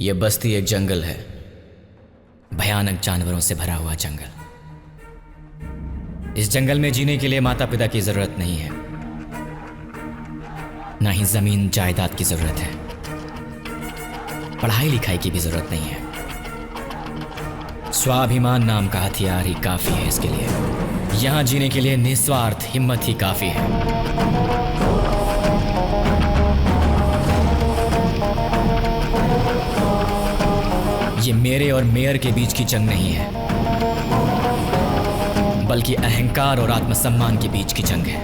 ये बस्ती एक जंगल है, भयानक जानवरों से भरा हुआ जंगल। इस जंगल में जीने के लिए माता पिता की जरूरत नहीं है, ना ही जमीन जायदाद की जरूरत है, पढ़ाई लिखाई की भी जरूरत नहीं है। स्वाभिमान नाम का हथियार ही काफी है इसके लिए। यहां जीने के लिए निस्वार्थ हिम्मत ही काफी है। ये मेरे और मेयर के बीच की जंग नहीं है, बल्कि अहंकार और आत्मसम्मान के बीच की जंग है।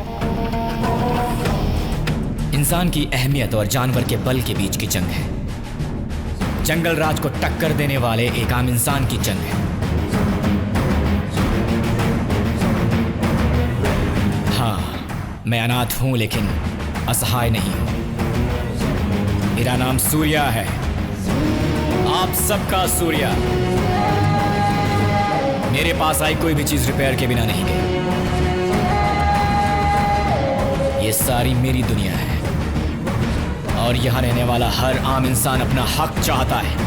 इंसान की अहमियत और जानवर के बल के बीच की जंग है। जंगल राज को टक्कर देने वाले एक आम इंसान की जंग है। हाँ, मैं अनाथ हूं लेकिन असहाय नहीं हूं। मेरा नाम सूर्या है, आप सबका सूर्या। मेरे पास आई कोई भी चीज रिपेयर के बिना नहीं गई। ये सारी मेरी दुनिया है और यहां रहने वाला हर आम इंसान अपना हक चाहता है।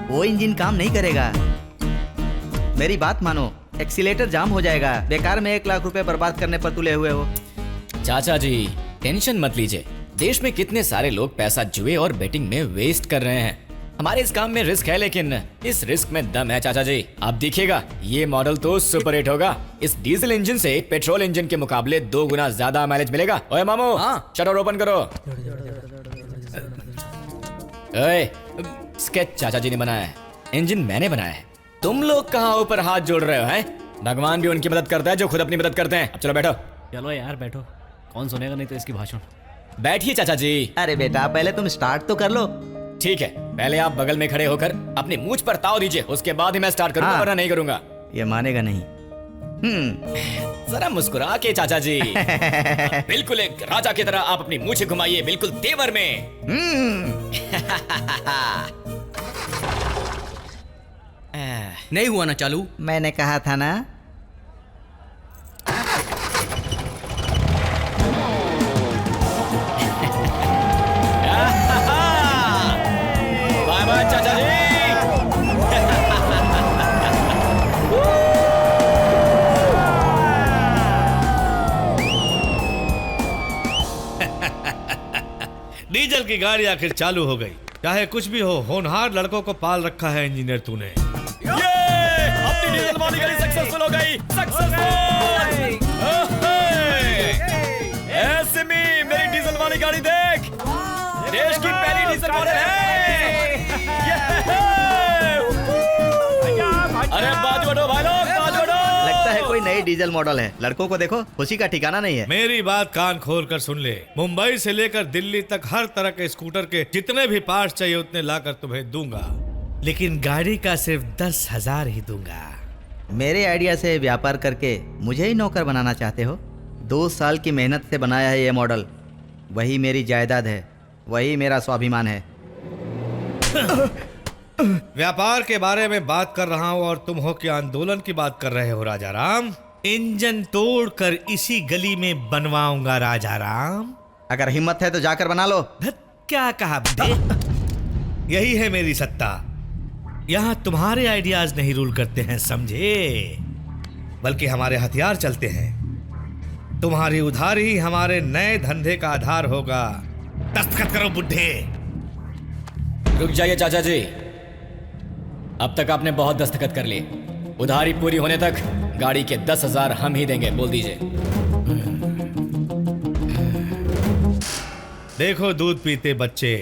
वो इंजन काम नहीं करेगा। मेरी बात मानो, एक्सीलेटर जाम हो जाएगा। बेकार में 1 लाख रुपए बर्बाद करने पर तुले हुए हो। चाचा जी टेंशन मत लीजिए। देश में कितने सारे लोग पैसा जुए और बेटिंग में वेस्ट कर रहे हैं। हमारे इस काम में रिस्क है, लेकिन इस रिस्क में दम है चाचा जी। आप देखिएगा, ये मॉडल तो सुपर हिट होगा। इस डीजल इंजन से पेट्रोल इंजन के मुकाबले 2 गुना ज्यादा माइलेज मिलेगा। ओए मामू, हाँ शटर ओपन करो। ओए, स्केच चाचा जी ने बनाया है, इंजन मैंने बनाया है। तुम लोग कहाँ ऊपर हाथ जोड़ रहे हो हैं? भगवान भी उनकी मदद करता है जो खुद अपनी मदद करते हैं। अब चलो बैठो। चलो यार बैठो, कौन सुनेगा नहीं तो इसकी भाषण। बैठिए चाचा जी। अरे बेटा, पहले तुम स्टार्ट तो कर लो। ठीक है, पहले आप बगल में खड़े होकर अपनी मूंछ पर ताव दीजिए, उसके बाद ही मैं स्टार्ट करूंगा, वरना नहीं करूंगा। ये मानेगा नहीं। जरा मुस्कुरा के चाचा जी। बिल्कुल एक राजा की तरह आप अपनी मूंछ घुमाइए, बिल्कुल तेवर में। नहीं हुआ ना चालू? मैंने कहा था ना। बाय बाय चाचा जी। डीजल की गाड़ी आखिर चालू हो गई। चाहे कुछ भी हो, होनहार लड़कों को पाल रखा है इंजीनियर तूने। ये अपनी डीजल वाली गाड़ी सक्सेसफुल हो गई। सक्सेसफुल। सिमी, मेरी डीजल वाली गाड़ी देख, देश की पहली डीजल मॉडल है। अरे बाज बढ़ो भाई लोग, बाज बढ़ो। लगता है कोई नई डीजल मॉडल है। लड़कों को देखो, खुशी का ठिकाना नहीं है। मेरी बात कान खोल कर सुन ले। मुंबई से लेकर दिल्ली तक हर तरह के स्कूटर के जितने भी पार्ट्स चाहिए उतने लाकर तुम्हें दूंगा, लेकिन गाड़ी का सिर्फ 10,000 ही दूंगा। मेरे आइडिया से व्यापार करके मुझे ही नौकर बनाना चाहते हो? 2 साल की मेहनत से बनाया है ये मॉडल। वही मेरी जायदाद है, वही मेरा स्वाभिमान है। व्यापार के बारे में बात कर रहा हूँ और तुम हो कि आंदोलन की बात कर रहे हो राजा राम। इंजन तोड़कर इसी गली में बनवाऊंगा राजा राम। अगर हिम्मत है तो जाकर बना लो। क्या कहा बे? यही है मेरी सत्ता। यहाँ तुम्हारे आइडियाज नहीं रूल करते हैं, समझे, बल्कि हमारे हथियार चलते हैं। तुम्हारी उधारी ही हमारे नए धंधे का आधार होगा। दस्तखत करो बुड्ढे। रुक जाइए चाचा जी, अब तक आपने बहुत दस्तखत कर लिए। उधारी पूरी होने तक गाड़ी के 10,000 हम ही देंगे। बोल दीजिए। देखो दूध पीते बच्चे,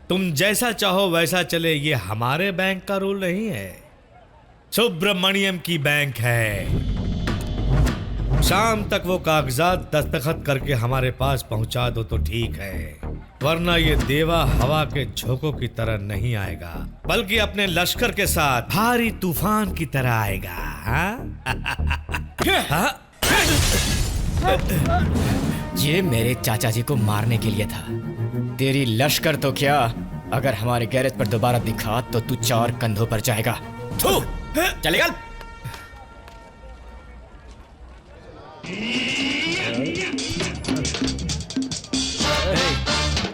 तुम जैसा चाहो वैसा चले, ये हमारे बैंक का रूल नहीं है, सुब्रमण्यम की बैंक है। शाम तक वो कागजात दस्तखत करके हमारे पास पहुंचा दो तो ठीक है, वरना ये देवा हवा के झोंकों की तरह नहीं आएगा, बल्कि अपने लश्कर के साथ भारी तूफान की तरह आएगा। हाँ? हाँ? ये मेरे चाचा जी को मारने के लिए था। तेरी लश्कर तो क्या, अगर हमारे गैरेज पर दोबारा दिखा तो तू 4 कंधों पर जाएगा। थू, चलेगा।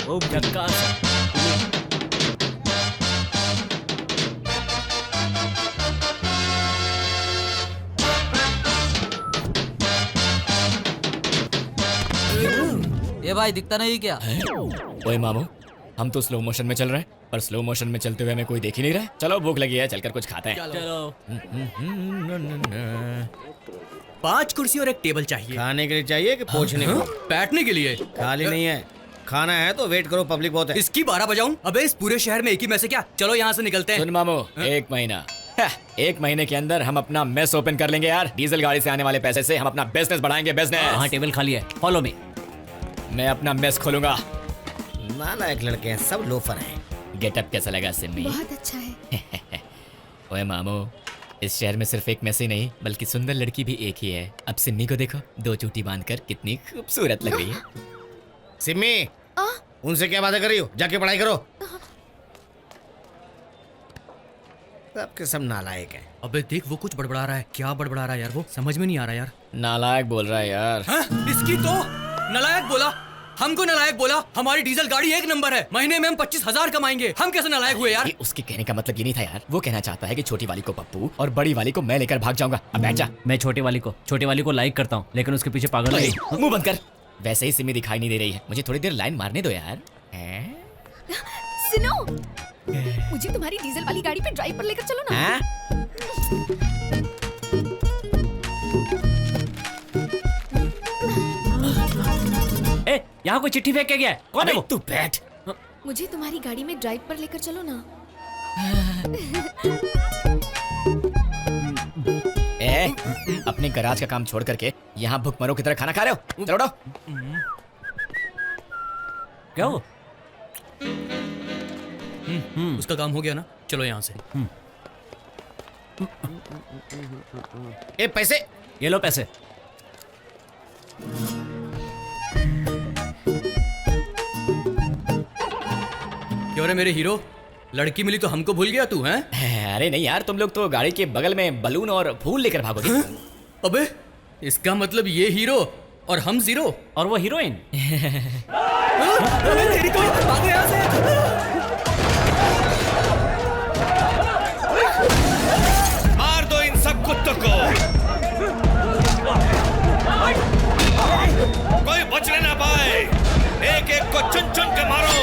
ओ झक्कास है। ये भाई दिखता नहीं क्या? ओए मामू, हम तो स्लो मोशन में चल रहे हैं, पर स्लो मोशन में चलते हुए हमें कोई देख ही नहीं रहा है। चलो भूख लगी है, चलकर कुछ खाते हैं। चलो 5 कुर्सी और एक टेबल चाहिए। खाने के लिए चाहिए कि पहुंचने को? बैठने के लिए। खाली नहीं है, खाना है तो वेट करो, पब्लिक बहुत है। इसकी 12 बजाऊं? अबे इस पूरे शहर में एक ही मैस है क्या? चलो यहाँ से निकलते हैं। सुन मामू, 1 महीना, 1 महीने के अंदर हम अपना मेस ओपन कर लेंगे यार। डीजल गाड़ी से आने वाले पैसे से हम अपना बिजनेस बढ़ाएंगे। बिजनेस। हाँ टेबल खाली है, फॉलो मी। मैं अपना मेस खोलूंगा। नालायक लड़के हैं, सब लोफर हैं। गेटअप कैसा लगा सिम्मी? बहुत अच्छा है। ओए मामू, इस शहर में सिर्फ एक मेस ही नहीं बल्कि सुंदर लड़की भी एक ही है। अब सिम्मी को देखो, 2 चोटी बांधकर कितनी खूबसूरत लग रही है। सिम्मी, उनसे क्या बातें कर रही हो? जाके पढ़ाई करो। सबके सब नालायक हैं। अबे देख वो कुछ बड़बड़ा रहा है। क्या बड़बड़ा रहा है यार? वो समझ में नहीं आ रहा यार। नालायक बोल रहा है यार। हाँ? इसकी तो नालायक बोला। हमको नालायक बोला। हमारी डीजल गाड़ी 1 नंबर है, महीने में हम 25,000 कमाएंगे। हम कैसे नालायक हुए यार? ये उसके कहने का मतलब ये नहीं था यार। वो कहना चाहता है कि छोटी वाली को पप्पू और बड़ी वाली को मैं लेकर भाग जाऊंगा। अब बैठ जा। मैं छोटे वाली को लाइक करता हूँ, लेकिन उसके पीछे पागल नहीं। मुंह बंद कर। वैसे ही सिमी दिखाई नहीं दे रही है, मुझे थोड़ी देर लाइन मारने दो यार। सुनो, मुझे तुम्हारी डीजल वाली गाड़ी पे ड्राइव पर लेकर चलो ना। ए, यहाँ कोई चिट्ठी फेंक के गया है? कौन है वो? तू बैठ। मुझे तुम्हारी गाड़ी में ड्राइव पर लेकर चलो ना। अपने गराज का काम छोड़ करके यहाँ भुखमरों की तरह खाना खा रहे हो? चलो उठो। क्या हो? उसका काम हो गया ना, चलो यहाँ से। ए पैसे, ये लो पैसे। क्यों रे मेरे हीरो, लड़की मिली तो हमको भूल गया तू? हैं? अरे नहीं यार, तुम लोग तो गाड़ी के बगल में बलून और फूल लेकर भागोगे। अबे इसका मतलब ये हीरो और हम जीरो और वो हीरोइन। तेरी तो भागो यहाँ से। मार दो इन सब कुत्तों को, कोई बचने ना पाए। एक एक को चुन चुन के मारो।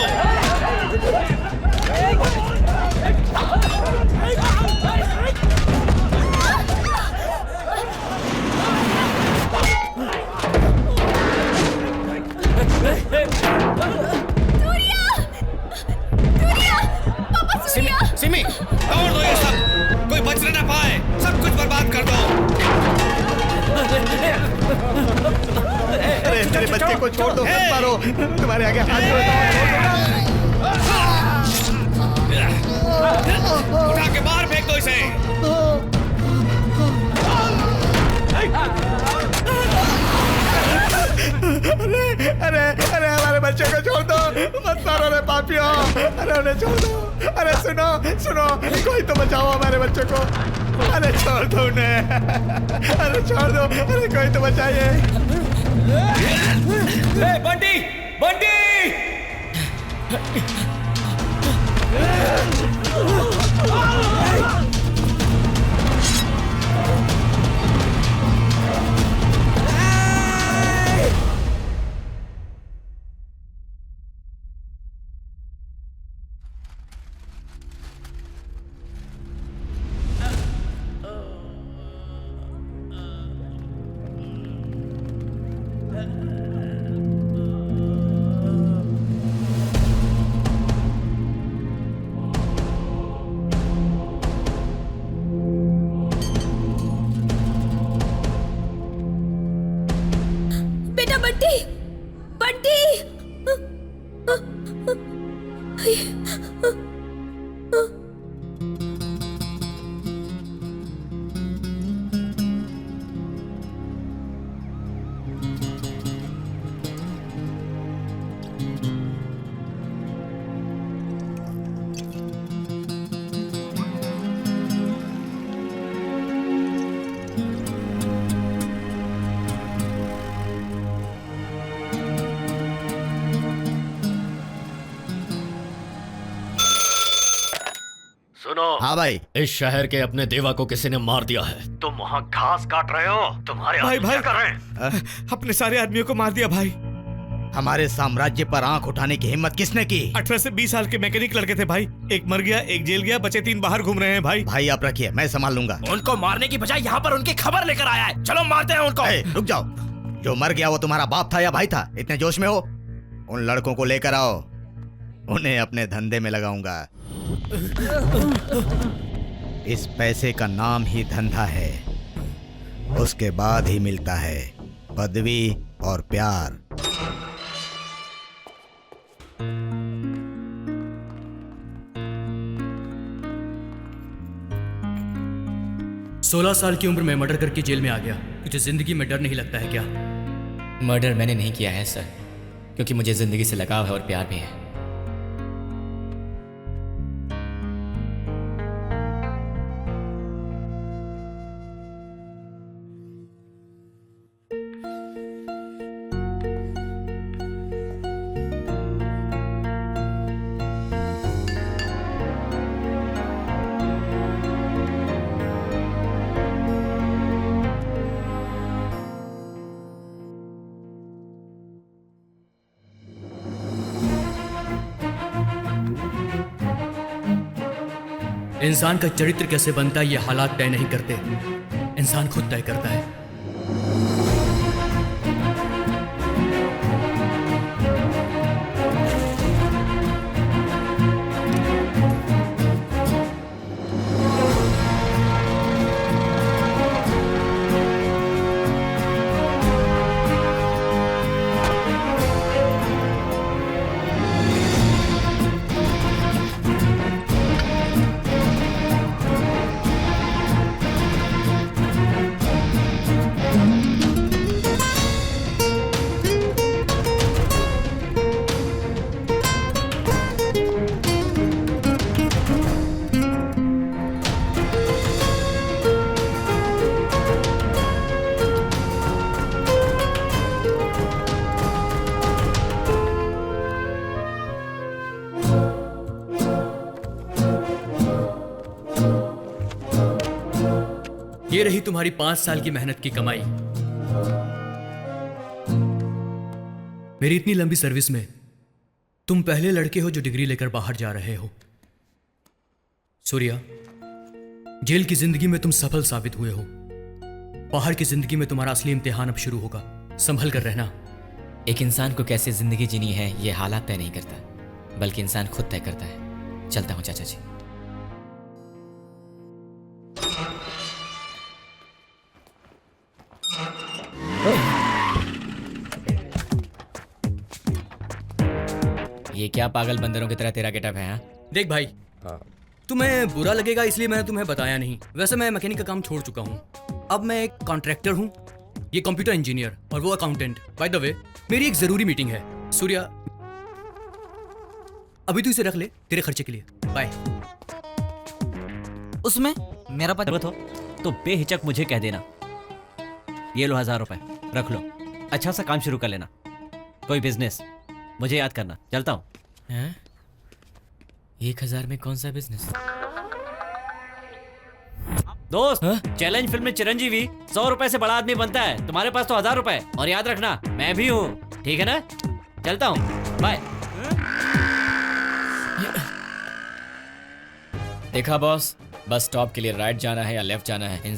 सिमी, तोड़ दो ये सब, कोई बचने ना पाए। सब कुछ बर्बाद कर दो। अरे मेरे बच्चे को छोड़ दो, मत मारो। तुम्हारे आगे हाथ जोड़ता हूं। उठा के बाहर फेंक दो इसे। अरे अरे हमारे बच्चे को छोड़ दो, मत मारो रे पापियों। अरे उन्हें छोड़ दो। अरे सुनो सुनो, कोई तो बचाओ हमारे बच्चे को। अरे छोड़ दो उन्हें। अरे छोड़ दो, अरे कोई तो बचाइए। बंटी, बंटी! हाँ भाई। इस शहर के अपने देवा को किसी ने मार दिया है। तुम वहाँ घास काट रहे हो, तुम्हारे भाई आदमी भाई क्या कर रहे हैं? अपने सारे आदमियों को मार दिया भाई। हमारे साम्राज्य पर आंख उठाने की हिम्मत किसने की? 18 से 20 साल के मैकेनिक लड़के थे भाई। एक मर गया, एक जेल गया, बचे 3 बाहर घूम रहे हैं भाई। भाई आप रखिए, मैं संभाल लूंगा। उनको मारने की बजाय यहाँ पर उनकी खबर लेकर आया है। चलो मारते हैं उनको। रुक जाओ, जो मर गया वो तुम्हारा बाप था या भाई था? इतने जोश में हो? उन लड़कों को लेकर आओ, उन्हें अपने धंधे में लगाऊंगा। इस पैसे का नाम ही धंधा है, उसके बाद ही मिलता है पदवी और प्यार। सोलह साल की उम्र में मर्डर करके जेल में आ गया। तुझे जिंदगी में डर नहीं लगता है क्या? मर्डर मैंने नहीं किया है सर, क्योंकि मुझे जिंदगी से लगाव है और प्यार भी है। इंसान का चरित्र कैसे बनता है ये हालात तय नहीं करते, इंसान खुद तय करता है। ये रही तुम्हारी 5 साल की मेहनत की कमाई। मेरी इतनी लंबी सर्विस में तुम पहले लड़के हो जो डिग्री लेकर बाहर जा रहे हो। सूर्या, जेल की जिंदगी में तुम सफल साबित हुए हो। बाहर की जिंदगी में तुम्हारा असली इम्तिहान अब शुरू होगा, संभल कर रहना। एक इंसान को कैसे जिंदगी जीनी है ये हालात तय नहीं करता, बल्कि इंसान खुद तय करता है। चलता हूं चाचा जी। ये क्या पागल बंदरों की तरह तेरा गेटअप है? हाँ? देख भाई, तुम्हें बुरा लगेगा इसलिए मैंने तुम्हें बताया नहीं। वैसे मैं मैकेनिक का काम छोड़ चुका हूँ, अब मैं एक कॉन्ट्रैक्टर हूँ, ये कंप्यूटर इंजीनियर और वो अकाउंटेंट। बाय द वे, मेरी एक जरूरी मीटिंग है। सूर्या, अभी तू इसे रख ले तेरे खर्चे के लिए। बाय। उसमें मेरा पता हो तो बेहिचक मुझे कह देना। ये लो 1000 रुपए, रख लो। अच्छा सा काम शुरू कर लेना, कोई बिजनेस, मुझे याद करना। चलता हूँ। 1000 में कौन सा बिजनेस? दोस्त, चैलेंज फिल्म में चिरंजीवी 100 रुपए से बड़ा आदमी बनता है, तुम्हारे पास तो 1000 रुपए। और याद रखना, मैं भी हूँ, ठीक है ना? चलता हूँ, बाय। देखा बॉस, बस स्टॉप के लिए राइट जाना है या लेफ्ट जाना है।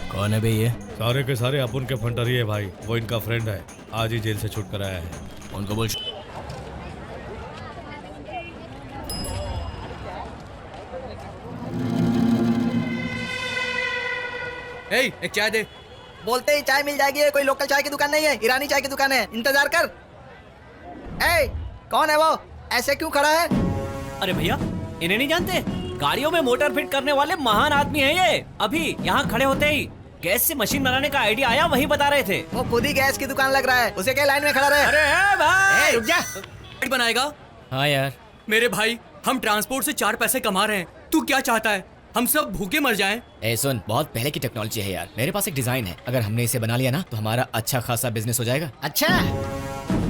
कौन है बे ये? सारे के सारे अपन के फंटरी है भाई, वो इनका फ्रेंड है, आज ही जेल से छूट कर आया है। उनको बोल। एक चाय दे। बोलते ही चाय मिल जाएगी। कोई लोकल चाय की दुकान नहीं है, ईरानी चाय की दुकान है, इंतजार कर। कौन है वो? ऐसे क्यों खड़ा है? अरे भैया, इन्हें नहीं जानते? गाड़ियों में मोटर फिट करने वाले महान आदमी हैं ये। अभी यहाँ खड़े होते ही गैस से मशीन बनाने का आइडिया आया वही बता रहे थे। वो खुद ही गैस की दुकान लग रहा है, उसे क्या लाइन में खड़ा रहे? अरे भाई रुक जा। बनाएगा। हाँ यार, मेरे भाई, हम ट्रांसपोर्ट से 4 पैसे कमा रहे हैं, तू क्या चाहता है? हम सब भूखे मर जाएं? ए सुन, बहुत पहले की टेक्नोलॉजी है यार। मेरे पास एक डिजाइन है, अगर हमने इसे बना लिया ना तो हमारा अच्छा खासा बिजनेस हो जाएगा। अच्छा,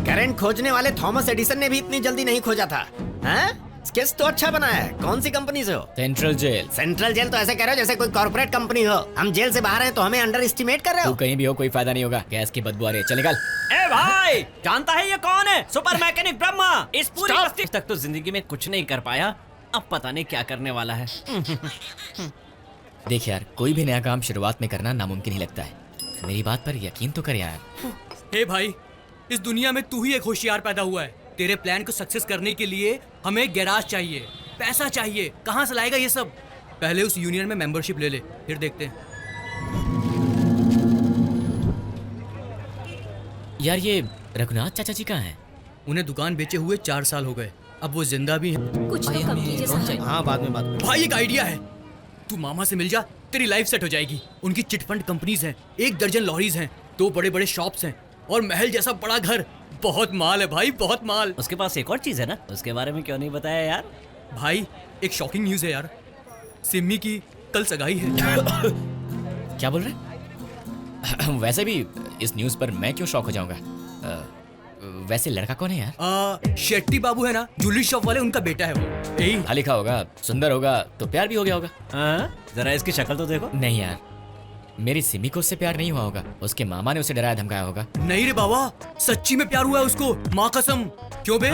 करंट खोजने वाले थॉमस एडिसन ने भी इतनी जल्दी नहीं खोजा था। हैं? स्केच तो अच्छा बना है। कौन सी कंपनी से हो? Central jail. सेंट्रल जेल तो ऐसे कह रहे हो जैसे कोई कॉर्पोरेट कंपनी हो। हम जेल से बाहर हैं तो हमें अंडर एस्टिमेट कर रहे तू हो। कहीं भी हो, कोई फायदा नहीं होगा। गैस की बदबू आ रही है, चल निकल। ए भाई, जानता है ये कौन है? Super mechanic Brahma. इस पूरी बस्ती तक तो जिंदगी में कुछ नहीं कर पाया, अब पता नहीं क्या करने वाला है। देख यार, कोई भी नया काम शुरुआत में करना नामुमकिन ही लगता है। मेरी बात पर यकीन तो कर यार। हे भाई, इस दुनिया में तू ही एक होशियार पैदा हुआ है। तेरे प्लान को सक्सेस करने के लिए हमें गैराज चाहिए, पैसा चाहिए। कहाँ से लाएगा ये सब? पहले उस यूनियन में मेंबरशिप ले ले, फिर देखते हैं। यार ये रघुनाथ चाचा जी कहाँ हैं? उन्हें दुकान बेचे हुए 4 साल हो गए, अब वो जिंदा भी हैं। कुछ तो कम कीजिए। हाँ, बाद में बात। भाई एक आइडिया है, तू मामा से मिल जा, तेरी लाइफ सेट हो जाएगी। उनकी चिट फंड कंपनीज हैं, 1 दर्जन लॉरीज हैं, 2 बड़े बड़े शॉप्स हैं और महल जैसा बड़ा घर। बहुत माल है भाई, बहुत माल। उसके पास एक और चीज है ना, उसके बारे में क्यों नहीं बताया यार? भाई एक शॉकिंग न्यूज है यार, सिम्मी की कल सगाई है। क्या बोल रहे? वैसे भी इस न्यूज पर मैं क्यों शॉक हो जाऊंगा? वैसे लड़का कौन है यार? शेट्टी बाबू है ना, ज्वेलरी शॉप वाले, उनका बेटा है वो। यही पढ़ा लिखा होगा, सुंदर होगा, तो प्यार भी हो गया होगा। जरा इसकी शक्ल तो देखो। नहीं यार, मेरी सिमी को उससे प्यार नहीं हुआ होगा, उसके मामा ने उसे डराया धमकाया होगा। नहीं रे बाबा, सच्ची में प्यार हुआ है उसको, माँ कसम। क्यों बे?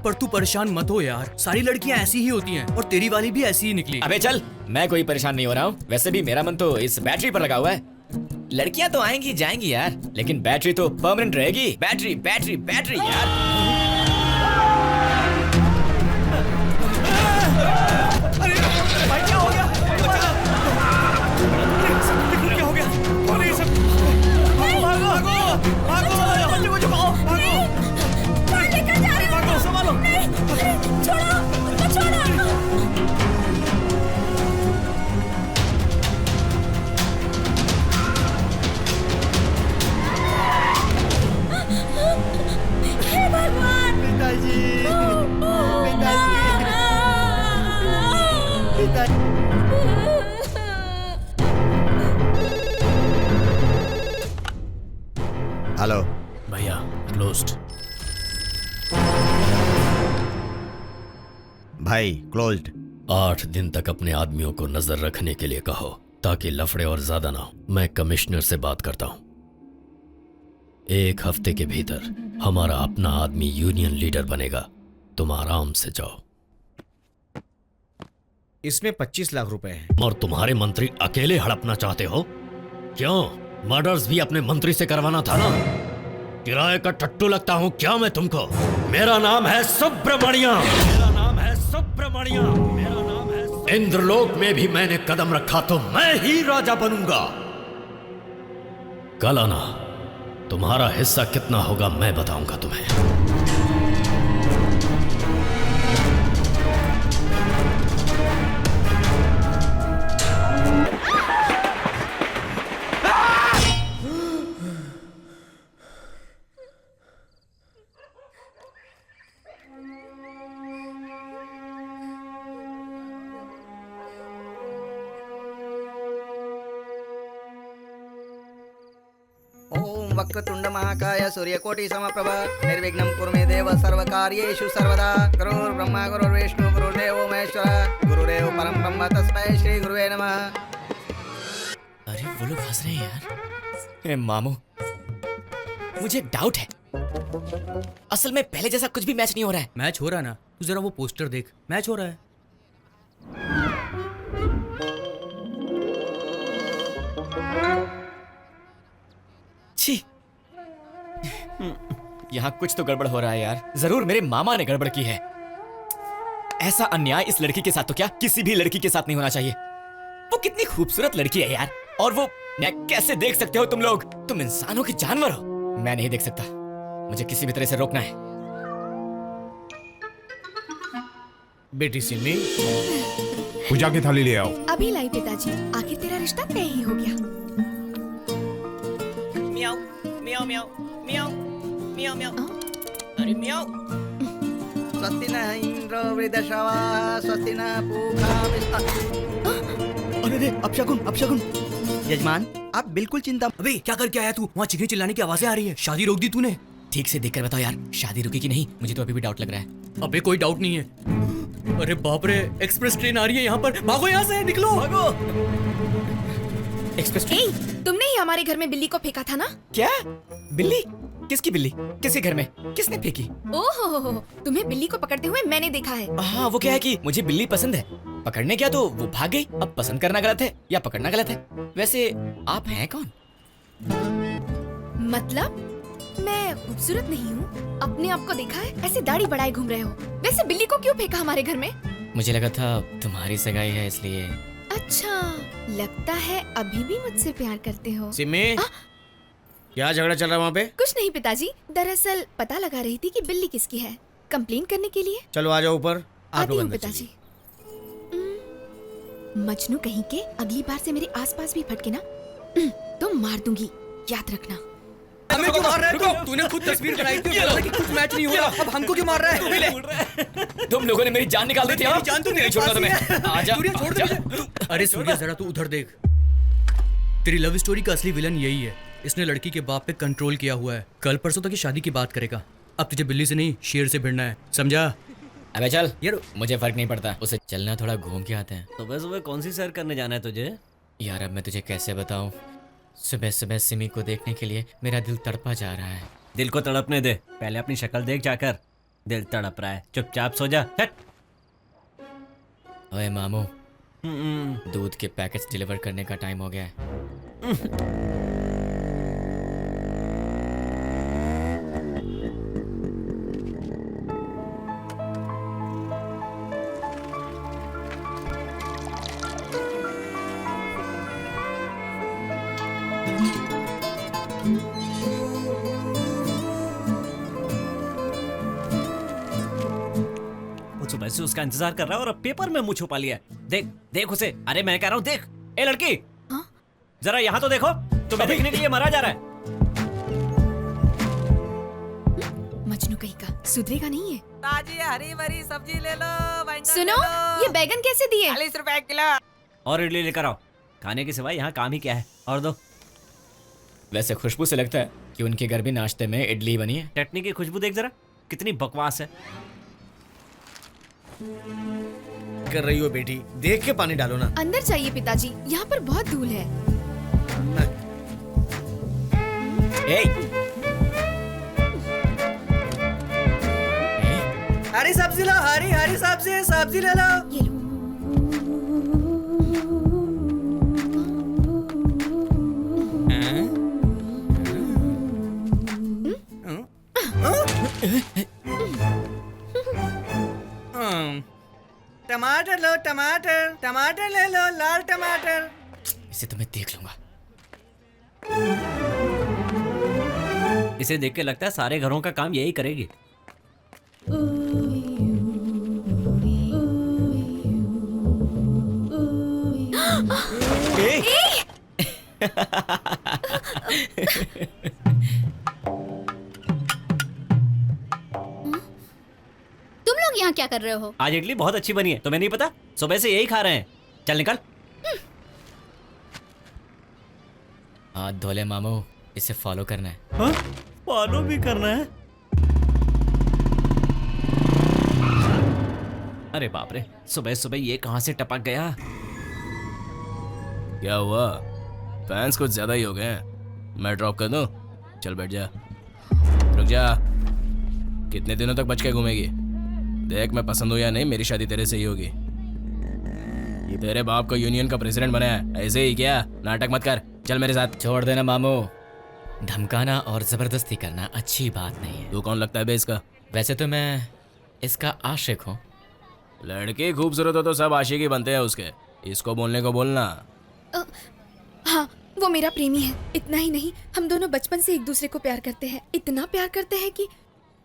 पर तू परेशान मत हो यार, सारी लड़कियां ऐसी ही होती हैं और तेरी वाली भी ऐसी ही निकली। अबे चल, मैं कोई परेशान नहीं हो रहा हूँ। वैसे भी मेरा मन तो इस बैटरी पर लगा हुआ है। लड़कियां तो आएंगी जाएंगी यार, लेकिन बैटरी तो परमानेंट रहेगी। बैटरी बैटरी बैटरी यार। भाई क्या हो गया? क्या हो गया? कौन है ये सब? भागो भागो भागो, बच्चे को छुपाओ, भागो। लेकर जा रहे हो? भागो, संभालो। नहीं, छोड़ो, उनको छोड़ो। हे भगवान। पिताजी, पिताजी। हेलो भैया, क्लोज्ड। भाई, क्लोज्ड। 8 दिन तक अपने आदमियों को नजर रखने के लिए कहो, ताकि लफड़े और ज्यादा ना हो। मैं कमिश्नर से बात करता हूँ। 1 हफ्ते के भीतर हमारा अपना आदमी यूनियन लीडर बनेगा। तुम आराम से जाओ। इसमें 25 लाख रुपए हैं। और तुम्हारे मंत्री अकेले हड़पना चाहते हो? क्यों? मर्डर्स भी अपने मंत्री से करवाना था ना? किराए का टट्टू लगता हूँ क्या मैं तुमको? मेरा नाम है सुब्रमण्यम। मेरा नाम है सुब्रमण्यम। मेरा नाम है। इंद्रलोक में भी मैंने कदम रखा तो मैं ही राजा बनूंगा। कल आना, तुम्हारा हिस्सा कितना होगा मैं बताऊंगा तुम्हें। ओम वक्रतुंड महाकाय सूर्यकोटि समप्रभ निर्विघ्नं कुरु मे देव सर्वकार्येषु सर्वदा। गुरुर् ब्रह्मा गुरुर्विष्णु गुरुर्देवो महेश्वर गुरुरेव परम ब्रह्म तस्मै श्री गुरुवे नमः। अरे वो लोग हंस रहे हैं यार। मामू, मुझे एक डाउट है। असल में पहले जैसा कुछ भी मैच नहीं हो रहा है। मैच हो रहा है ना, तू जरा वो पोस्टर देख, मैच हो रहा है। छी, यहाँ कुछ तो गड़बड़ हो रहा है यार। जरूर मेरे मामा ने गड़बड़ की है। ऐसा अन्याय इस लड़की के साथ तो क्या किसी भी लड़की के साथ नहीं होना चाहिए। वो कितनी खूबसूरत लड़की है यार, और वो मैं कैसे देख सकते हो तुम लोग? तुम इंसानों के जानवर हो। मैं नहीं देख सकता, मुझे किसी भी तरह से रोकना है। बेटी सिमी, पूजा की थाली ले आओ। अभी लाई पिताजी, आखिर तेरा रिश्ता तय ही हो गया। मियाओ मियाओ मियाओ मियाओ मियाओ मियाओ। अरे मियाओ। स्वस्ति न इंद्रो वृद्धश्रवा स्वस्ति न पूषा विश्व। अरे अपशकुन। यजमान आप बिल्कुल चिंता। अबे क्या करके आया तू? वहाँ चिल्लाने चिल्लाने की आवाजें आ रही है। शादी रोक दी तूने? ठीक से देखकर बताओ यार, शादी रुकी कि नहीं? मुझे तो अभी भी डाउट लग रहा है। अबे कोई डाउट नहीं है। अरे बाप रे, एक्सप्रेस ट्रेन आ रही है यहाँ पर। भागो यहाँ से, निकलो भागो। Express train? तुमने ही हमारे घर में बिल्ली को फेंका था ना? क्या? बिल्ली? किसकी बिल्ली? किसके घर में? किसने फेंकी? ओहो, तुम्हें बिल्ली को पकड़ते हुए मैंने देखा है। हाँ, वो क्या है कि मुझे बिल्ली पसंद है। पकड़ने क्या तो वो भाग गई। अब पसंद करना गलत है या पकड़ना गलत है? वैसे आप हैं कौन? मतलब मैं खूबसूरत नहीं हूँ? अपने आप को देखा है? ऐसे दाढ़ी बढ़ाए घूम रहे हो। वैसे बिल्ली को क्यों फेंका हमारे घर में? मुझे लगा था तुम्हारी सगाई है इसलिए। अच्छा, लगता है अभी भी मुझसे प्यार करते हो। सिमी, क्या झगड़ा चल रहा है वहाँ पे? कुछ नहीं पिताजी, दरअसल पता लगा रही थी कि बिल्ली किसकी है, कंप्लेन करने के लिए। चलो आ जाओ ऊपर। आप आती लोग हूँ अंदर पिताजी। चलिए। मजनू कहीं के, अगली बार से मेरे आसपास भी फटके ना तो मार दूंगी, याद रखना। हमें क्यों मार रहा है तू? तूने खुद तस्वीर बनाई थी, बोला कि कुछ मैच नहीं हो रहा। अब हमको क्यों मार रहा है? तुम लोगों ने मेरी जान निकाल दी थी। मेरी जान तो नहीं छोड़ना तुम्हें। आजा। सूर्या छोड़ दे मुझे। अरे सूर्या जरा तू उधर देख। तेरी लव स्टोरी का असली विलन यही है। इसने लड़की के बाप पे कंट्रोल किया हुआ है। कल परसों तक ये शादी की बात करेगा। अब तुझे बिल्ली से नहीं शेर से भिड़ना है, समझा? अबे चल यार, मुझे फर्क नहीं पड़ता। उसे चलना, थोड़ा घूम के आते हैं। सुबह सुबह कौन सी सैर करने जाना है तुझे? यार अब मैं तुझे कैसे बताऊं, सुबह सुबह सिमी को देखने के लिए मेरा दिल तड़पा जा रहा है। दिल को तड़पने दे, पहले अपनी शक्ल देख जाकर। दिल तड़प रहा है, चुपचाप सो जा। हट। ओए मामू, दूध के पैकेट्स डिलीवर करने का टाइम हो गया है। सुबह से उसका इंतजार कर रहा है और अब पेपर में मुंह छुपा लिया है। देख देख उसे। अरे मैं कह रहा हूँ देख। ए लड़की, जरा यहाँ तो देखो, तुम्हें देखने के लिए मरा जा रहा है। मजनू कहीं का, सुधरेगा नहीं है। ताजी हरी भरी सब्जी ले लो। सुनो, ये बैगन कैसे दिए? 40 रुपए किलो। और इडली लेकर आओ। खाने के सिवाय यहाँ काम ही क्या है? और दो। वैसे खुशबू से लगता है कि उनके घर भी नाश्ते में इडली बनी है। चटनी की खुशबू देख जरा, कितनी बकवास है। कर रही हो बेटी, देख के पानी डालो ना। अंदर जाइए पिताजी, यहाँ पर बहुत धूल है। हरी सब्जी लो, हरी हरी सब्जी ले लो। ये लो। टमाटर लो, टमाटर ले लो, लाल टमाटर। इसे तो मैं देख लूंगा। इसे देख के लगता है सारे घरों का काम यही करेगी। तुम लोग यहाँ क्या कर रहे हो? आज इडली बहुत अच्छी बनी है, तुम्हें नहीं पता? सुबह से यही खा रहे हैं। चल निकल। हाथ धोले मामू, इसे फॉलो करना है। हाँ? फॉलो भी करना है? अरे बाप रे, सुबह सुबह ये कहां से टपक गया? क्या हुआ? फैंस कुछ ज्यादा ही हो गए हैं। मैं ड्रॉप कर दूं? चल बैठ जा। रुक जा। कितने दिनों तक बच के घूमेगी? देख, मैं पसंद हूं या नहीं, मेरी शादी तेरे से ही होगी। ये तेरे बाप को यूनियन का प्रेसिडेंट बनाया है, ऐसे ही क्या? नाटक मत कर, चल मेरे साथ। छोड़ देना मामू, धमकाना और जबरदस्ती करना अच्छी बात नहीं है। तू कौन लगता है बे इसका? वैसे तो मैं इसका आशिक हूँ। लड़की खूबसूरत हो तो सब आशिक ही बनते हैं उसके। इसको बोलने को बोलना। हाँ, वो मेरा प्रेमी है। इतना ही नहीं, हम दोनों बचपन से एक दूसरे को प्यार करते हैं। इतना प्यार करते हैं कि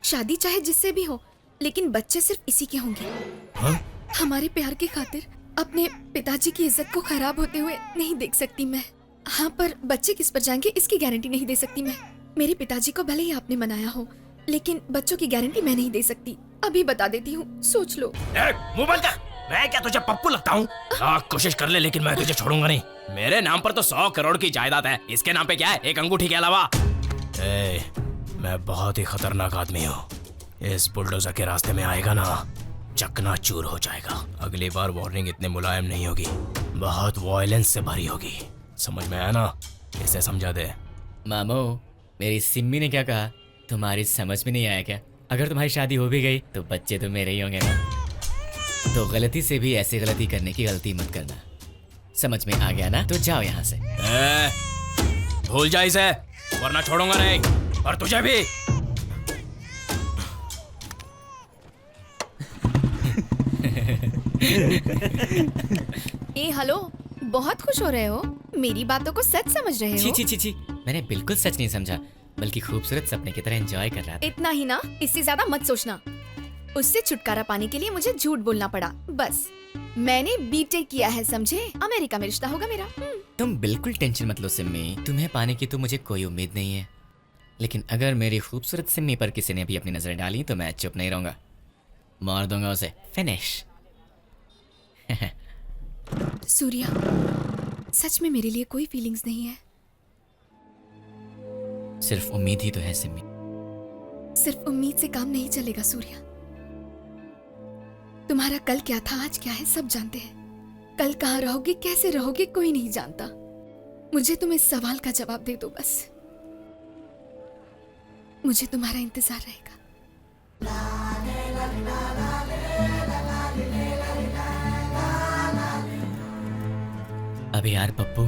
शादी चाहे जिससे भी हो, लेकिन बच्चे सिर्फ इसी के होंगे। हाँ? हमारे प्यार की खातिर अपने पिताजी की इज्जत को खराब होते हुए नहीं देख सकती मैं। हाँ, पर बच्चे किस पर जाएंगे इसकी गारंटी नहीं दे सकती मैं। मेरे पिताजी को भले ही आपने मनाया हो, लेकिन बच्चों की गारंटी मैं नहीं दे सकती। अभी बता देती हूँ, सोच लो। मुंह बंद कर। मैं क्या तुझे पप्पू लगता हूँ? कोशिश कर ले, लेकिन मैं तुझे छोड़ूंगा नहीं। मेरे नाम पर तो 100 करोड़ की जायदाद है, इसके नाम पे क्या है? एक अंगूठी के अलावा। मैं बहुत ही खतरनाक आदमी हूँ। इस बुलडोजर के रास्ते में आएगा ना, चकनाचूर हो जाएगा। अगली बार वार्निंग इतने मुलायम नहीं होगी, बहुत वायलेंस से भरी होगी। समझ में आया ना? इसे समझा दे। मामू, मेरी सिम्मी ने क्या कहा तुम्हारी समझ में नहीं आया क्या? अगर तुम्हारी शादी हो भी गई तो बच्चे तो मेरे ही होंगे ना। तो गलती से भी ऐसी गलती करने की गलती मत करना। समझ में आ गया ना? तो जाओ यहाँ से। भूल जा इसे, वरना छोड़ूंगा नहीं। और तुझे भी। हेलो, बहुत खुश हो रहे हो? मेरी बातों को सच समझ रहे हो? छी, मैंने बिल्कुल सच नहीं समझा, बल्कि खूबसूरत सपने की तरह एंजॉय कर रहा था। इतना ही ना, इससे ज्यादा मत सोचना। उससे छुटकारा पाने के लिए मुझे झूठ बोलना पड़ा, बस। मैंने बीटेक किया है, समझे? अमेरिका में रिश्ता होगा मेरा। तुम बिल्कुल टेंशन मत लो सिम्मी, तुम्हें पाने की तो मुझे कोई उम्मीद नहीं है। लेकिन अगर मेरी खूबसूरत सिम्मी पर किसी ने भी अपनी नजरें डाली तो मैं चुप नहीं रहूंगा, मार दूंगा उसे। फिनिश। सूर्या, सच में मेरे लिए कोई फीलिंग्स नहीं है। सिर्फ उम्मीद ही तो है सिम्मी। सिर्फ उम्मीद से काम नहीं चलेगा सूर्या। तुम्हारा कल क्या था, आज क्या है, सब जानते हैं। कल कहाँ रहोगे, कैसे रहोगे, कोई नहीं जानता। मुझे तुम इस सवाल का जवाब दे दो बस। मुझे तुम्हारा इंतजार रहेगा। अबे यार पप्पू,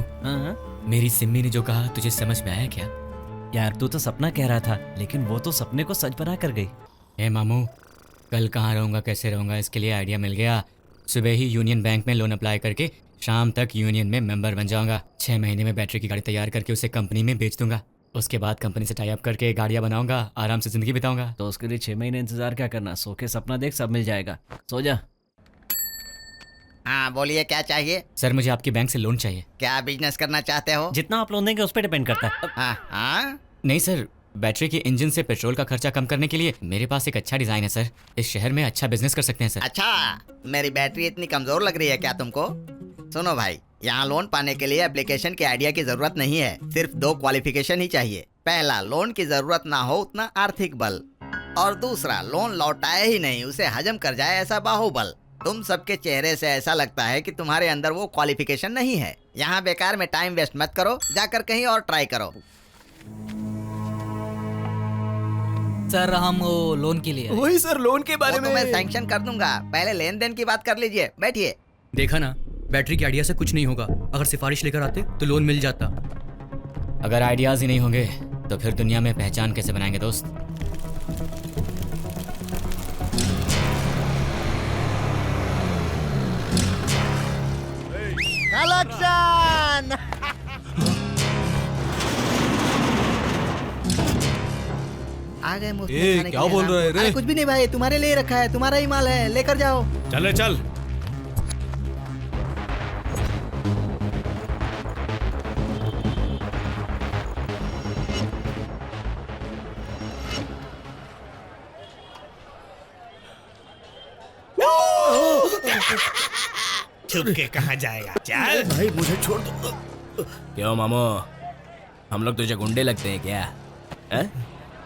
मेरी सिम्मी ने जो कहा तुझे समझ में आया क्या? यार तू तो सपना कह रहा था, लेकिन वो तो सपने को सच बना कर गई। ए मामू, कल कहाँ रहूँगा, कैसे रहूँगा, इसके लिए आइडिया मिल गया। सुबह ही यूनियन बैंक में लोन अप्लाई करके शाम तक यूनियन में मेंबर बन जाऊँगा। 6 महीने में बैटरी की गाड़ी तैयार करके उसे कंपनी में बेच दूंगा। उसके बाद कंपनी से टाई अप करके गाड़ियाँ बनाऊंगा, आराम से जिंदगी बिताऊंगा। तो उसके लिए 6 महीने इंतजार क्या करना? सो के सपना देख, सब मिल जाएगा। सो जा। हाँ बोलिए, क्या चाहिए? सर मुझे आपके बैंक से लोन चाहिए। क्या बिजनेस करना चाहते हो? जितना आप लोन देंगे उस पर डिपेंड करता है। हाँ? नहीं सर, बैटरी के इंजन से पेट्रोल का खर्चा कम करने के लिए मेरे पास एक अच्छा डिजाइन है सर। इस शहर में अच्छा बिजनेस कर सकते हैं सर। अच्छा, मेरी बैटरी इतनी कमजोर लग रही है क्या तुमको? सुनो भाई, यहाँ लोन पाने के लिए एप्लीकेशन के आइडिया की जरूरत नहीं है, सिर्फ 2 क्वालिफिकेशन ही चाहिए। पहला, लोन की जरूरत ना हो उतना आर्थिक बल, और दूसरा, लोन लौटाए ही नहीं, उसे हजम कर जाए ऐसा बाहुबल। तुम सबके चेहरे से ऐसा लगता है कि तुम्हारे अंदर वो क्वालिफिकेशन नहीं है। यहाँ बेकार में टाइम वेस्ट मत करो, जाकर कहीं और ट्राई करो। सर हम वो लोन के लिए। वही सर, लोन के बारे में। मैं सैंक्शन कर दूंगा, पहले लेन देन की बात कर लीजिए। बैठिए। देखा ना, बैटरी के आइडिया से कुछ नहीं होगा। अगर सिफारिश लेकर आते तो लोन मिल जाता। अगर आइडियाज ही नहीं होंगे तो फिर दुनिया में पहचान कैसे बनाएंगे दोस्त? कलेक्शन। आ गए मुफ्त ए, में खाने क्या के लिए बोल राम। रहा है रे? अरे कुछ भी नहीं भाई, तुम्हारे लिए रखा है, तुम्हारा ही माल है, लेकर जाओ। चले चल। छुप के कहाँ जाएगा? चल भाई मुझे छोड़ दो। क्यों मामू, हम लोग तुझे गुंडे लगते हैं क्या?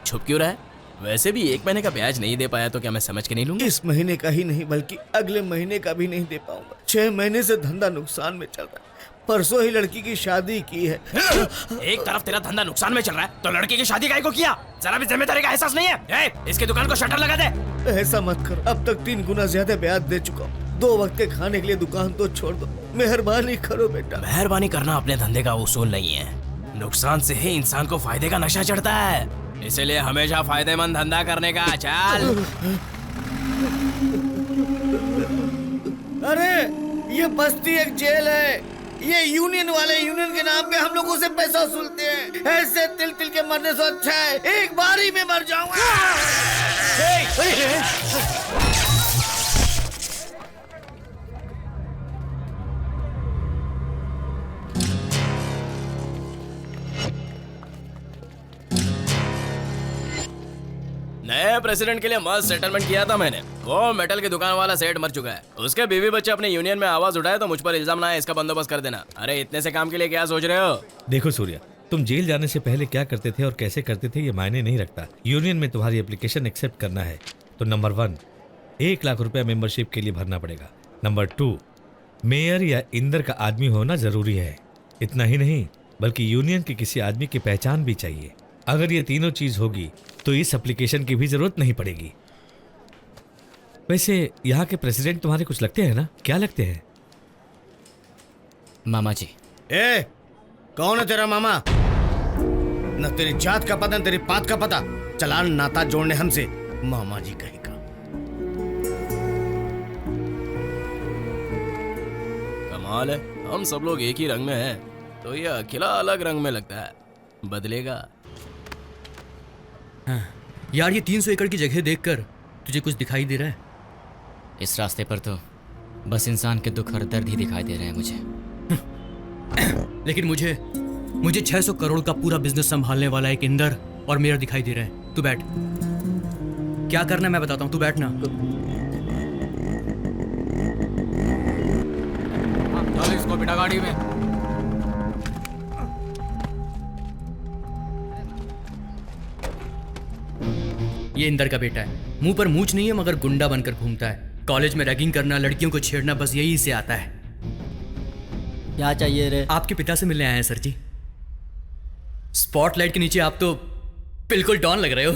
छुप क्यों रहा है? वैसे भी 1 महीने का ब्याज नहीं दे पाया तो क्या मैं समझ के नहीं लूंगा? इस महीने का ही नहीं बल्कि अगले महीने का भी नहीं दे पाऊंगा। 6 महीने से धंधा नुकसान में चल रहा है। परसों ही लड़की की शादी की है। एक तरफ तेरा धंधा नुकसान में चल रहा है तो लड़की की शादी काहे को किया? जरा भी जिम्मेदारी का एहसास नहीं है? इसकी दुकान को शटर लगा दे। ऐसा मत करो, अब तक 3 गुना ज्यादा ब्याज दे चुका हूँ। 2 वक्त के खाने के लिए दुकान तो छोड़ दो, मेहरबानी करो बेटा। मेहरबानी करना अपने धंधे का उसूल नहीं है। नुकसान से ही इंसान को फायदे का नशा चढ़ता है, इसलिए हमेशा फायदेमंद धंधा करने का। चल। अरे ये बस्ती एक जेल है। ये यूनियन वाले यूनियन के नाम पे हम लोगों से पैसा वसूलते हैं। ऐसे तिल तिल के मरने से अच्छा है एक बारी में मर जाऊंगा। नए प्रेसिडेंट के लिए मस्त सेटलमेंट किया था मैंने। वो मेटल की दुकान वाला सेठ मर चुका है, उसके बीवी बच्चे अपने यूनियन में आवाज उठाए तो मुझ पर इल्जाम ना है, इसका बंदोबस्त कर देना। अरे इतने से काम के लिए क्या सोच रहे हो? देखो सूर्या, तुम जेल जाने से पहले क्या करते थे और कैसे करते थे ये मायने नहीं रखता। यूनियन में तुम्हारी एप्लीकेशन एक्सेप्ट करना है तो नंबर 1 1 लाख रुपया मेंबरशिप के लिए भरना पड़ेगा। नंबर 2 मेयर या इंदर का आदमी होना जरूरी है। इतना ही नहीं बल्कि यूनियन के किसी आदमी की पहचान भी चाहिए। अगर ये तीनों चीज होगी तो इस एप्लीकेशन की भी जरूरत नहीं पड़ेगी। वैसे यहाँ के प्रेसिडेंट तुम्हारे कुछ लगते हैं ना? क्या लगते हैं? मामा जी। ए, कौन है तेरा मामा? न तेरी जात का पता न तेरी पात का पता। चलान नाता जोड़ने हमसे मामा जी कहीं का। कमाल है, हम सब लोग एक ही रंग में हैं, तो ये अकेला अलग रंग में लगता है। बदलेगा। हाँ, यार ये 300 एकड़ की जगह देखकर तुझे कुछ दिखाई दे रहा है? इस रास्ते पर तो बस इंसान के दुख और दर्द ही दिखाई दे रहे हैं मुझे। लेकिन मुझे 600 करोड़ का पूरा बिजनेस संभालने वाला एक इंदर और मेयर दिखाई दे रहा है। तू बैठ, क्या करना है मैं बताता हूँ, तू बैठ ना। चल इसको बिठा गाड़ी में। ये इंदर का बेटा है, मुंह पर मूंछ नहीं है मगर गुंडा बनकर घूमता है। कॉलेज में रैगिंग करना, लड़कियों को छेड़ना, बस यही से आता है। क्या चाहिए रे? आपके पिता से मिलने आए हैं सर जी। स्पॉटलाइट के नीचे आप तो बिल्कुल डॉन लग रहे हो।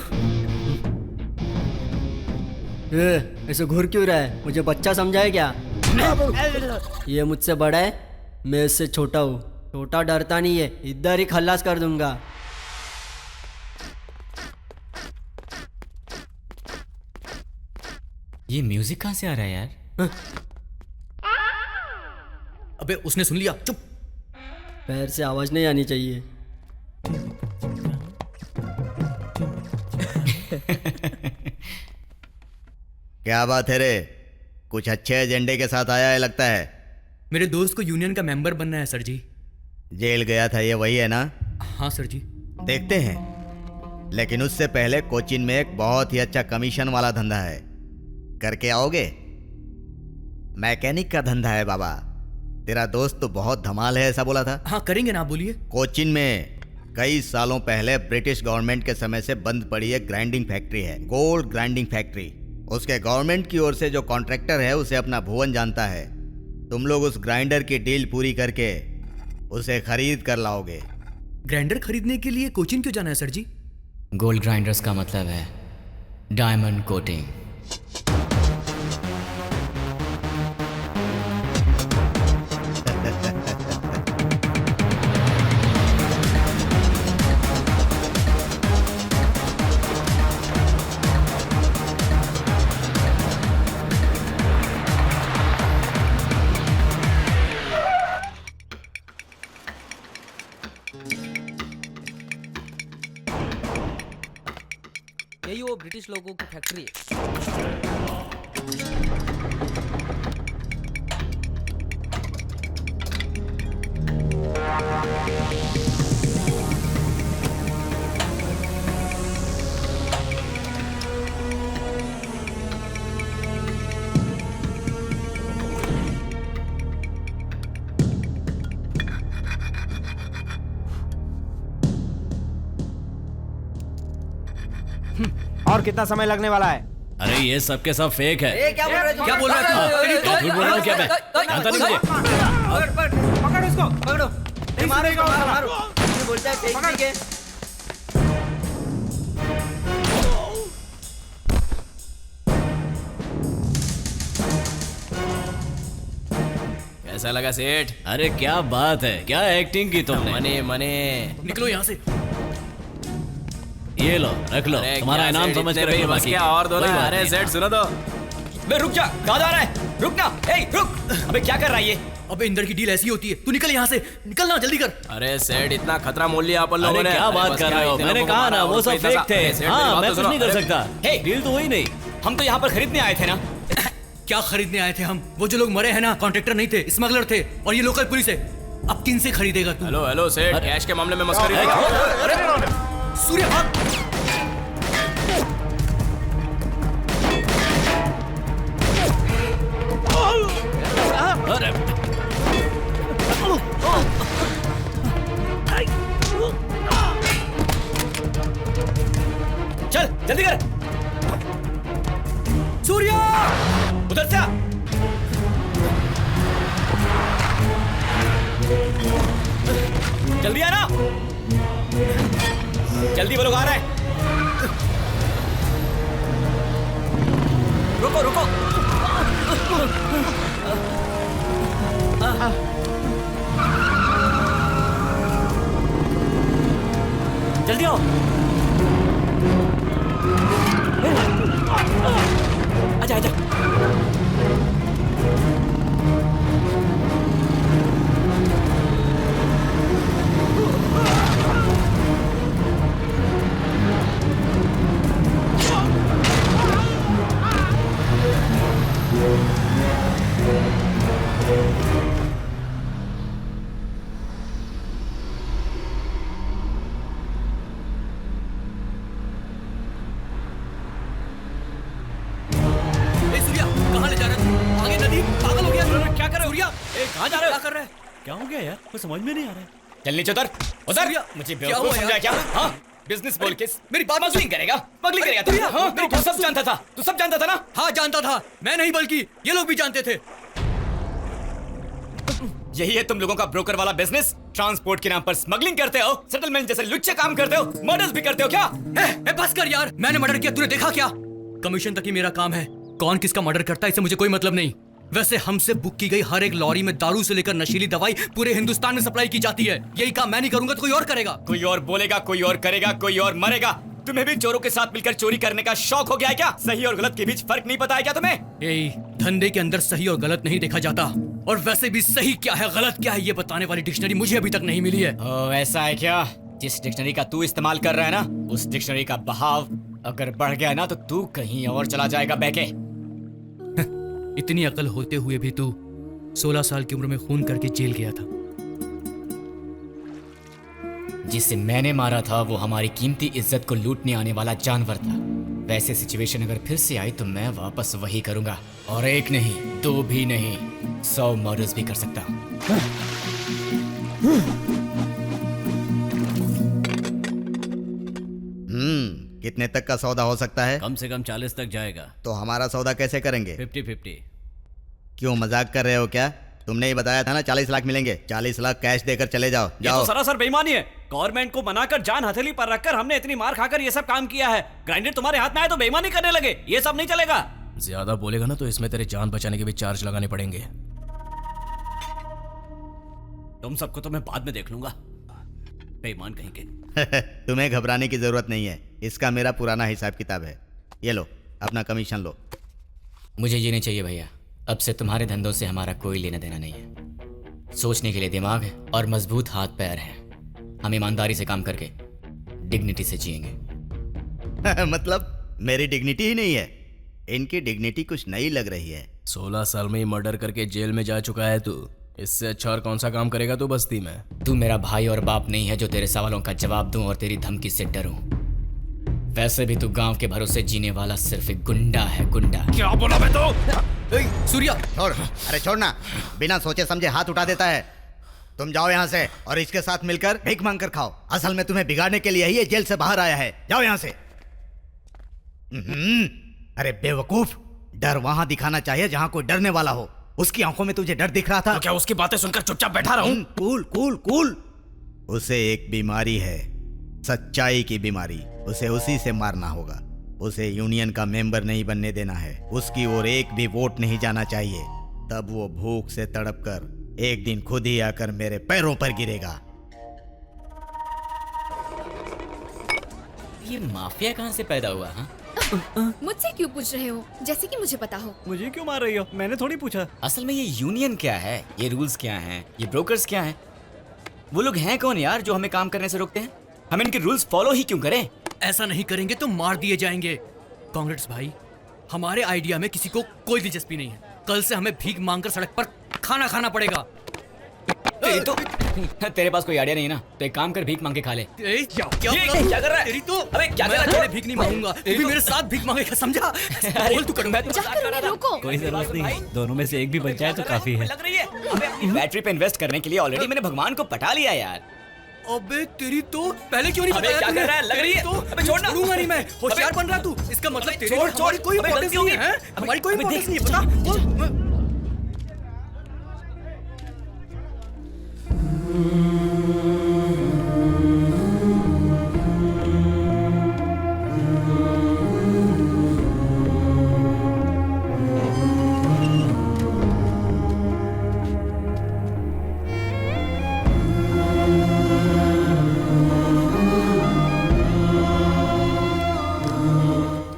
ऐसे घूर क्यों रहा है? मुझे बच्चा समझा है क्या? ये मुझसे बड़ा है, मैं इससे छोटा हूँ। छोटा डरता नहीं है, इधर ही खल्लास कर दूंगा। ये म्यूजिक कहाँ से आ रहा है यार? अबे उसने सुन लिया, चुप। पैर से आवाज नहीं आनी चाहिए। क्या बात है रे? कुछ अच्छे एजेंडे के साथ आया है लगता है। मेरे दोस्त को यूनियन का मेंबर बनना है सर जी। जेल गया था ये वही है ना? हाँ सर जी। देखते हैं, लेकिन उससे पहले कोचिन में एक बहुत ही अच्छा कमीशन वाला धंधा है, करके आओगे? मैकेनिक का धंधा है बाबा। तेरा दोस्त तो बहुत धमाल है ऐसा बोला था। हाँ करेंगे ना, बोलिए। कोचिन में कई सालों पहले ब्रिटिश गवर्नमेंट के समय से बंद पड़ी एक ग्राइंडिंग फैक्ट्री है, गोल्ड ग्राइंडिंग फैक्ट्री। उसके गवर्नमेंट की ओर से जो कॉन्ट्रैक्टर है उसे अपना भुवन जानता है। तुम लोग उस ग्राइंडर की डील पूरी करके उसे खरीद कर लाओगे। ग्राइंडर खरीदने के लिए कोचिन क्यों जाना है सर जी? गोल्ड ग्राइंडर्स का मतलब है डायमंड कोटिंग। यही वो ब्रिटिश लोगों की फैक्ट्री है। और कितना समय लगने वाला है? अरे ये सब के सब फेक है। क्या बोल रहे हो? क्या बोल रहा है? झूठ बोल रहा हूँ क्या मैं? जानता नहीं मुझे। पकड़ इसको, पकड़ो। मारो इसको, मारो। ये बोलता है फेक नहीं है। कैसा लगा सेठ? अरे क्या बात है, क्या एक्टिंग की तुमने। मने मने निकलो यहाँ से। ये लो, रख लो, तुम्हारा इनाम समझ के रखो। बस क्या और दो ना। अरे सेठ सुनो तो। बे रुक जा, कहाँ जा रहा है? रुक ना, ए रुक। अबे क्या कर रहा है ये? अबे इंदर की डील ऐसी होती है, तू निकल यहाँ से, निकल ना, जल्दी कर। अरे सेठ इतना खतरा मोल लिया अपन लोगों ने। क्या बात कर रहे हो? मैंने कहा ना वो सब फेक थे। हाँ मैं कुछ नहीं कर सकता। हे, डील तो हुई नहीं। हम तो यहाँ पर खरीदने आए थे ना। क्या खरीदने आए थे हम? वो जो लोग मरे हैं ना, कॉन्ट्रैक्टर नहीं थे, स्मगलर थे, और ये लोकल पुलिस है। अब किन से खरीदेगा तू? हेलो हेलो सेठ, कैश के मामले में मस्करी नहीं। सूर्य भाग। जल्दी कर। सूर्या उधर से आ। जल्दी आना, जल्दी, वो लोग आ रहे हैं। रुको रुको। जल्दी आओ। आजा आजा। क्या हो गया यार, कुछ समझ में नहीं आ रहा है। चल नीचे उतर, उतर। मुझे बेवकूफ समझा क्या? हाँ, बिजनेस बोल के मेरी बात स्मगलिंग करेगा, स्मगलिंग करेगा तू? हाँ, तू सब जानता था, तू सब जानता था ना? हाँ जानता था, मैं नहीं बल्कि ये लोग भी जानते थे। यही है तुम लोगों का ब्रोकर वाला बिजनेस? ट्रांसपोर्ट के नाम पर स्मगलिंग करते हो, सेटलमेंट जैसे लुच्चे काम करते हो, मर्डर्स भी करते हो क्या? बस कर यार, मैंने मर्डर किया, तूने देखा क्या? कमीशन तक ही मेरा काम है, कौन किसका मर्डर करता है इससे मुझे कोई मतलब नहीं। वैसे हमसे बुक की गई हर एक लॉरी में दारू से लेकर नशीली दवाई पूरे हिंदुस्तान में सप्लाई की जाती है। यही काम मैं नहीं करूंगा तो कोई और करेगा। कोई और बोलेगा, कोई और करेगा, कोई और मरेगा। तुम्हें भी चोरों के साथ मिलकर चोरी करने का शौक हो गया है क्या? सही और गलत के बीच फर्क नहीं पता है क्या तुम्हें? धंधे के अंदर सही और गलत नहीं देखा जाता, और वैसे भी सही क्या है गलत क्या है ये बताने वाली डिक्शनरी मुझे अभी तक नहीं मिली है। ऐसा है क्या? जिस डिक्शनरी का तू इस्तेमाल कर रहा है ना, उस डिक्शनरी का बहाव अगर बढ़ गया ना तो तू कहीं और चला जाएगा बहके। इतनी अकल होते हुए भी तू 16 साल की उम्र में खून करके जेल गया था। जिसे मैंने मारा था वो हमारी कीमती इज्जत को लूटने आने वाला जानवर था। वैसे सिचुएशन अगर फिर से आई तो मैं वापस वही करूंगा, और एक नहीं, दो भी नहीं, 100 मर्डर्स भी कर सकता हूं। कितने तक का सौदा हो सकता है? कम से कम 40 तक जाएगा। तो हमारा सौदा कैसे करेंगे? 50-50। क्यों मजाक कर रहे हो क्या? तुमने ही बताया था ना 40 लाख मिलेंगे। 40 लाख कैश देकर चले जाओ। जाओ। ये तो सरासर बेईमानी है। गवर्नमेंट को बनाकर जान हथेली पर रखकर हमने इतनी मार खाकर ये सब काम किया है। ग्राइंडर तुम्हारे हाथ में आए तो बेईमानी करने लगे, ये सब नहीं चलेगा। ज्यादा बोलेगा ना तो इसमें तेरे जान बचाने के भी चार्ज लगाने पड़ेंगे। तुम सबको तो मैं बाद में देख लूंगा, बेईमान कहीं के। तुम्हें घबराने की जरूरत नहीं है, इसका मेरा पुराना हिसाब किताब है। ये लो अपना कमीशन लो। मुझे ये नहीं चाहिए भैया, अब से तुम्हारे धंधों से हमारा कोई लेना देना नहीं है। सोचने के लिए दिमाग है और मजबूत हाथ पैर है। हम ईमानदारी से काम करके डिग्निटी से जिएंगे। मतलब मेरी डिग्निटी ही नहीं है, इनकी डिग्निटी कुछ नई लग रही है। 16 साल में ही मर्डर करके जेल में जा चुका है तू, इससे अच्छा और कौन सा काम करेगा तू बस्ती में? तू मेरा भाई और बाप नहीं है जो तेरे सवालों का जवाब दूं और तेरी धमकी से डरूं। वैसे भी तू गांव के भरोसे जीने वाला सिर्फ एक गुंडा है, गुंडा। क्या बोला मैं तो? सूर्या छोड़, अरे छोड़ना, बिना सोचे समझे हाथ उठा देता है। तुम जाओ यहाँ से और इसके साथ मिलकर भीख मांग कर खाओ। असल में तुम्हें बिगाड़ने के लिए ही ये जेल से बाहर आया है। जाओ यहाँ से। अरे बेवकूफ, डर वहां दिखाना चाहिए जहां कोई डरने वाला हो। उसकी आंखों में तुझे डर दिख रहा था तो क्या उसकी बातें सुनकर चुपचाप बैठा रहूं? Cool cool cool. उसे एक बीमारी है, सच्चाई की बीमारी। उसे उसी से मारना होगा। उसे यूनियन का मेंबर नहीं बनने देना है। उसकी ओर एक भी वोट नहीं जाना चाहिए। तब वो भूख से तड़प कर एक दिन खुद ही आकर मेरे पैरों पर गिरेगा। ये माफिया कहाँ से पैदा हुआ? हाँ, मुझसे क्यों पूछ रहे हो, जैसे कि मुझे पता हो। मुझे क्यों मार रही हो? मैंने थोड़ी पूछा। असल में ये यूनियन क्या है, ये रूल्स क्या हैं, ये ब्रोकर्स क्या हैं? वो लोग हैं कौन यार जो हमें काम करने से रोकते हैं? हम इनके रूल्स फॉलो ही क्यों करें? ऐसा नहीं करेंगे तो मार दिए जाएंगे। कांग्रेस भाई, हमारे आइडिया में किसी को कोई दिलचस्पी नहीं है। कल से हमें भीख मांगकर सड़क पर खाना खाना पड़ेगा। तेरे पास कोई आइडिया नहीं ना, तो एक काम कर, भीख मांग के खा ले। क्या कर रहा है? तेरी तो अबे क्या कर रहा है? भीख नहीं मांगूंगा, तू भी मेरे साथ भीख मांगेगा, समझा? बोल तू करूंगा। रोको। कोई जरूरत नहीं, दोनों में से एक भी बच जाए तो काफी है। बैटरी पे इन्वेस्ट करने के लिए ऑलरेडी मैंने भगवान को पटा लिया यार। अबे तेरी तो पहले क्यों नहीं अबे बताया क्या तूने? कर रहा है? लग तेरी रही है। तो अबे छोड़ ना। छोड़ूंगा नहीं मैं। होशियार बन रहा तू। इसका मतलब अबे तेरी छोड़, और हमारी छोड़। कोई अबे इंपॉर्टेंस गलती नहीं होगी। है। हमारी कोई अबे इंपॉर्टेंस देख, नहीं है, पता? बोल।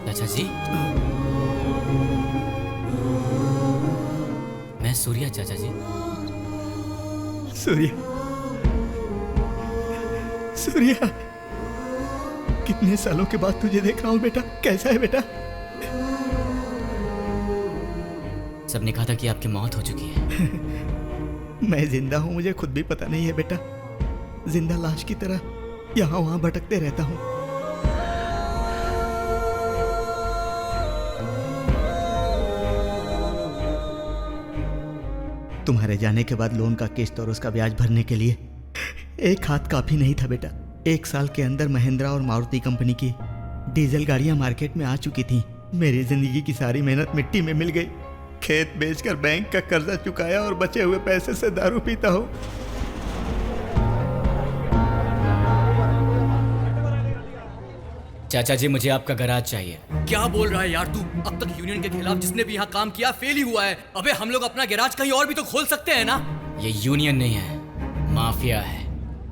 चाचा जी, मैं सूर्या चाचा जी। सूर्या, सूर्या, कितने सालों के बाद तुझे देख रहा हूँ बेटा। कैसा है बेटा? सबने कहा था कि आपकी मौत हो चुकी है। मैं जिंदा हूँ, मुझे खुद भी पता नहीं है बेटा। जिंदा लाश की तरह यहाँ वहाँ भटकते रहता हूँ। तुम्हारे जाने के बाद लोन का किस्त और उसका ब्याज भरने के लिए एक हाथ काफी नहीं था बेटा। 1 साल के अंदर महिंद्रा और मारुति कंपनी की डीजल गाड़ियां मार्केट में आ चुकी थीं। मेरी जिंदगी की सारी मेहनत मिट्टी में मिल गई। खेत बेचकर बैंक का कर्जा चुकाया और बचे हुए पैसे से दारू पीता हूँ। चाचा जी, मुझे आपका गराज चाहिए। क्या बोल रहा है यार तू? अब तक यूनियन के खिलाफ जिसने भी यहाँ काम किया फेल ही हुआ है। अबे हम लोग अपना गैराज कहीं और भी तो खोल सकते हैं ना? ये यूनियन नहीं है, माफिया है।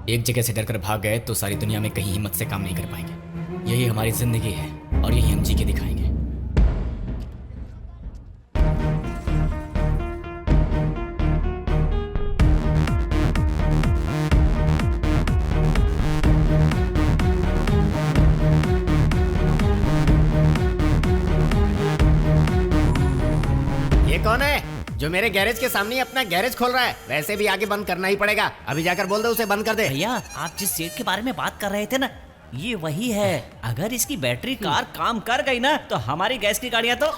एक जगह से डरकर भाग गए तो सारी दुनिया में कहीं हिम्मत से काम नहीं कर पाएंगे। यही हमारी जिंदगी है और यही हम जी के दिखाएंगे। ये कौन है जो मेरे गैरेज के सामने ही अपना गैरेज खोल रहा है? वैसे भी आगे बंद करना ही पड़ेगा। अभी जाकर बोल दो उसे बंद कर दे। भैया, आप जिस सेट के बारे में बात कर रहे थे ना, ये वही है। अगर इसकी बैटरी कार काम कर गई ना तो हमारी गैस की गाड़ियां तो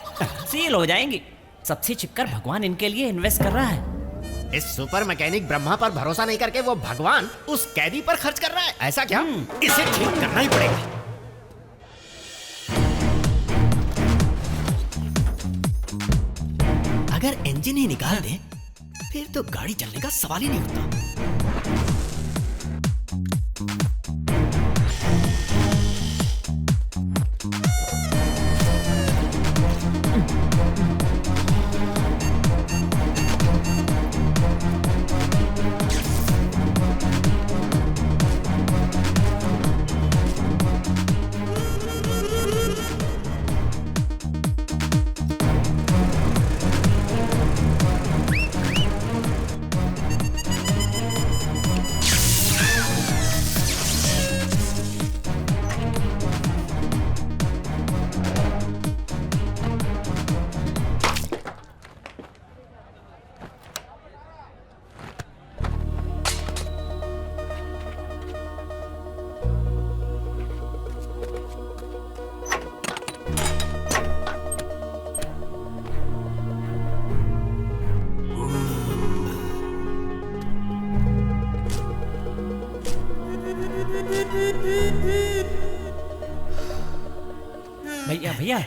सील हो जाएंगी। सबसे छिपकर भगवान इनके लिए इन्वेस्ट कर रहा है। इस सुपर मैकेनिक ब्रह्मा पर भरोसा नहीं करके वो भगवान उस कैदी पर खर्च कर रहा है। ऐसा क्या? इसे ठीक करना ही पड़ेगा। अगर इंजन ही निकाल दे फिर तो गाड़ी चलने का सवाल ही नहीं उठता। भैया भैया,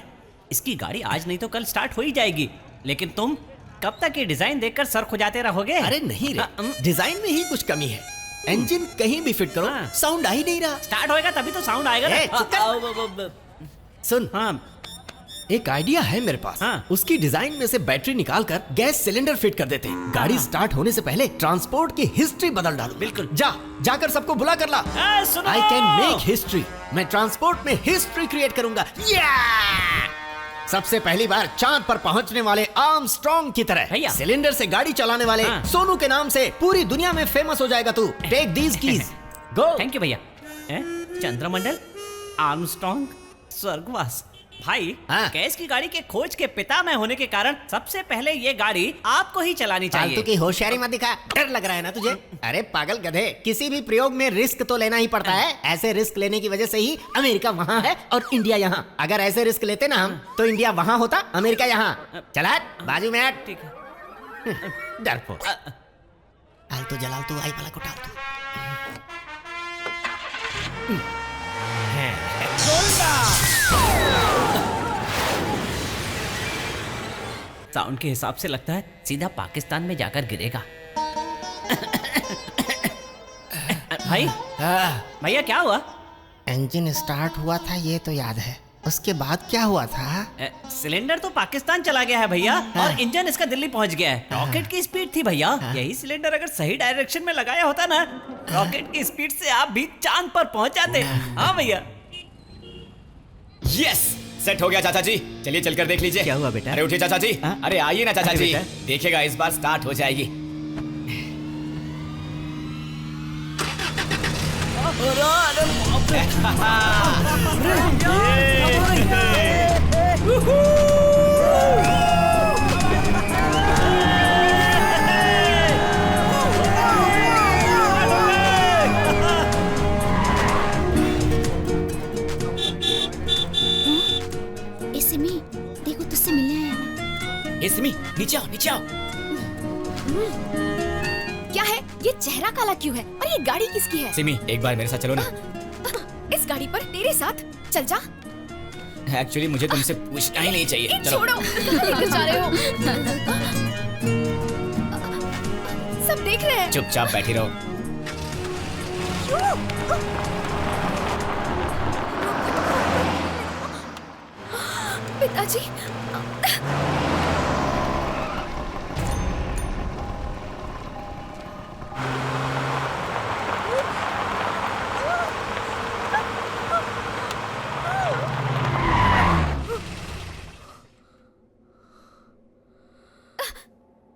इसकी गाड़ी आज नहीं तो कल स्टार्ट हो ही जाएगी। लेकिन तुम कब तक ये डिजाइन देखकर सर खुजाते रहोगे? अरे नहीं रे, डिजाइन में ही कुछ कमी है। इंजन कहीं भी फिट करो, साउंड आ ही नहीं रहा। स्टार्ट होएगा तभी तो साउंड आएगा ए, ना। चुप कर। सुन, हाँ, एक आइडिया है मेरे पास। उसकी डिजाइन में से बैटरी निकालकर गैस सिलेंडर फिट कर देते हैं। गाड़ी स्टार्ट होने से पहले ट्रांसपोर्ट की हिस्ट्री बदल डालो। बिल्कुल। जाकर सबको बुला कर ला। I can make history. मैं ट्रांसपोर्ट में हिस्ट्री क्रिएट करूंगा। सबसे पहली बार चांद पर पहुंचने वाले आर्मस्ट्रॉन्ग की तरह सिलेंडर से गाड़ी चलाने वाले सोनू के नाम से पूरी दुनिया में फेमस हो जाएगा तू। Take these keys, go. Thank you भैया। चंद्रमंडल, आर्मस्ट्रॉन्ग, स्वर्गवास। भाई, गैस की गाड़ी के खोज के पिता मैं होने के कारण सबसे पहले ये गाड़ी आपको ही चलानी चाहिए। फालतू की होशियारी मत दिखा। डर लग रहा है ना तुझे? अरे पागल गधे, किसी भी प्रयोग में रिस्क तो लेना ही पड़ता है। ऐसे रिस्क लेने की वजह से ही अमेरिका वहाँ है और इंडिया यहाँ। अगर ऐसे रिस्क लेते ना हम तो इंडिया वहाँ होता, अमेरिका यहाँ। चला बाजू में हट। ठीक है। डरपोक। आलतू जलालतू आई वाला को टालतू। साउंड के हिसाब से लगता है सीधा पाकिस्तान में जाकर गिरेगा। भाई भैया क्या हुआ? इंजन स्टार्ट हुआ था ये तो याद है, उसके बाद क्या हुआ था? सिलेंडर तो पाकिस्तान चला गया है भैया, और इंजन इसका दिल्ली पहुंच गया है। रॉकेट की स्पीड थी भैया, यही सिलेंडर अगर सही डायरेक्शन में लगाया होता ना, रॉकेट की स्पीड से आप भी चांद पर पहुंच जाते। हाँ भैया। यस, सेट हो गया चाचा जी। चलिए चलकर देख लीजिए। क्या हुआ बेटा? अरे उठिए चाचा जी। अरे आइए ना चाचा जी, देखिएगा इस बार स्टार्ट हो जाएगी। सिमी, देखो तुझसे मिलने आया। ए सिमी, नीचे आओ, नीचे आओ। क्या है ये? चेहरा काला क्यों है? और ये गाड़ी किसकी है? सिमी, एक बार मेरे साथ चलो ना। इस गाड़ी पर तेरे साथ? चल जा। एक्चुअली मुझे तुमसे पूछना ही नहीं चाहिए। चलो। छोड़ो, कहाँ लेकर जा रहे हो? सब देख रहे हैं। चुपचाप बैठी रहो। पिताजी।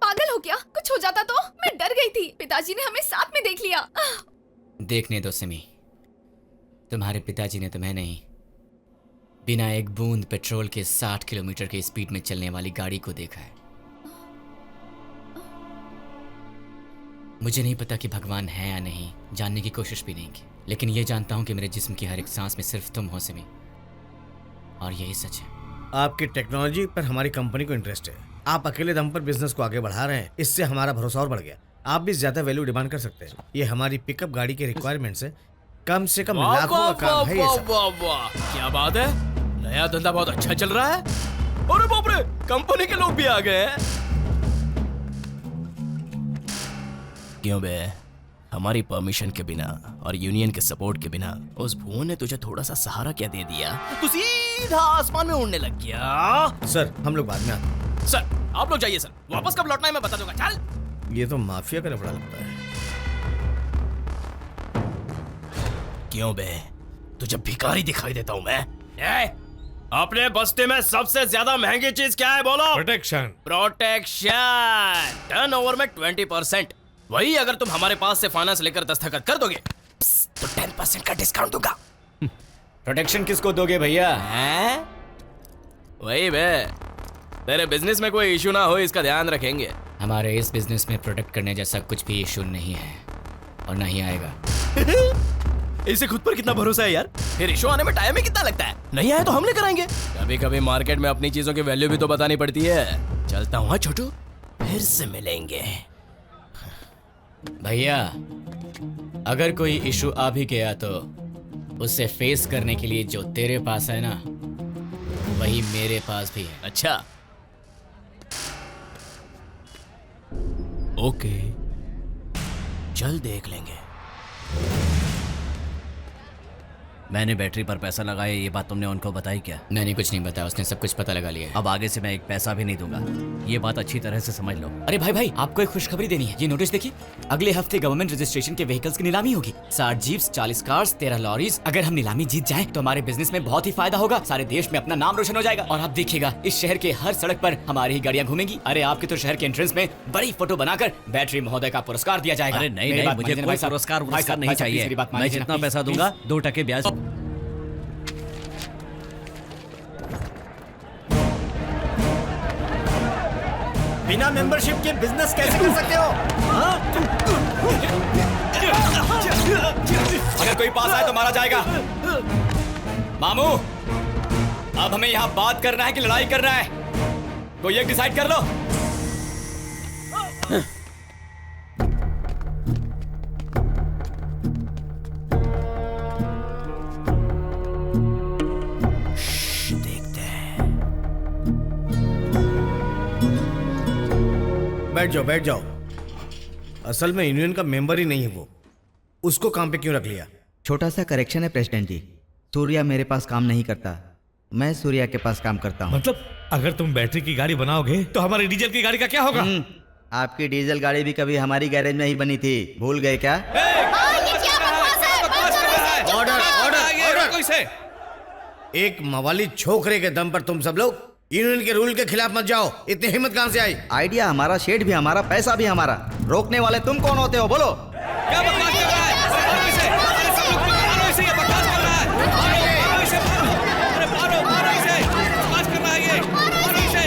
पागल हो क्या? कुछ हो जाता तो? मैं डर गई थी। पिताजी ने हमें साथ में देख लिया। देखने दो सिमी, तुम्हारे पिताजी ने तुम्हें नहीं, बिना एक बूंद पेट्रोल के 60 किलोमीटर की स्पीड में चलने वाली गाड़ी को देखा है। मुझे नहीं पता कि भगवान है या नहीं, जानने की कोशिश भी नहीं की, लेकिन ये जानता हूं कि मेरे जिस्म की हर एक सांस में सिर्फ तुम हो सिमी, और यही सच है। आपकी टेक्नोलॉजी पर हमारी कंपनी को इंटरेस्ट है। आप अकेले दम पर बिजनेस को आगे बढ़ा रहे हैं, इससे हमारा भरोसा और बढ़ गया। आप भी ज्यादा वैल्यू डिमांड कर सकते हैं। ये हमारी पिकअप गाड़ी के रिक्वायरमेंट से कम लाखों का काम है। वाह वाह वाह, क्या बात है, नया धंधा बहुत अच्छा चल रहा है। अरे बाप रे, कंपनी के लोग भी आ गए हैं। क्यों बे, हमारी परमिशन के बिना और यूनियन के सपोर्ट के बिना उस भुवन ने तुझे थोड़ा सा सहारा क्या दे दिया? तू सीधा आसमान में उड़ने लग गया। सर हम लोग बाद में आते हैं। सर आप लोग जाइए सर, वापस कब लौटना है मैं बता दूंगा। चल। ये तो माफिया का लफड़ा लगता है। क्यों बे, तुझे भिखारी दिखाई देता हूँ मैं? अपने बस्ती में सबसे ज्यादा महंगी चीज क्या है बोलो? प्रोटेक्शन। प्रोटेक्शन। टर्नओवर में 20%। वही अगर तुम हमारे पास से फाइनेंस लेकर दस्तखत कर दोगे तो 10% का डिस्काउंट दूंगा। प्रोटेक्शन किसको दोगे भैया? वही बे, तेरे बिजनेस में कोई इशू ना हो इसका ध्यान रखेंगे। हमारे इस बिजनेस में प्रोटेक्ट करने जैसा कुछ भी इशू नहीं है और नहीं आएगा। इसे खुद पर कितना भरोसा है यार। फिर इशू आने में टाइम ही कितना लगता है? नहीं आए तो हम लेकर आएंगे। कभी कभी मार्केट में अपनी चीजों की वैल्यू भी तो बतानी पड़ती है। चलता हूँ छोटू, फिर से मिलेंगे। भैया अगर कोई इशू आ भी गया तो उसे फेस करने के लिए जो तेरे पास है ना, वही मेरे पास भी है। अच्छा ओके, चल देख लेंगे। मैंने बैटरी पर पैसा लगाया, ये बात तुमने उनको बताई क्या? मैंने कुछ नहीं बताया, उसने सब कुछ पता लगा लिया। अब आगे से मैं एक पैसा भी नहीं दूंगा, ये बात अच्छी तरह से समझ लो। अरे भाई भाई, आपको एक खुशखबरी देनी है। ये नोटिस देखिए, अगले हफ्ते गवर्नमेंट रजिस्ट्रेशन के व्हीकल्स की नीलामी होगी। 60 जीप्स, 40 कार्स, 13 लॉरीज। अगर हम नीलामी जीत जाएं तो हमारे बिजनेस में बहुत ही फायदा होगा। सारे देश में अपना नाम रोशन हो जाएगा और आप देखिएगा इस शहर के हर सड़क पर हमारी ही गाड़ियां घूमेंगी। अरे आपके तो शहर के एंट्रेंस में बड़ी फोटो बनाकर बैटरी महोदय का पुरस्कार दिया जाएगा। अरे नहीं नहीं, मुझे कोई पुरस्कार नहीं चाहिए। मैं जितना पैसा दूंगा 2% ब्याज। बिना मेंबरशिप के बिजनेस कैसे कर सकते हो? अगर कोई पास आए तो मारा जाएगा। मामू, अब हमें यहाँ बात करना है कि लड़ाई करना है? कोई एक डिसाइड कर लो। बैठ जाओ बैठ जाओ। असल में यूनियन का मेंबर ही नहीं है वो, उसको काम पे क्यों रख लिया? छोटा सा करेक्शन है प्रेसिडेंट जी, सूर्या मेरे पास काम नहीं करता, मैं सूर्या के पास काम करता हूँ। मतलब अगर तुम बैटरी की गाड़ी बनाओगे तो हमारी डीजल की गाड़ी का क्या होगा? आपकी डीजल गाड़ी भी कभी हमारी गैरेज में ही बनी थी, भूल गए क्या? Order order order! एक मवाली छोकरे के दम पर तुम सब लोग यूनियन के रूल के खिलाफ मत जाओ। इतनी हिम्मत कहां से आई? आइडिया हमारा, शेड भी हमारा, पैसा भी हमारा, रोकने वाले तुम कौन होते हो बोलो? क्या बकवास कर रहा है? मारो इसे! अरे सब लोग मारो इसे, ये बकवास कर रहा है! मारो इसे, मारो! अरे मारो इसे! बकवास कर रहा है ये! मारो इसे!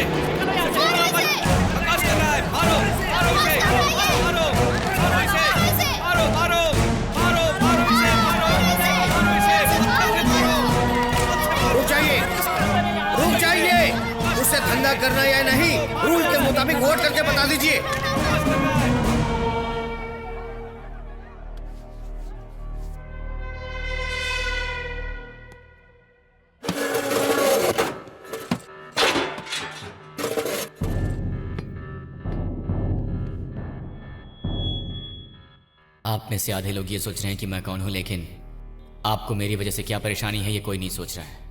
बकवास कर रहा है! मारो इसे! मारो इसे! मारो इसे! रुक जाइए! उससे धंधा करना या नहीं, रूल के मुताबिक वोट करके बता दीजिए। आप में से आधे लोग ये सोच रहे हैं कि मैं कौन हूं, लेकिन आपको मेरी वजह से क्या परेशानी है ये कोई नहीं सोच रहा है।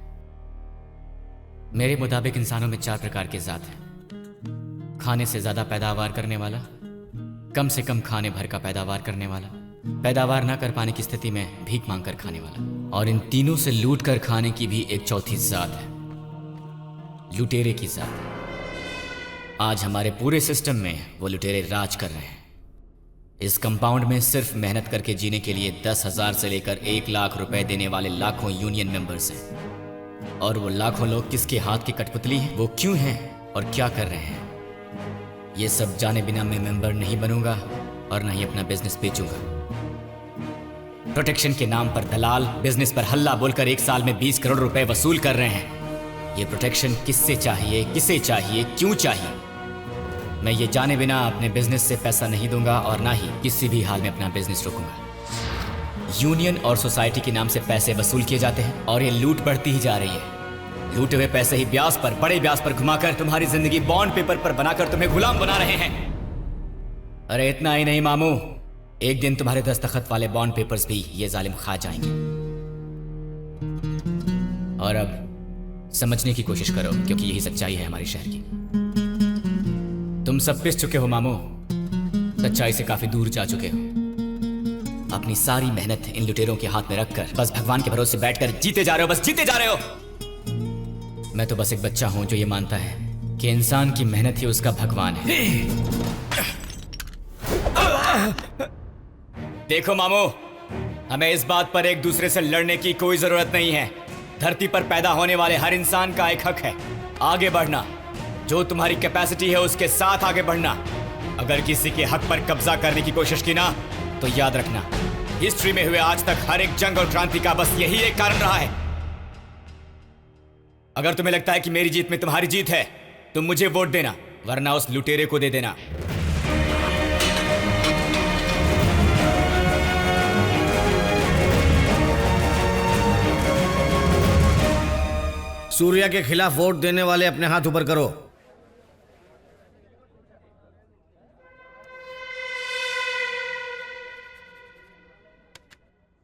मेरे मुताबिक इंसानों में 4 प्रकार के जात हैं। खाने से ज्यादा पैदावार करने वाला, कम से कम खाने भर का पैदावार करने वाला, पैदावार ना कर पाने की स्थिति में भीख मांग कर खाने वाला, और इन तीनों से लूट कर खाने की भी एक चौथी जात है, लुटेरे की जात। आज हमारे पूरे सिस्टम में वो लुटेरे राज कर रहे हैं। इस कंपाउंड में सिर्फ मेहनत करके जीने के लिए 10,000 से लेकर 1 लाख रुपए देने वाले लाखों यूनियन मेंबर्स हैं। और वो लाखों लोग किसके हाथ की कठपुतली हैं, वो क्यों हैं और क्या कर रहे हैं, ये सब जाने बिना मैं मेंबर नहीं बनूंगा और ना ही अपना बिजनेस बेचूंगा। प्रोटेक्शन के नाम पर दलाल बिजनेस पर हल्ला बोलकर 1 साल में 20 करोड़ रुपए वसूल कर रहे हैं। ये प्रोटेक्शन किससे चाहिए, किसे चाहिए, क्यों चाहिए? मैं ये जाने बिना अपने बिजनेस से पैसा नहीं दूंगा और ना ही किसी भी हाल में अपना बिजनेस रोकूंगा। यूनियन और सोसाइटी के नाम से पैसे वसूल किए जाते हैं और ये लूट बढ़ती ही जा रही है। लूटे हुए पैसे ही ब्याज पर, बड़े ब्याज पर घुमाकर तुम्हारी जिंदगी बॉन्ड पेपर पर बनाकर तुम्हें गुलाम बना रहे हैं। अरे इतना ही नहीं मामू, एक दिन तुम्हारे दस्तखत वाले बॉन्ड पेपर्स भी ये जालिम खा जाएंगे। और अब समझने की कोशिश करो, क्योंकि यही सच्चाई है हमारी शहर की। तुम सब पिस चुके हो मामू, सच्चाई से काफी दूर जा चुके हो। अपनी सारी मेहनत इन लुटेरों के हाथ में रखकर बस भगवान के भरोसे बैठकर जीते जा रहे हो, बस जीते जा रहे हो। मैं तो बस एक बच्चा हूं जो ये मानता है कि इंसान की मेहनत ही उसका भगवान है। देखो मामू, हमें इस बात पर एक दूसरे से लड़ने की कोई जरूरत नहीं है। धरती पर पैदा होने वाले हर इंसान का एक हक है आगे बढ़ना। जो तुम्हारी कैपेसिटी है उसके साथ आगे बढ़ना। अगर किसी के हक पर कब्जा करने की कोशिश की ना, तो याद रखना, हिस्ट्री में हुए आज तक हर एक जंग और क्रांति का बस यही एक कारण रहा है। अगर तुम्हें लगता है कि मेरी जीत में तुम्हारी जीत है, तुम मुझे वोट देना, वरना उस लुटेरे को दे देना। सूर्या के खिलाफ वोट देने वाले अपने हाथ ऊपर करो।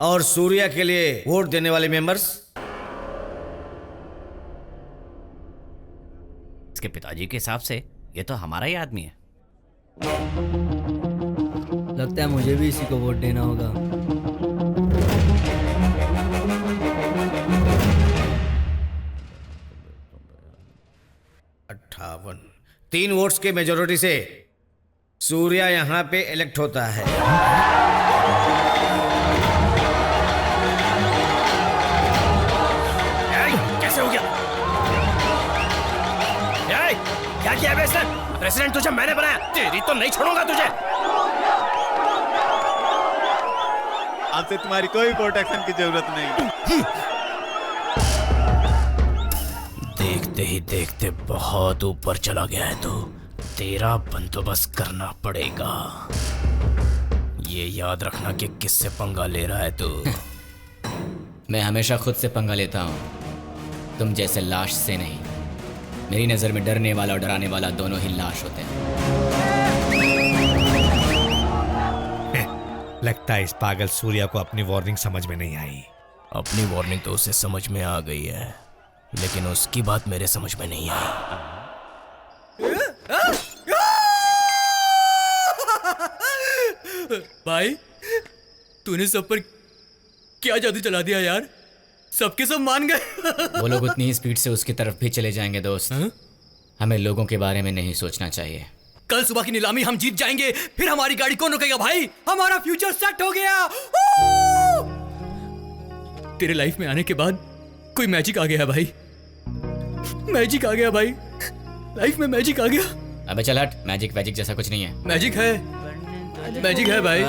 और सूर्या के लिए वोट देने वाले मेंबर्स? इसके पिताजी के हिसाब से ये तो हमारा ही आदमी है। लगता है मुझे भी इसी को वोट देना होगा। अट्ठावन 3 वोट्स के मेजोरिटी से सूर्या यहां पे इलेक्ट होता है। कैसे हो गया? क्या किया प्रेसिडेंट? तुझे मैंने बनाया, तेरी तो नहीं छोड़ूंगा तुझे। आपसे तुम्हारी कोई प्रोटेक्शन की जरूरत नहीं। देखते ही देखते बहुत ऊपर चला गया है तू। तेरा बंदोबस्त करना पड़ेगा। ये याद रखना कि किससे पंगा ले रहा है तू। मैं हमेशा खुद से पंगा लेता हूं, तुम जैसे लाश से नहीं। मेरी नजर में डरने वाला और डराने वाला दोनों ही लाश होते हैं। लगता है इस पागल सूर्या को अपनी वार्निंग समझ में नहीं आई। अपनी वार्निंग तो उसे समझ में आ गई है, लेकिन उसकी बात मेरे समझ में नहीं आई। भाई तूने सब पर क्या जादू चला दिया यार, सबके सब मान गए। वो लोग उतनी ही स्पीड से उसकी तरफ भी चले जाएंगे दोस्त। हमें लोगों के बारे में नहीं सोचना चाहिए। कल सुबह की नीलामी हम जीत जाएंगे, फिर हमारी गाड़ी कौन रोकेगा भाई? हमारा फ्यूचर सेट हो गया। तेरे लाइफ में आने के बाद कोई मैजिक आ गया भाई, मैजिक आ गया भाई, लाइफ में मैजिक आ गया। अबे चल हट, मैजिक वैजिक जैसा कुछ नहीं है। मैजिक है, मैजिक है भाई।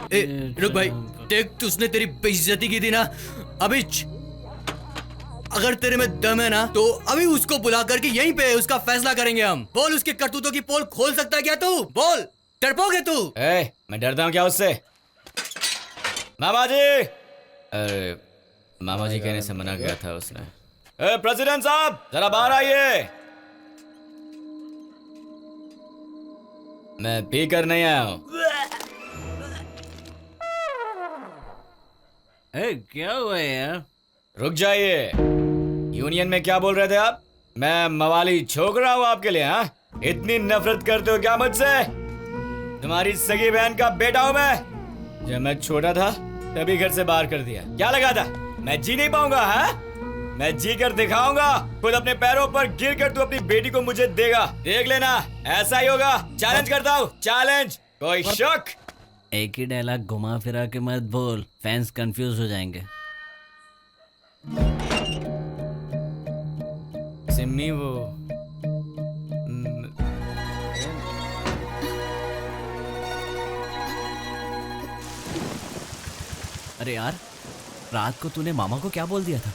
ए, रुक भाई, देख उसने तेरी बेइज्जती की थी ना अभिच, अगर तेरे में दम है ना तो अभी उसको बुला करके यहीं पे उसका फैसला करेंगे हम। बोल, उसके करतूतों की पोल खोल सकता है क्या तू? बोल, डरपोगे तू? मैं डरता हूँ क्या उससे? मामा जी, अरे मामा जी कहने से मना किया था उसने। प्रेसिडेंट साहब जरा बाहर आइए। मैं पी कर नहीं आया हूँ। क्या हुआ यार? रुक जाइए। यूनियन में क्या बोल रहे थे आप? मैं मवाली छोक रहा हूँ आपके लिए? हाँ, इतनी नफरत करते हो क्या मुझसे? तुम्हारी सगी बहन का बेटा हूँ मैं। जब मैं छोटा था तभी घर से बाहर कर दिया। क्या लगा था मैं जी नहीं पाऊंगा? हाँ, मैं जी कर दिखाऊंगा। खुद अपने पैरों पर गिर कर तू अपनी बेटी को मुझे देगा, देख लेना। ऐसा ही होगा। चैलेंज करता हूँ, चैलेंज। कोई शक? एक ही डायलॉग घुमा फिरा के मत बोल, फैंस कंफ्यूज हो जाएंगे। सिम्मी वो अरे यार, रात को तूने मामा को क्या बोल दिया था?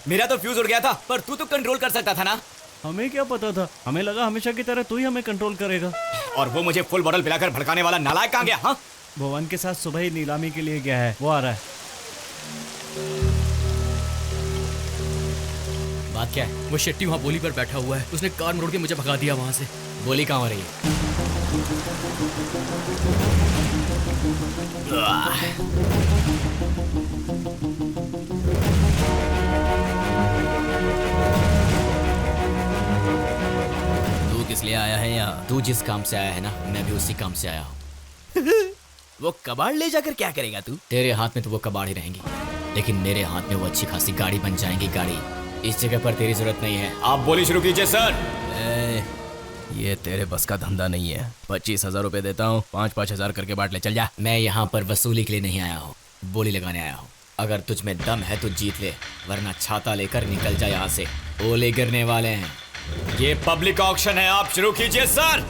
मेरा तो फ्यूज उड़ गया था, पर तू तो कंट्रोल कर सकता था ना। हमें क्या पता था, हमें लगा हमेशा की तरह तू ही हमें कंट्रोल करेगा। और वो मुझे फुल बॉटल पिलाकर भड़काने वाला नालायक कहाँ गया? हाँ, भवन के साथ सुबह ही नीलामी के लिए गया है, वो आ रहा है। बात क्या है? वो शेट्टी वहाँ बोली पर बैठा हुआ है, उसने कार मोड़ के मुझे भगा दिया वहाँ से। बोली कहाँ हो रही है? तू किस लिए आया है यहाँ? तू जिस काम से आया है ना, मैं भी उसी काम से आया हूँ। वो कबाड़ ले जाकर क्या करेगा तू? तेरे हाथ में तो वो कबाड़ ही रहेंगी, लेकिन मेरे हाथ में वो अच्छी खासी गाड़ी बन जाएंगी। गाड़ी इस जगह पर तेरी जरूरत नहीं है। आप बोली शुरू कीजिए सर। ये तेरे बस का धंधा नहीं है। 25,000 रुपए देता हूँ, 5-5 करके बांट ले, चल जा। मैं यहाँ पर वसूली के लिए नहीं आया हूँ, बोली लगाने आया हूँ। अगर तुझ में दम है तो जीत ले, वरना छाता लेकर निकल जा यहाँ से। ओले गिरने वाले हैं। ये पब्लिक ऑक्शन है, आप शुरू कीजिए सर।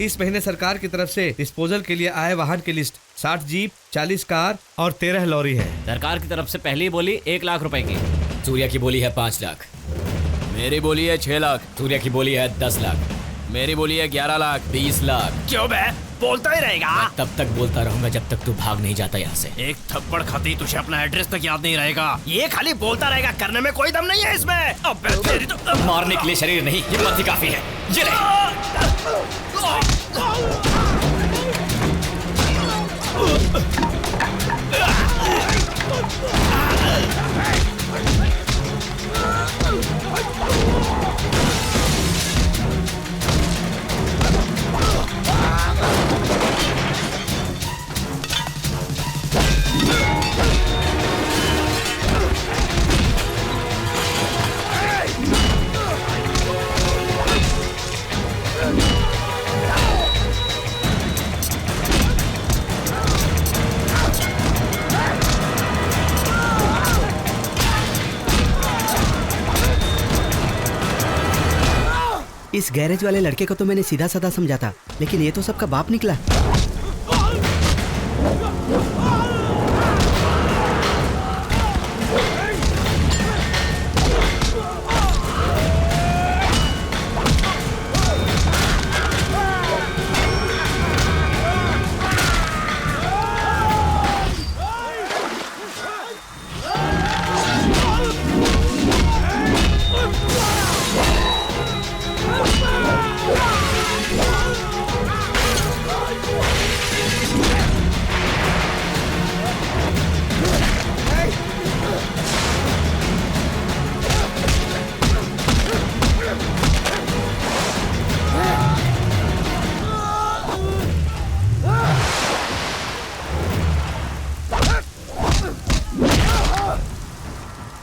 इस महीने सरकार की तरफ से डिस्पोजल के लिए आए वाहन की लिस्ट 60 जीप, 40 कार और 13 लॉरी है। सरकार की तरफ से पहली बोली 1 लाख रुपए की। सूर्या की बोली है 5 लाख। मेरी बोली है 6 लाख। सूर्या की बोली है 10 लाख। मेरी बोली है 11 लाख। 20 लाख। क्यों बे? बोलता ही रहेगा। मैं तब तक बोलता रहूंगा जब तक तू भाग नहीं जाता यहाँ से। एक थप्पड़ खाती तुझे अपना एड्रेस तक याद नहीं रहेगा। ये खाली बोलता रहेगा, करने में कोई दम नहीं है इसमें। अब तेरी तो मारने के लिए शरीर नहीं, हिम्मत ही काफी है। ये ले। इस गैरेज वाले लड़के को तो मैंने सीधा साधा समझा था, लेकिन ये तो सबका बाप निकला।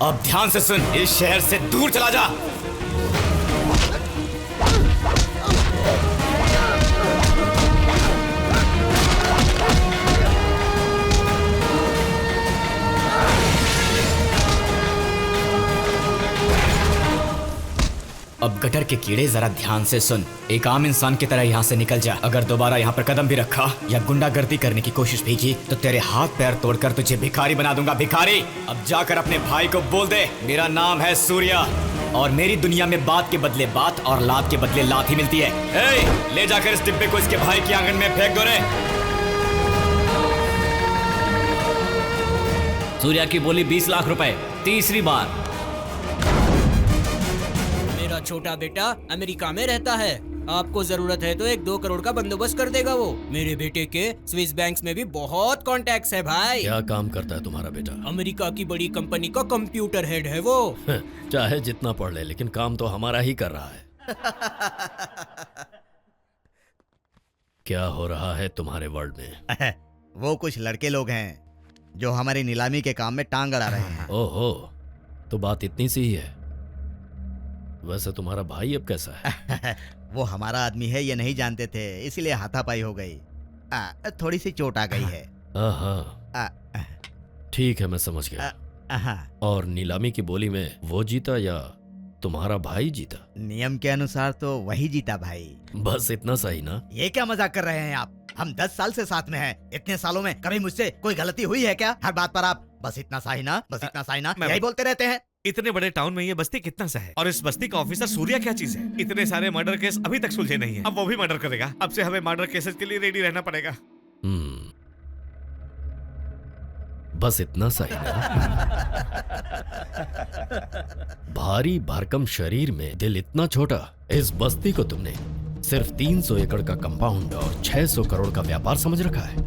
अब ध्यान से सुन, इस शहर से दूर चला जा। अब गटर के कीड़े जरा ध्यान से सुन, एक आम इंसान की तरह यहाँ से निकल जा। अगर दोबारा यहाँ पर कदम भी रखा या गुंडागर्दी करने की कोशिश भी की तो तेरे हाथ पैर तोड़कर तुझे भिखारी बना दूंगा, भिखारी। अब जाकर अपने भाई को बोल दे मेरा नाम है सूर्या और मेरी दुनिया में बात के बदले बात और लात के बदले लात ही मिलती है। ए, ले जाकर इस डिब्बे को इसके भाई के आंगन में फेंक दो रे। सूर्या की बोली 20 लाख रुपए, तीसरी बार। मेरा छोटा बेटा अमेरिका में रहता है, आपको जरूरत है तो 1-2 करोड़ का बंदोबस्त कर देगा वो। मेरे बेटे के स्विस बैंक्स में भी बहुत कॉन्टैक्ट्स है भाई। क्या काम करता है तुम्हारा बेटा? अमेरिका की बड़ी कंपनी का कंप्यूटर हेड है वो। चाहे जितना पढ़ ले, लेकिन काम तो हमारा ही कर रहा है। क्या हो रहा है तुम्हारे वर्ल्ड में? वो कुछ लड़के लोग हैं जो हमारी नीलामी के काम में टांग अड़ा रहे हैं। ओहो, तो बात इतनी सी ही है। वैसे तुम्हारा भाई अब कैसा है? वो हमारा आदमी है ये नहीं जानते थे, इसीलिए हाथापाई हो गई। थोड़ी सी चोट आ गई है। ठीक है, मैं समझ गया। और नीलामी की बोली में वो जीता या तुम्हारा भाई जीता? नियम के अनुसार तो वही जीता भाई। बस इतना सही ना? ये क्या मजाक कर रहे हैं आप? हम 10 साल से साथ में हैं। इतने सालों में कभी मुझसे कोई गलती हुई है क्या? हर बात पर आप बस इतना सा ही ना, बस इतना सा ही ना यही बोलते रहते हैं। इतने बड़े टाउन में ये बस्ती कितना सा है और इस बस्ती का ऑफिसर सूर्या क्या चीज है? इतने सारे मर्डर केस अभी तक सुलझे नहीं है, अब वो भी मर्डर करेगा। अब से हमें मर्डर केसेस के लिए रेडी रहना पड़ेगा। बस इतना सा ही ना? भारी भरकम शरीर में दिल इतना छोटा। इस बस्ती को तुमने सिर्फ 300 एकड़ का कंपाउंड और 600 करोड़ का व्यापार समझ रखा है।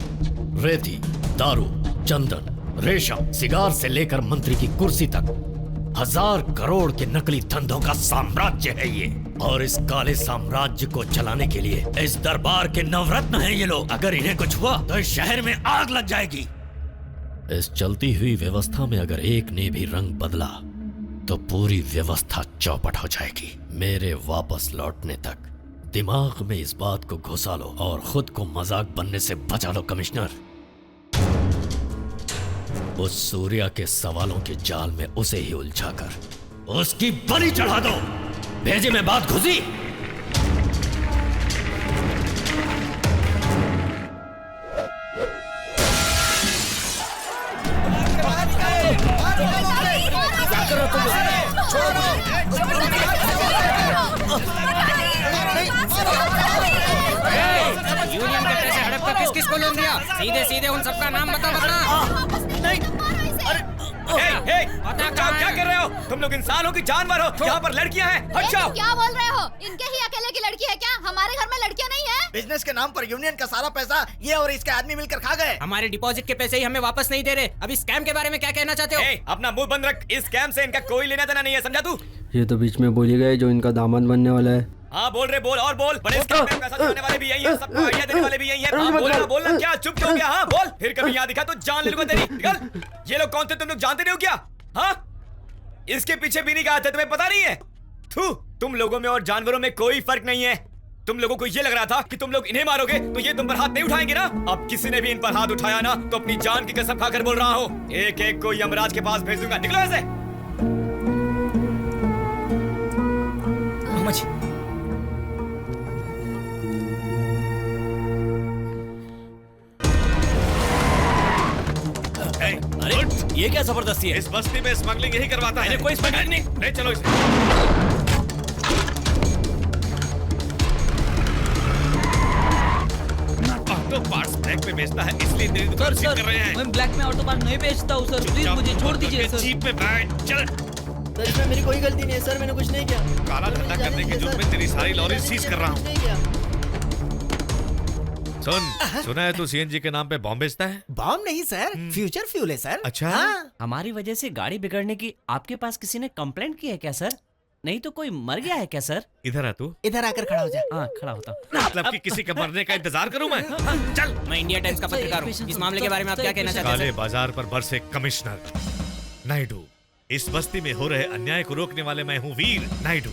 रेती, दारू, चंदन, रेशम, सिगार से लेकर मंत्री की कुर्सी तक 1000 करोड़ के नकली धंधों का साम्राज्य है ये। और इस काले साम्राज्य को चलाने के लिए इस दरबार के नवरत्न हैं ये लोग। अगर इन्हें कुछ हुआ तो इस शहर में आग लग जाएगी। इस चलती हुई व्यवस्था में अगर एक ने भी रंग बदला तो पूरी व्यवस्था चौपट हो जाएगी। मेरे वापस लौटने तक दिमाग में इस बात को घुसा लो और खुद को मजाक बनने से बचा लो कमिश्नर। उस सूर्या के सवालों के जाल में उसे ही उलझाकर उसकी बलि चढ़ा दो। भेजे में बात घुसी। यूनियन के पैसे हड़प कर किस किस को लोन दिया? सीधे सीधे उन सबका नाम बता क्या कर रहे हो तुम लोग? इंसान हो कि जानवर हो? यहाँ पर लड़कियाँ हैं। हट जाओ। क्या बोल रहे हो? इनके ही अकेले की लड़की है क्या? हमारे घर में लड़कियाँ नहीं है। बिजनेस के नाम पर यूनियन का सारा पैसा ये और इसके आदमी मिलकर खा गए। हमारे डिपॉजिट के पैसे ही हमें वापस नहीं दे रहे। अभी स्कैम के बारे में क्या कहना चाहते हो? अपना मुंह बंद रख। इस स्कैम से इनका कोई लेना देना नहीं है, समझा तू? ये तो बीच में बोली गई जो इनका दामाद बनने वाला है। हाँ बोल रहे, बोल और बोल। बड़े स्कैम में पैसा चुराने वाले भी यही है, सबको आइडिया देने वाले भी यही है। बोलना क्या? चुप क्यों हो गया? हाँ बोल। फिर कभी यहाँ दिखा तो जान लूंगा तेरी। निकल। ये लोग कौन थे तुम लोग जानते नहीं हो क्या? हाँ, इसके पीछे भी नहीं कहा था, तुम्हें पता नहीं है? थू, तुम लोगों में और जानवरों में कोई फर्क नहीं है। तुम लोगों को ये लग रहा था कि तुम लोग इन्हें मारोगे तो ये तुम पर हाथ नहीं उठाएंगे ना? अब किसी ने भी इन पर हाथ उठाया ना तो अपनी जान की कसम खाकर बोल रहा हूँ, एक एक को यमराज के पास भेज दूंगा। निकलो ऐसे। अरे ये क्या जबरदस्ती है? इस बस्ती में स्मगलिंग यही करवाता है। कोई स्मगलिंग नहीं। ले चलो इसे। ऑटो पार्ट्स ब्लैक में बेचता है, इसलिए तेरी दुकान सील कर रहे हैं। मैं ब्लैक में ऑटो पार्ट नहीं बेचता हूँ सर, प्लीज मुझे छोड़ दीजिए सर। जीप में बैठ, चल। सर इसमें मेरी कोई गलती नहीं है सर, मैंने कुछ नहीं किया। काला धंधा करने के जुर्म में तेरी सारी लॉरी सीज कर रहा हूँ। सुना है तू सीएनजी के नाम पे बॉम्ब बेचता है? बॉम्ब नहीं सर, फ्यूचर फ्यूल है सर। अच्छा। हमारी वजह से गाड़ी बिगड़ने की आपके पास किसी ने कंप्लेंट की है क्या सर? नहीं तो कोई मर गया है क्या सर? इधर आ तू। इधर आकर खड़ा हो जा। हाँ खड़ा होता। मतलब कि किसी के मरने का इंतजार करूं मैं? चल। मैं इंडिया टाइम्स का पत्रकार हूँ। इस मामले के बारे में आप क्या कहना चाहते हैं? काले बाजार पर बरसे कमिश्नर नायडू इस बस्ती में हो रहे अन्याय को रोकने वाले मैं हूँ वीर नायडू।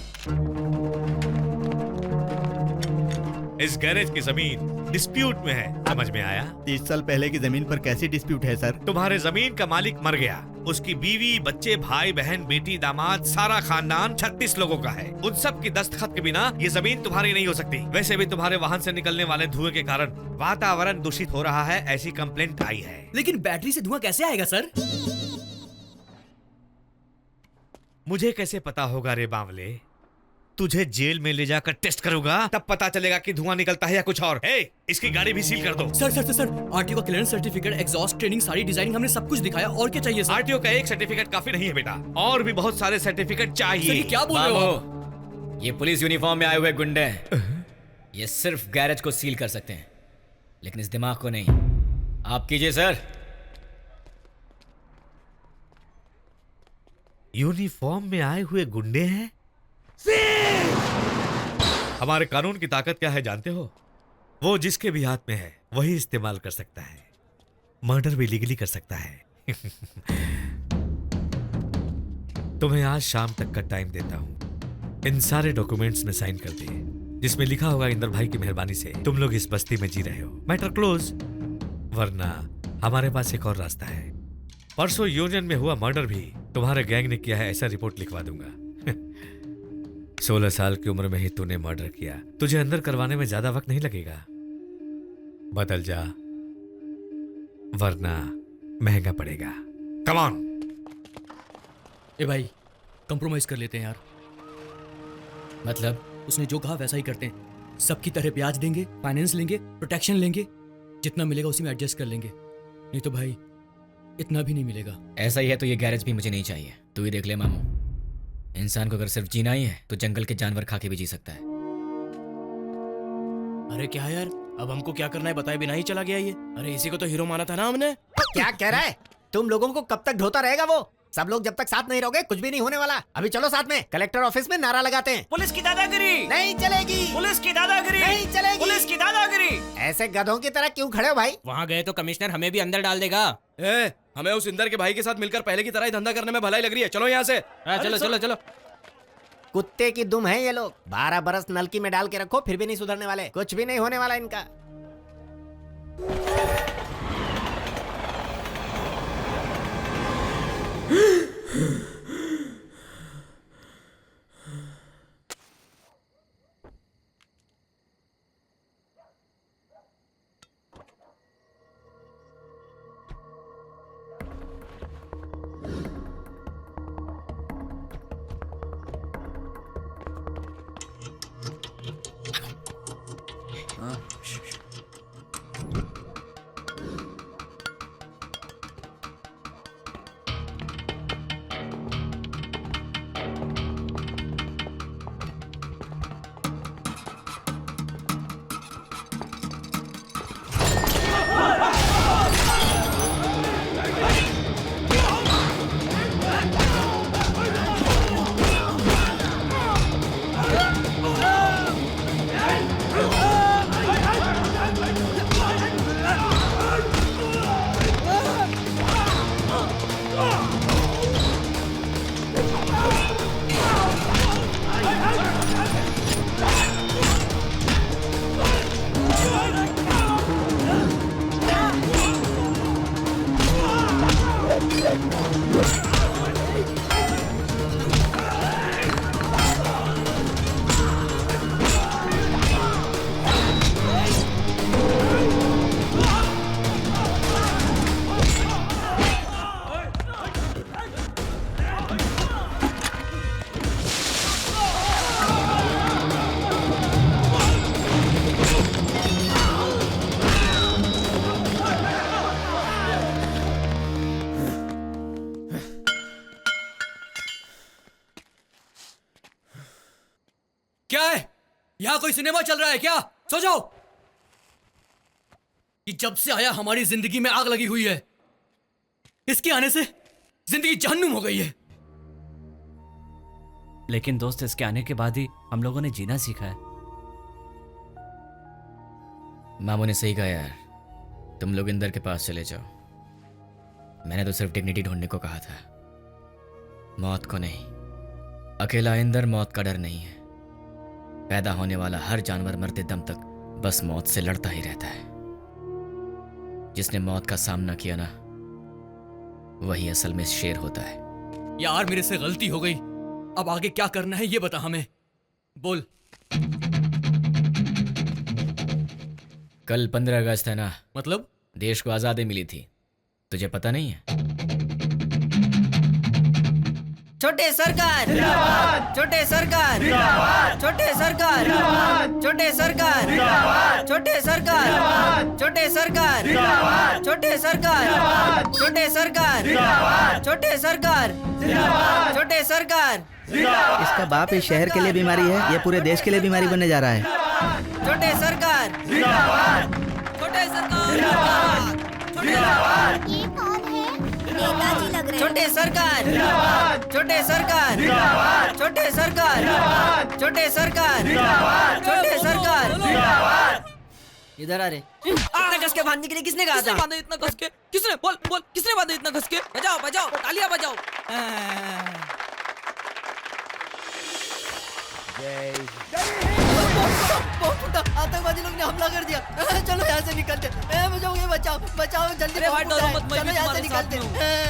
इस गैरेज की जमीन डिस्प्यूट में है, समझ में आया? 30 साल पहले की जमीन पर कैसी डिस्प्यूट है सर? तुम्हारे जमीन का मालिक मर गया, उसकी बीवी, बच्चे, भाई, बहन, बेटी, दामाद, सारा खानदान 36 लोगों का है। उन सब की दस्तखत के बिना ये जमीन तुम्हारी नहीं हो सकती। वैसे भी तुम्हारे वाहन से निकलने वाले धुएं के कारण वातावरण दूषित हो रहा है, ऐसी कंप्लेंट आई है। लेकिन बैटरी से धुआं कैसे आएगा सर? मुझे कैसे पता होगा रे बावले? तुझे जेल में ले जाकर टेस्ट करूंगा, तब पता चलेगा कि धुआं निकलता है या कुछ और। हे, इसकी गाड़ी भी सील कर दो। Sir sir sir sir RTO का क्लियरेंस सर्टिफिकेट, एग्जॉस्ट ट्रेनिंग, सारी डिजाइनिंग हमने सब कुछ दिखाया। और क्या चाहिए सर? आरटीओ का एक सर्टिफिकेट काफी नहीं है बेटा, और भी बहुत सारे सर्टिफिकेट चाहिए। सर, ये क्या बोल रहे हो? ये पुलिस यूनिफॉर्म में आए हुए गुंडे हैं। ये सिर्फ गैरेज को सील कर सकते हैं, लेकिन इस दिमाग को नहीं। आप कीजिए सर। यूनिफॉर्म में आए हुए गुंडे हैं? हमारे कानून की ताकत क्या है जानते हो? वो जिसके भी हाथ में है वही इस्तेमाल कर सकता है। मर्डर भी लीगली कर सकता है। तुम्हें आज शाम तक का टाइम देता हूं। इन सारे डॉक्यूमेंट्स में साइन कर दिए, जिसमें लिखा होगा इंदर भाई की मेहरबानी से तुम लोग इस बस्ती में जी रहे हो। Matter close. वरना हमारे पास एक और रास्ता है। परसों यूनियन में हुआ मर्डर भी तुम्हारे गैंग ने किया है, ऐसा रिपोर्ट लिखवा दूंगा। 16 साल की उम्र में ही तूने मर्डर किया, तुझे अंदर करवाने में ज्यादा वक्त नहीं लगेगा। बदल जा, वरना महंगा पड़ेगा। Come on. ए भाई, कंप्रोमाइज कर लेते हैं यार। मतलब? उसने जो कहा वैसा ही करते हैं। सबकी तरह ब्याज देंगे, फाइनेंस लेंगे, प्रोटेक्शन लेंगे, जितना मिलेगा उसी में एडजस्ट कर लेंगे। नहीं तो भाई इतना भी नहीं मिलेगा। ऐसा ही है तो ये गैरेज भी मुझे नहीं चाहिए। तू ही देख ले मामू, इंसान को अगर सिर्फ जीना ही है तो जंगल के जानवर खा के भी जी सकता है। अरे क्या यार, अब हमको क्या करना है बताए बिना ही चला गया ये। अरे इसी को तो हीरो माना था ना हमने। क्या कह रहा है? तुम लोगों को कब तक ढोता रहेगा वो? सब लोग जब तक साथ नहीं रहोगे कुछ भी नहीं होने वाला। अभी चलो साथ में कलेक्टर ऑफिस में नारा लगाते हैं। पुलिस की दादागिरी नहीं चलेगी। पुलिस की दादागिरी नहीं चलेगी। पुलिस की दादागिरी। ऐसे गधों की तरह क्यों खड़े हो भाई? वहाँ गए तो कमिश्नर हमें भी अंदर डाल देगा। हमें उस इंदर के भाई के साथ मिलकर पहले की तरह ही धंधा करने में भलाई लग रही है। चलो यहाँ से। चलो चलो चलो। कुत्ते की दुम है ये लोग। 12 बरस नलकी में डाल के रखो फिर भी नहीं सुधरने वाले। कुछ भी नहीं होने वाला इनका। क्या है? यहां कोई सिनेमा चल रहा है क्या? सो जाओ। कि जब से आया हमारी जिंदगी में आग लगी हुई है। इसके आने से जिंदगी जहन्नुम हो गई है। लेकिन दोस्त इसके आने के बाद ही हम लोगों ने जीना सीखा है। मामू ने सही कहा यार, तुम लोग इंदर के पास चले जाओ। मैंने तो सिर्फ डिग्निटी ढूंढने को कहा था। मौत को नहीं, अकेला इंदर मौत का डर नहीं है। पैदा होने वाला हर जानवर मरते दम तक बस मौत से लड़ता ही रहता है। जिसने मौत का सामना किया ना, वही असल में शेर होता है। यार मेरे से गलती हो गई, अब आगे क्या करना है ये बता हमें, बोल। कल 15 अगस्त है ना? मतलब? देश को आजादी मिली थी, तुझे पता नहीं है? छोटे सरकार, छोटे सरकार, छोटे सरकार, छोटे सरकार, छोटे सरकार, छोटे सरकार, छोटे सरकार, छोटे सरकार, छोटे सरकार, छोटे सरकार। इसका बाप इस शहर के लिए बीमारी है, ये पूरे देश के लिए बीमारी बनने जा रहा है। छोटे सरकार, छोटे सरकार, ये कौन है? नेताजी लग रहे हैं। छोटे सरकार, छोटे सरकार, छोटे सरकार, छोटे सरकार, छोटे सरकार। इधर आ रे। इतना कस के बांधने के लिए किसने कहा था? बांधे इतना कस के? किसने? बोल बोल, किसने बांधे इतना कस के? बजाओ बजाओ, तालियां बजाओ। आतंकवादी लोग ने हमला कर दिया। चलो यहाँ से निकलते। मुझे बचाओ, बचाओ जल्दी। अरे भाई डरो मत, चलो यहाँ से निकलते।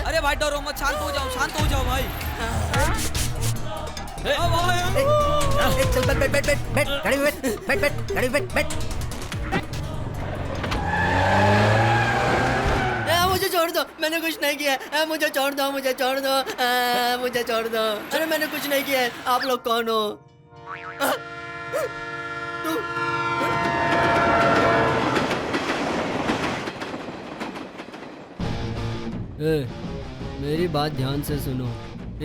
अरे भाई डरो मत, शांत हो जाओ, शांत हो जाओ भाई। चल बैठ बैठ बैठ बैठ, गाड़ी में बैठ बैठ बैठ, गाड़ी में बैठ बैठ। मुझे छोड़ दो, मैंने कुछ नहीं किया। मुझे छोड़ दो, मुझे छोड़ दो, मुझे छोड़ दो। अरे मैंने कुछ नहीं किया है। आप लोग कौन हो? मेरी बात ध्यान से सुनो।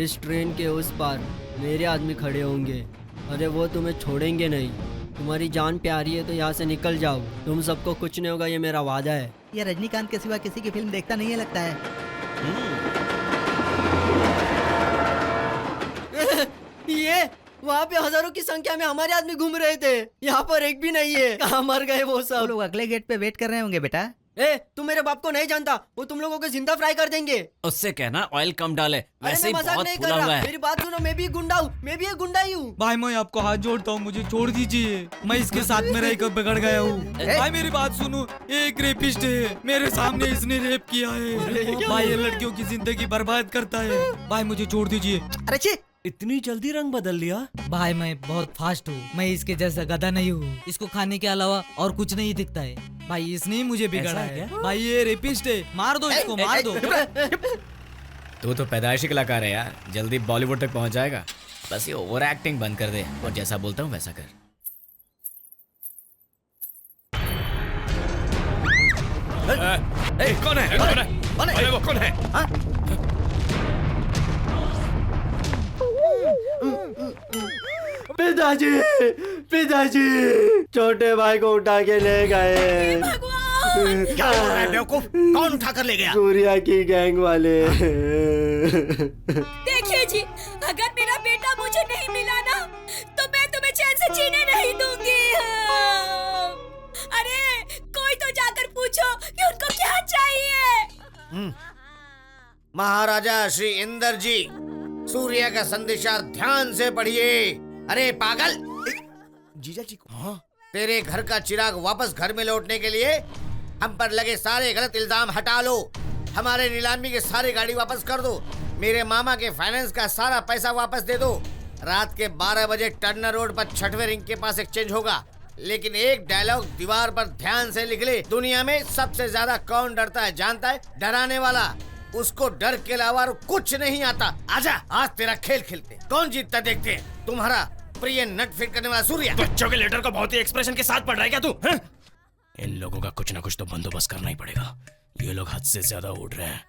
इस ट्रेन के उस पार मेरे आदमी खड़े होंगे। अरे वो तुम्हें छोड़ेंगे नहीं। तुम्हारी जान प्यारी है तो यहाँ से निकल जाओ। तुम सबको कुछ नहीं होगा, ये मेरा वादा है। ये रजनीकांत के सिवा किसी की फिल्म देखता नहीं है लगता है। ये वहाँ पे हजारों की संख्या में हमारे आदमी घूम रहे थे, यहाँ पर एक भी नहीं है। कहाँ मर गए वो सब? लोग अगले गेट पे वेट कर रहे होंगे बेटा। तुम मेरे बाप को नहीं जानता, वो तुम लोगों को जिंदा फ्राई कर देंगे। उससे कहना ऑयल कम डाले, वैसे ही मैं मजाक बहुत नहीं कर फूला हुआ रहा। है। मेरी बात सुनो, मैं भी गुंडा हूँ, मैं भी एक गुंडा ही हूँ। भाई मैं आपको हाथ जोड़ता हूँ, मुझे छोड़ दीजिए। मैं इसके साथ में रहकर बिगड़ गया हूँ। भाई मेरी बात सुनो, एक रेपिस्ट है, मेरे सामने इसने रेप किया है। भाई ये लड़कियों की जिंदगी बर्बाद करता है। भाई मुझे छोड़ दीजिए। अरे इतनी जल्दी रंग बदल लिया? भाई मैं बहुत फास्ट हूँ, मैं इसके जैसा गधा नहीं हूँ। इसको खाने के अलावा और कुछ नहीं दिखता है। भाई इसने ही मुझे बिगाड़ा है। भाई ये रेपिस्ट है, मार दो इसको, मार दो। तू तो पैदाइशी कलाकार है यार, जल्दी बॉलीवुड तक पहुंच जाएगा। बस ये ओवर एक्टिंग बंद कर दे और जैसा बोलता हूँ वैसा कर। कौन है? कौन है? कौन है? वो कौन है? पिताजी, पिताजी, छोटे भाई को उठा के ले गए। क्या बोल रहा है बेवकूफ? कौन उठा कर ले गया? सूर्या की गैंग वाले। देखिए जी, अगर मेरा बेटा मुझे नहीं मिला ना, तो मैं तुम्हें चैन से जीने नहीं दूंगी। अरे कोई तो जाकर पूछो कि उनको क्या चाहिए। महाराजा श्री इंदर जी, सूर्य का संदेशा ध्यान से पढ़िए। अरे पागल, जीजा जी को तेरे घर का चिराग वापस घर में लौटने के लिए हम पर लगे सारे गलत इल्जाम हटा लो। हमारे नीलामी के सारी गाड़ी वापस कर दो। मेरे मामा के फाइनेंस का सारा पैसा वापस दे दो। रात के 12 बजे टर्नर रोड पर 6वें रिंग के पास एक्सचेंज होगा। लेकिन एक डायलॉग दीवार पर ध्यान से लिख ले। दुनिया में सबसे ज्यादा कौन डरता है जानता है? डराने वाला। उसको डर के अलावा कुछ नहीं आता। आजा, आज तेरा खेल खेलते। कौन जीतता देखते हैं। तुम्हारा प्रिय नट फिट करने वाला सूर्या। बच्चों के लेटर को बहुत ही एक्सप्रेशन के साथ पढ़ रहा है क्या तू? इन लोगों का कुछ ना कुछ तो बंदोबस्त करना ही पड़ेगा। ये लोग हद से ज्यादा उड़ रहे हैं।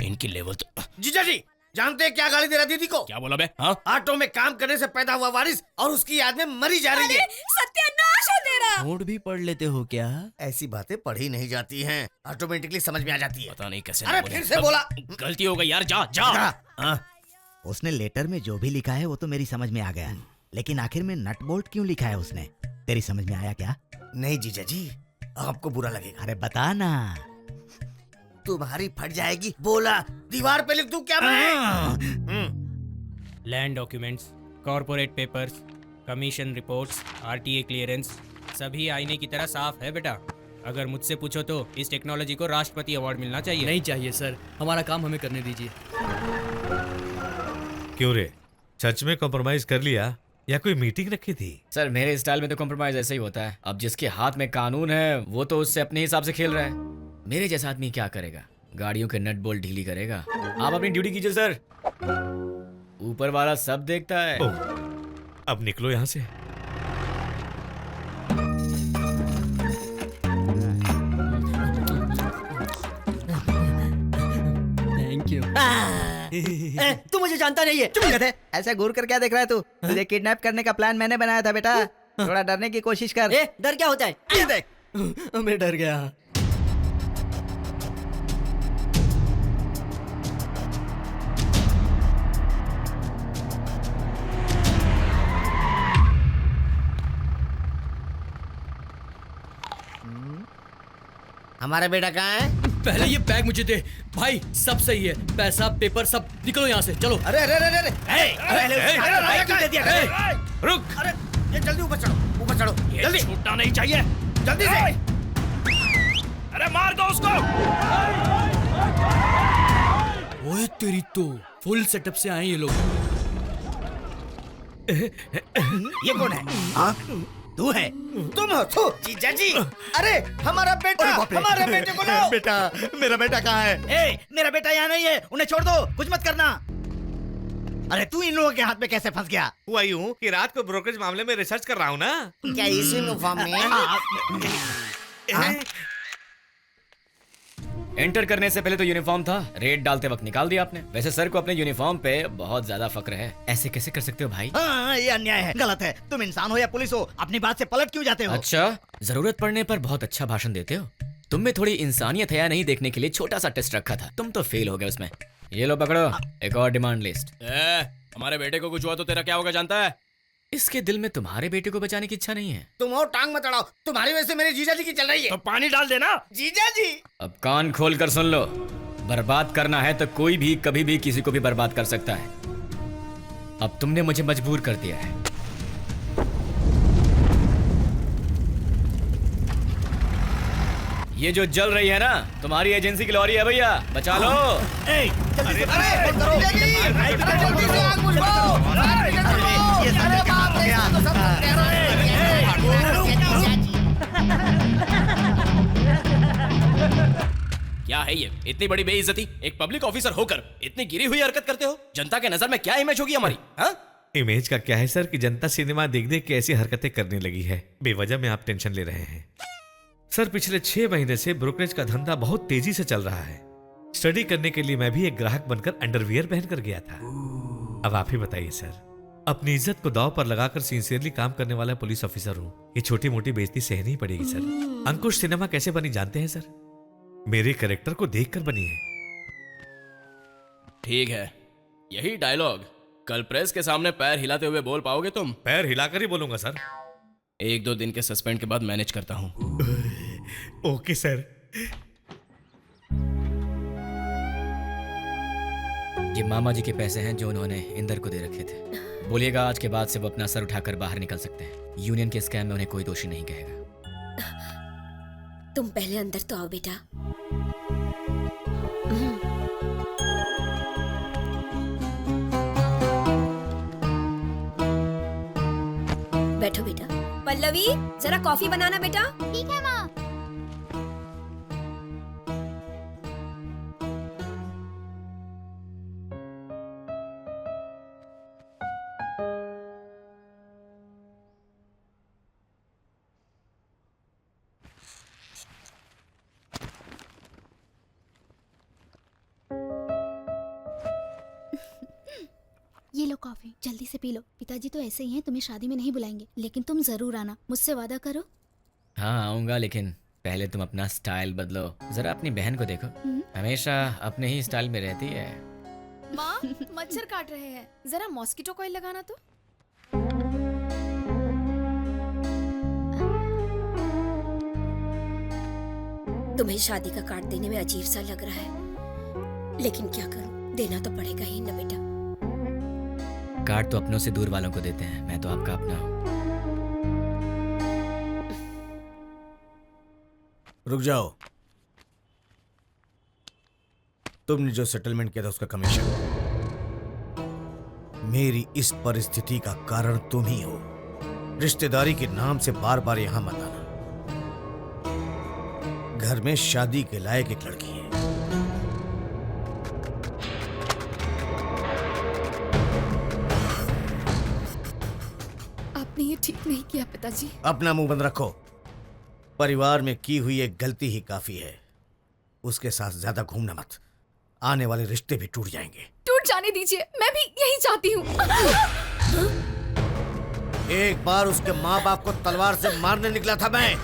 इनकी लेवल तो। जीजा जी, जानते हैं क्या गाली दे रहा दीदी को? क्या बोला बे? हाँ? ऑटो में काम करने से पैदा हुआ वारिस और उसकी याद में मरी जा रही है। सत्यानाश है तेरा। नोट भी पढ़ लेते हो क्या? ऐसी बातें पढ़ी नहीं जाती हैं, ऑटोमेटिकली समझ में आ जाती है। पता नहीं कैसे। अरे फिर से बोला। गलती हो गई यार, जा जा। उसने लेटर में जो भी लिखा है वो तो मेरी समझ में आ गया, लेकिन आखिर में नट बोल्ट क्यों लिखा है उसने? तेरी समझ में आया क्या? नहीं जीजा जी, आपको बुरा लगेगा। अरे बता ना। तुम्हारी फट जाएगी। बोला दीवार पे लिख दूं क्या मैं? Land documents, corporate papers, commission reports, RTA clearance, सभी आईने की तरह साफ है बेटा। अगर मुझसे पूछो तो इस टेक्नोलॉजी को राष्ट्रपति अवार्ड मिलना चाहिए। नहीं चाहिए सर, हमारा काम हमें करने दीजिए। क्यों रे, सच में कॉम्प्रोमाइज कर लिया या कोई मीटिंग रखी थी? सर मेरे स्टाइल में तो कॉम्प्रोमाइज ऐसे ही होता है। अब जिसके हाथ में कानून है वो तो उससे अपने हिसाब से खेल रहा है। मेरे जैसा आदमी क्या करेगा? गाड़ियों के नट बोल्ट ढीली करेगा। आप अपनी ड्यूटी कीजिए सर, ऊपर वाला सब देखता है। अब निकलो यहाँ से। Thank you. तू मुझे जानता नहीं है। चुप गधे, ऐसे घूर कर क्या देख रहा है तू? तुझे किडनैप करने का प्लान मैंने बनाया था बेटा। थोड़ा डरने की कोशिश कर। डर क्या होता है? ये देख। मैं डर गया। हमारा बेटा कहाँ है? पहले ये बैग मुझे दे भाई। सब सही है, पैसा पेपर सब। निकलो यहाँ से, चलो। अरे अरे अरे अरे रुक। अरे ये जल्दी ऊपर चढ़ो, ऊपर चढ़ो जल्दी। छूटना नहीं चाहिए, जल्दी से। अरे मार दो उसको। ओए तेरी तो फुल सेटअप से आए ये लोग। ये कौन है? हाँ तू है? तुम हो? तू जीजा जी। अरे हमारा बेटा, हमारे बेटे को लाओ। बेटा, मेरा बेटा कहाँ है? मेरा बेटा यहाँ नहीं है, उन्हें छोड़ दो, कुछ मत करना। अरे तू इन लोगों के हाथ में कैसे फंस गया? हुआ यूं कि रात को ब्रोकरेज मामले में रिसर्च कर रहा हूँ ना। क्या इसी यूनिफॉर्म में? एंटर करने से पहले तो यूनिफॉर्म था, रेड डालते वक्त निकाल दिया आपने। वैसे सर को अपने यूनिफॉर्म पे बहुत ज्यादा फक्र है। ऐसे कैसे कर सकते हो भाई? हाँ ये अन्याय है, गलत है। तुम इंसान हो या पुलिस हो, अपनी बात से पलट क्यों जाते हो? अच्छा, जरूरत पड़ने पर बहुत अच्छा भाषण देते हो। तुम में थोड़ी इंसानियत है या नहीं देखने के लिए छोटा सा टेस्ट रखा था, तुम तो फेल हो गए उसमें। ये लो पकड़ो, एक और डिमांड लिस्ट। हमारे बेटे को कुछ हुआ तो तेरा क्या होगा जानता है? इसके दिल में तुम्हारे बेटे को बचाने की इच्छा नहीं है। तुम और टांग मत अड़ाओ, तुम्हारी वजह से मेरे जीजा जी की चल रही है। तो पानी डाल देना। जीजा जी अब कान खोल कर सुन लो, बर्बाद करना है तो कोई भी कभी भी किसी को भी बर्बाद कर सकता है। अब तुमने मुझे मजबूर कर दिया है। ये जो जल रही है ना, तुम्हारी एजेंसी की लॉरी है भैया, बचा लो। क्या है ये? इतनी बड़ी बेइज्जती, एक पब्लिक ऑफिसर होकर इतनी गिरी हुई हरकत करते हो? जनता के नजर में क्या इमेज होगी हमारी? हाँ? इमेज का क्या है सर कि जनता सिनेमा देख देख के ऐसी हरकतें करने लगी है। बेवजह में आप टेंशन ले रहे हैं। सर पिछले 6 महीने से ब्रोकरेज का धंधा बहुत तेजी से चल रहा है। स्टडी करने के लिए मैं भी एक ग्राहक बनकर अंडरवियर पहनकर गया था। अब आप ही बताइए सर, अपनी इज्जत को दांव पर लगाकर सिंसियरली काम करने वाला पुलिस ऑफिसर हूँ। ये छोटी मोटी बेइज्जती सहनी ही पड़ेगी सर। अंकुश सिनेमा कैसे बनी जानते हैं सर? मेरे कैरेक्टर को देखकर बनी है। ठीक है, यही डायलॉग कल प्रेस के सामने पैर हिलाते हुए बोल पाओगे तुम? पैर हिलाकर ही बोलूंगा सर। 1-2 दिन के सस्पेंड के बाद मैनेज करता हूँ। Okay sir. ये मामा जी के पैसे हैं जो उन्होंने इंदर को दे रखे थे। बोलिएगा आज के बाद से वो अपना सर उठाकर बाहर निकल सकते हैं। यूनियन के स्कैम में उन्हें कोई दोषी नहीं कहेगा। तुम पहले अंदर तो आओ बेटा। बैठो बेटा। पल्लवी जरा कॉफी बनाना बेटा। ठीक है माँ। ये लो कॉफी, जल्दी से पी लो। पिताजी तो ऐसे ही हैं, तुम्हें शादी में नहीं बुलाएंगे, लेकिन तुम जरूर आना, मुझसे वादा करो। हाँ आऊंगा, लेकिन पहले तुम अपना स्टाइल बदलो। जरा अपनी बहन को देखो, हमेशा अपने ही स्टाइल में रहती है। माँ मच्छर काट रहे हैं, जरा मॉस्किटो कॉइल लगाना तो। तुम्हें शादी का कार्ड देने में अजीब सा लग रहा है, लेकिन क्या करूं, देना तो पड़ेगा ही ना बेटा। कार्ड तो अपनों से दूर वालों को देते हैं, मैं तो आपका अपना हूँ। रुक जाओ। तुमने जो सेटलमेंट किया था उसका कमीशन, मेरी इस परिस्थिति का कारण तुम ही हो। रिश्तेदारी के नाम से बार बार यहां मत आना। घर में शादी के लायक एक लड़की है। आपने ये ठीक नहीं किया पिताजी। अपना मुंह बंद रखो। परिवार में की हुई एक गलती ही काफी है। उसके साथ ज्यादा घूमना मत, आने वाले रिश्ते भी टूट जाएंगे। टूट जाने दीजिए, मैं भी यही चाहती हूँ। एक बार उसके माँ बाप को तलवार से मारने निकला था मैं।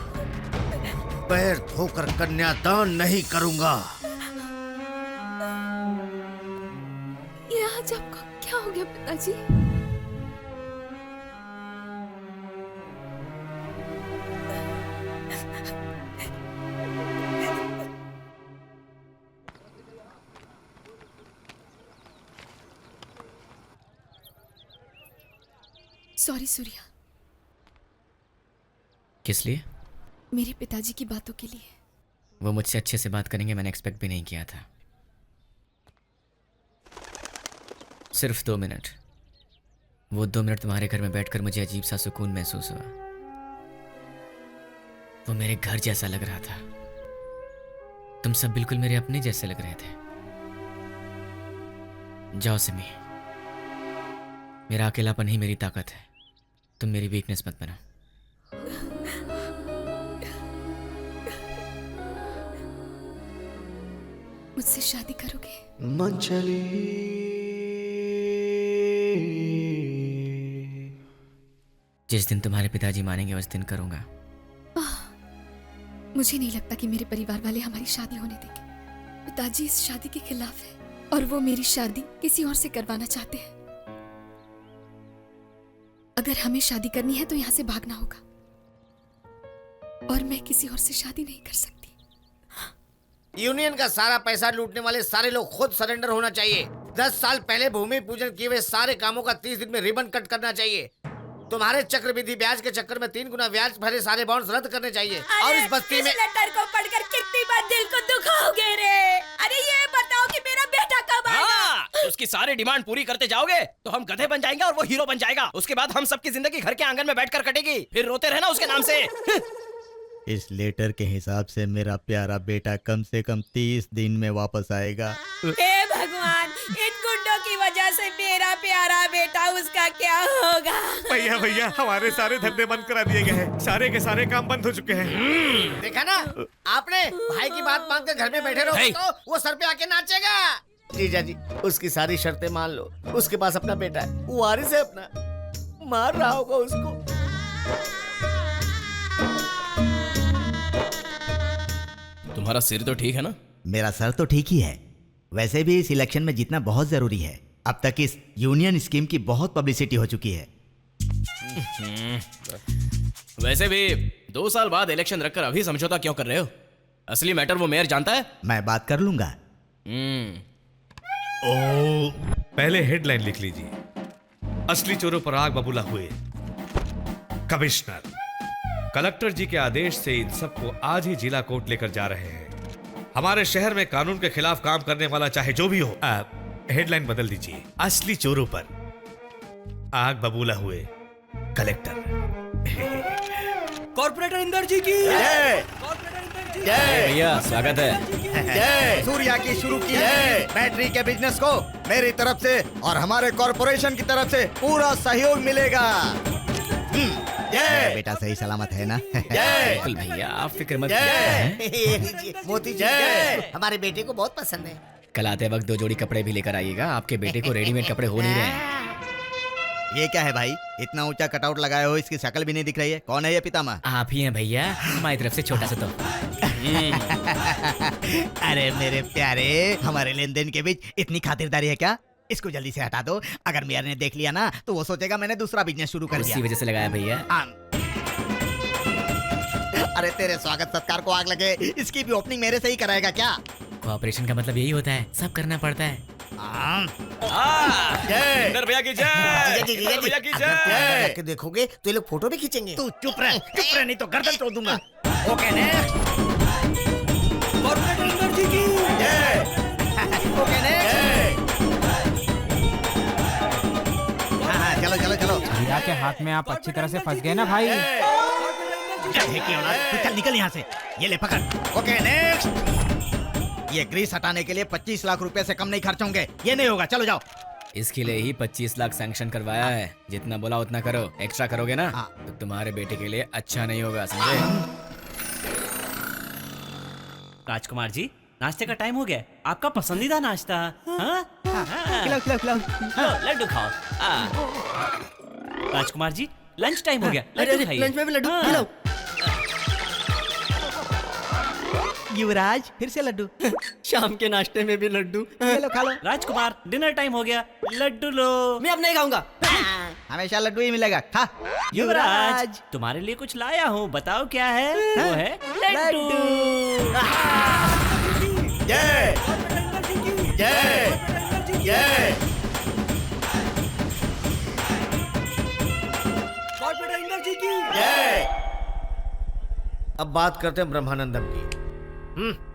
पैर धोकर कन्यादान नहीं करूंगा। ये आज आपको क्या हो गया पिताजी? सॉरी सूर्या। किस लिए? मेरे पिताजी की बातों के लिए। वो मुझसे अच्छे से बात करेंगे मैंने एक्सपेक्ट भी नहीं किया था। सिर्फ 2 मिनट। वो 2 मिनट तुम्हारे घर में बैठकर मुझे अजीब सा सुकून महसूस हुआ। वो मेरे घर जैसा लग रहा था। तुम सब बिल्कुल मेरे अपने जैसे लग रहे थे। जाओ सिमी, मेरा अकेलापन ही मेरी ताकत है। तुम मेरी वीकनेस मत बनो। मुझसे शादी करोगे? जिस दिन तुम्हारे पिताजी मानेंगे उस दिन करूंगा। मुझे नहीं लगता कि मेरे परिवार वाले हमारी शादी होने देंगे। पिताजी इस शादी के खिलाफ है और वो मेरी शादी किसी और से करवाना चाहते हैं। अगर हमें शादी करनी है तो यहाँ से भागना होगा और मैं किसी और से शादी नहीं कर सकती। यूनियन का सारा पैसा लूटने वाले सारे लोग खुद सरेंडर होना चाहिए। 10 साल पहले भूमि पूजन किए हुए सारे कामों का 30 दिन में रिबन कट करना चाहिए। तुम्हारे चक्रवृद्धि ब्याज के चक्कर में 3 गुना ब्याज भरे सारे बॉन्ड्स रद्द करने चाहिए। और इस बस्ती में लेटर को पढ़कर कितनी बार दिल को दुखाओगे रे? अरे ये बताओ कि मेरा बेटा कब आएगा? उसकी सारी डिमांड पूरी करते जाओगे तो हम गधे बन जाएंगे और वो हीरो बन जाएगा। उसके बाद हम सबकी जिंदगी घर के आंगन में बैठकर कटेगी। फिर रोते रहना उसके नाम से। इस लेटर के हिसाब से मेरा प्यारा बेटा कम से कम 30 दिन में वापस आएगा। हे भगवान, इन गुंडों की वजह से मेरा प्यारा बेटा, उसका क्या होगा? भैया भैया, हमारे सारे धंधे बंद करा दिए गए हैं। सारे के सारे काम बंद हो चुके हैं। देखा ना, आपने भाई की बात मानकर घर में बैठे रहो तो वो सर पे आके नाचेगा। जीजा जी, उसकी सारी शर्तें मान लो। उसके पास अपना बेटा है, वो वारिस है अपना। मार रहा होगा उसको। तुम्हारा सिर तो ठीक है ना? मेरा सर तो ठीक ही है। वैसे भी इस इलेक्शन में जीतना बहुत जरूरी है। अब तक इस यूनियन स्कीम की बहुत पब्लिसिटी हो चुकी है। वैसे भी 2 साल बाद इलेक्शन रखकर अभी समझौता क्यों कर रहे हो? असली मैटर वो मेयर जानता है। मैं बात कर लूंगा। पहले हेडलाइन लिख लीजिए। असली चोरों पर आग बबूला हुए। कमिश्नर कलेक्टर जी के आदेश से इन सबको आज ही जिला कोर्ट लेकर जा रहे हैं। हमारे शहर में कानून के खिलाफ काम करने वाला चाहे जो भी हो। हेडलाइन बदल दीजिए। असली चोरों पर आग बबूला हुए कलेक्टर। कॉर्पोरेटर इंदर जी की जय। जय भैया, स्वागत है। जय। सूर्या की शुरू की है बैटरी के बिजनेस को मेरी तरफ से और हमारे कॉर्पोरेशन की तरफ से पूरा सहयोग मिलेगा। जय। बेटा सही सलामत है ना? जय। बिल्कुल भैया, आप फिक्र मत जय। कीजिए। मोती जय। हमारे बेटे को बहुत पसंद है। कल आते वक्त 2 जोड़ी कपड़े भी लेकर आइएगा। आपके बेटे को रेडीमेड कपड़े हो नहीं रहे हैं। ये क्या है भाई? इतना ऊंचा कटआउट लगाए हो, इसकी शक्ल भी नहीं दिख रही है। कौन है ये पितामह? आप ही हैं भैया, हमारी तरफ से छोटा सा तो। अरे मेरे प्यारे, हमारे लेन देन के बीच इतनी खातिरदारी है क्या? इसको जल्दी से हटा दो। अगर मेयर ने देख लिया ना तो वो सोचेगा मैंने दूसरा बिजनेस शुरू कर दिया। उसी वजह से लगाया भैया। अरे तेरे स्वागत सत्कार को आग लगे, इसकी भी ओपनिंग मेरे से ही कराएगा क्या? कोऑपरेशन का मतलब यही होता है, सब करना पड़ता है। इंदर भैया की जय। इंदर भैया की जय। के देखोगे तो ये लोग फोटो भी खींचेंगे। तू चुप रह नहीं तो गर्दन तोड़ दूंगा। Okay next. कॉर्पोरेटर इंदर जी की जय। Okay next. हाँ, चलो चलो चलो। हीरा के हाथ में आप अच्छी तरह से फंस गए ना भाई। चल निकल यहाँ से। ये ले पकड़। Okay next. ये ग्रीस हटाने के लिए 25 लाख रुपए से कम नहीं खर्च होंगे। ये नहीं होगा, चलो जाओ। इसके लिए ही 25 लाख सैंक्शन करवाया है। जितना बोला उतना करो। एक्स्ट्रा करोगे ना तो तुम्हारे बेटे के लिए अच्छा नहीं होगा, समझे? राजकुमार जी, नाश्ते का टाइम हो गया। आपका पसंदीदा नाश्ता। हाँ? खिलाओ खिलाओ खिलाओ। लो, लड्डू खाओ। राजकुमार जी, लंच टाइम हो गया। लड्डू खाइए। लंच में भी लड्डू खिलाओ। युवराज फिर से लड्डू। शाम के नाश्ते में भी लड्डू। लो खा लो। राजकुमार, डिनर टाइम हो गया। लड्डू लो। मैं अब नहीं खाऊंगा। हमेशा लड्डू ही मिलेगा, खा। युवराज, तुम्हारे लिए कुछ लाया हूँ, बताओ क्या है? वो है लड्डू। जय जय जय। कॉर्पोरेटर इंदर जी की जय। अब बात करते हैं ब्रह्मानंदम की।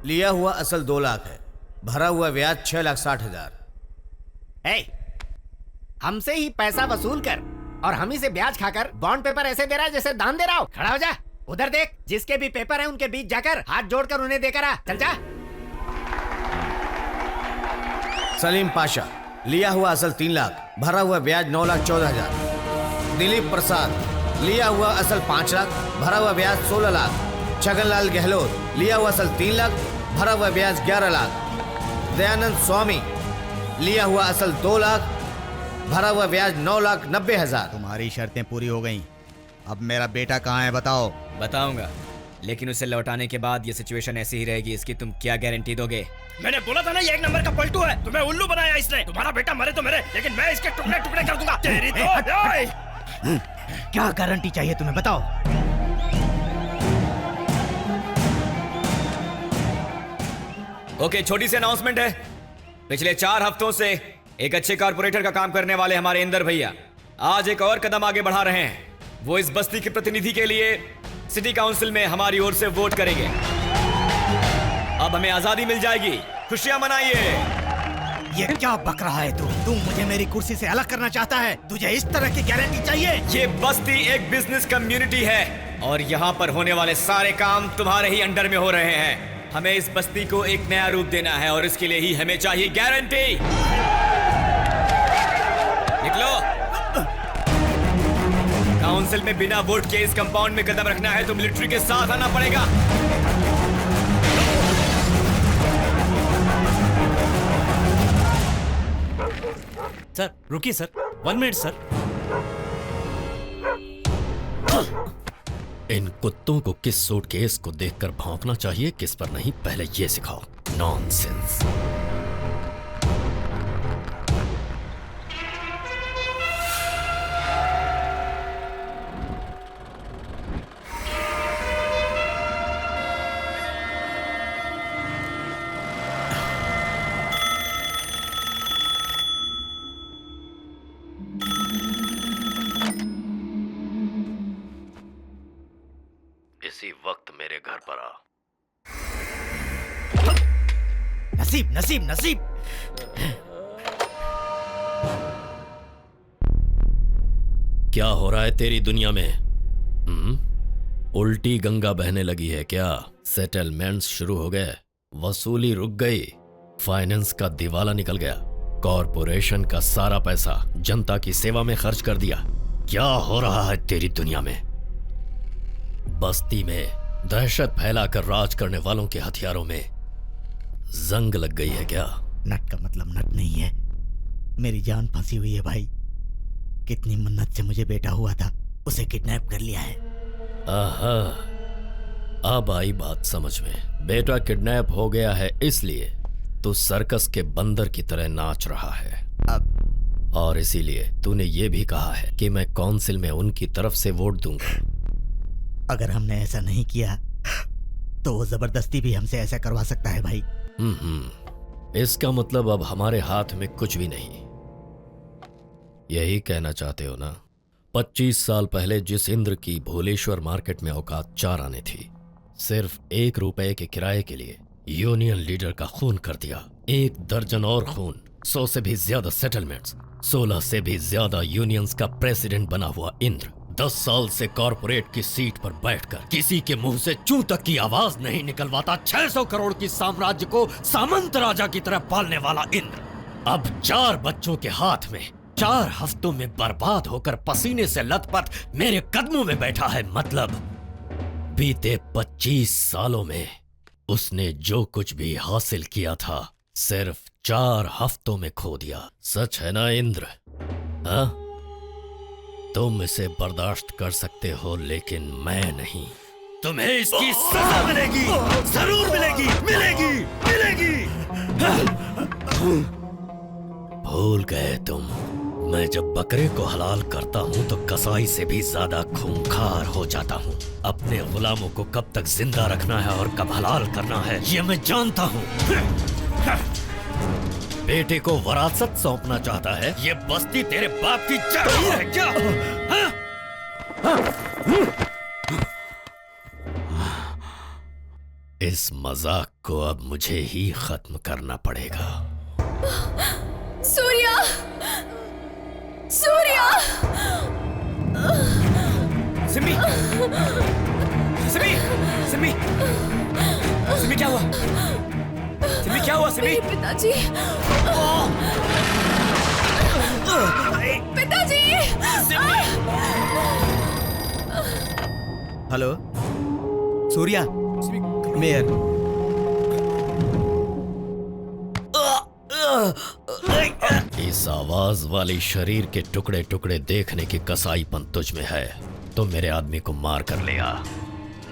लिया हुआ असल 2 लाख है, भरा हुआ ब्याज 6,60,000। हमसे ही पैसा वसूल कर और हम ही से ब्याज खाकर बॉन्ड पेपर ऐसे दे रहा है जैसे दान दे रहा हो। खड़ा हो जा। उधर देख, जिसके भी पेपर हैं उनके बीच जाकर हाथ जोड़कर उन्हें देकर आ। चल जा। सलीम पाशा, लिया हुआ असल 3 लाख, भरा हुआ ब्याज 9,14,000। दिलीप प्रसाद, लिया हुआ असल 5 लाख, भरा हुआ ब्याज 16 लाख। छगनलाल गहलोत, लिया हुआ असल 3 लाख, भरा हुआ ब्याज 11 लाख। दयानंद स्वामी, लिया हुआ असल 2 लाख, भरा हुआ ब्याज 9,90,000। तुम्हारी शर्तें पूरी हो गईं। अब मेरा बेटा कहाँ है बताओ। बताऊंगा, लेकिन उसे लौटाने के बाद ये सिचुएशन ऐसी ही रहेगी। इसकी तुम क्या गारंटी दोगे? मैंने बोला था ना ये 1 नंबर का पलटू है। तुम्हें उल्लू बनाया इसने। तुम्हारा बेटा मरे तो मरे, लेकिन मैं इसके टुकड़े टुकड़े कर दूंगा। तेरी तो क्या गारंटी चाहिए तुम्हें, बताओ। ओके, छोटी सी अनाउंसमेंट है। पिछले 4 हफ्तों से एक अच्छे कारपोरेटर का काम करने वाले हमारे इंदर भैया आज एक और कदम आगे बढ़ा रहे हैं। वो इस बस्ती के प्रतिनिधि के लिए सिटी काउंसिल में हमारी ओर से वोट करेंगे। अब हमें आजादी मिल जाएगी। खुशियां मनाइए। ये क्या बक रहा है तू मुझे मेरी कुर्सी से अलग करना चाहता है? तुझे इस तरह की गारंटी चाहिए? ये बस्ती एक बिजनेस कम्युनिटी है और यहाँ पर होने वाले सारे काम तुम्हारे ही अंडर में हो रहे हैं। हमें इस बस्ती को एक नया रूप देना है और इसके लिए ही हमें चाहिए गारंटी। निकलो। काउंसिल में बिना वोट के इस कंपाउंड में कदम रखना है तो मिलिट्री के साथ आना पड़ेगा। सर रुकिए सर, 1 मिनट सर। इन कुत्तों को किस सूटकेस को देखकर भौंकना चाहिए, किस पर नहीं, पहले ये सिखाओ। नॉनसेंस। इसी वक्त मेरे घर पर आ। नसीब नसीब नसीब। क्या हो रहा है तेरी दुनिया में? उल्टी गंगा बहने लगी है क्या? सेटलमेंट्स शुरू हो गए, वसूली रुक गई, फाइनेंस का दिवाला निकल गया, कॉरपोरेशन का सारा पैसा जनता की सेवा में खर्च कर दिया। क्या हो रहा है तेरी दुनिया में? बस्ती में दहशत फैलाकर राज करने वालों के हथियारों में जंग लग गई है क्या? नट का मतलब नट नहीं है, मेरी जान फंसी हुई है भाई। कितनी मन्नत से मुझे बेटा हुआ था, उसे किडनैप कर लिया है। आहा, अब आई बात समझ में। बेटा किडनैप हो गया है इसलिए तू सर्कस के बंदर की तरह नाच रहा है। और इसीलिए तूने ये भी कहा है कि मैं काउंसिल में उनकी तरफ से वोट दूंगा। अगर हमने ऐसा नहीं किया तो वो जबरदस्ती भी हमसे ऐसा करवा सकता है भाई। इसका मतलब अब हमारे हाथ में कुछ भी नहीं। यही कहना चाहते हो ना? 25 साल पहले जिस इंद्र की भोलेश्वर मार्केट में औकात 4 आने थी, सिर्फ 1 रुपए के किराए के लिए यूनियन लीडर का खून कर दिया। 1 दर्जन और खून, 100 से भी ज्यादा सेटलमेंट्स, 16 से भी ज्यादा यूनियंस का प्रेसिडेंट बना हुआ इंद्र, 10 साल से कॉर्पोरेट की सीट पर बैठकर किसी के मुंह से चू तक की आवाज नहीं निकलवाता 600 करोड़ की साम्राज्य को सामंत राजा की तरह पालने वाला इंद्र, अब 4 बच्चों के हाथ में 4 हफ्तों में बर्बाद होकर पसीने से लथपथ मेरे कदमों में बैठा है। मतलब बीते 25 सालों में उसने जो कुछ भी हासिल किया था सिर्फ 4 हफ्तों में खो दिया। सच है ना इंद्र? हाँ, तुम इसे बर्दाश्त कर सकते हो, लेकिन मैं नहीं। तुम्हें इसकी सजा मिलेगी, जरूर मिलेगी, मिलेगी, मिलेगी। भूल गए तुम, मैं जब बकरे को हलाल करता हूँ तो कसाई से भी ज्यादा खूंखार हो जाता हूँ। अपने गुलामों को कब तक जिंदा रखना है और कब हलाल करना है ये मैं जानता हूँ। बेटे को वरासत सौंपना चाहता है? ये बस्ती तेरे बाप की जागीर है क्या? इस मजाक को अब मुझे ही खत्म करना पड़ेगा। सूर्या! सूर्या! सिमी! सिमी! सिमी! सिमी क्या हुआ? सिमी क्या हुआ सिमी? पिताजी! पिताजी! Hello Surya, mayor. इस आवाज वाली शरीर के टुकड़े टुकड़े देखने की कसाईपन तुझ में है तो मेरे आदमी को मार कर ले आ,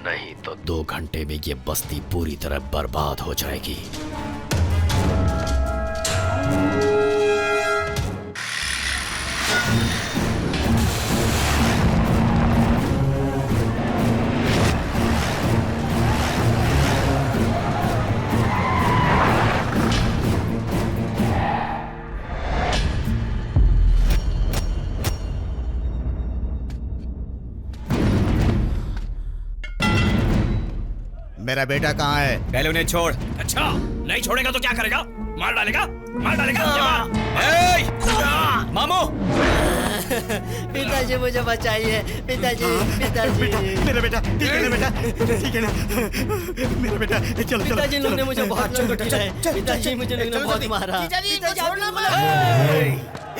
नहीं तो 2 घंटे में ये बस्ती पूरी तरह बर्बाद हो जाएगी। मेरा बेटा कहाँ है? पहले उन्हें छोड़। अच्छा, नहीं छोड़ेगा तो क्या करेगा? मार डालेगा? मार डालेगा? मामू! पिताजी मुझे बचाइए, पिताजी, पिताजी। मेरा बेटा ठीक है ना? बेटा ठीक है ना? मेरा बेटा चलो चलो। पिताजी लोग ने मुझे बहुत चोट किया है। पिताजी मुझे लोग ने बहुत मारा।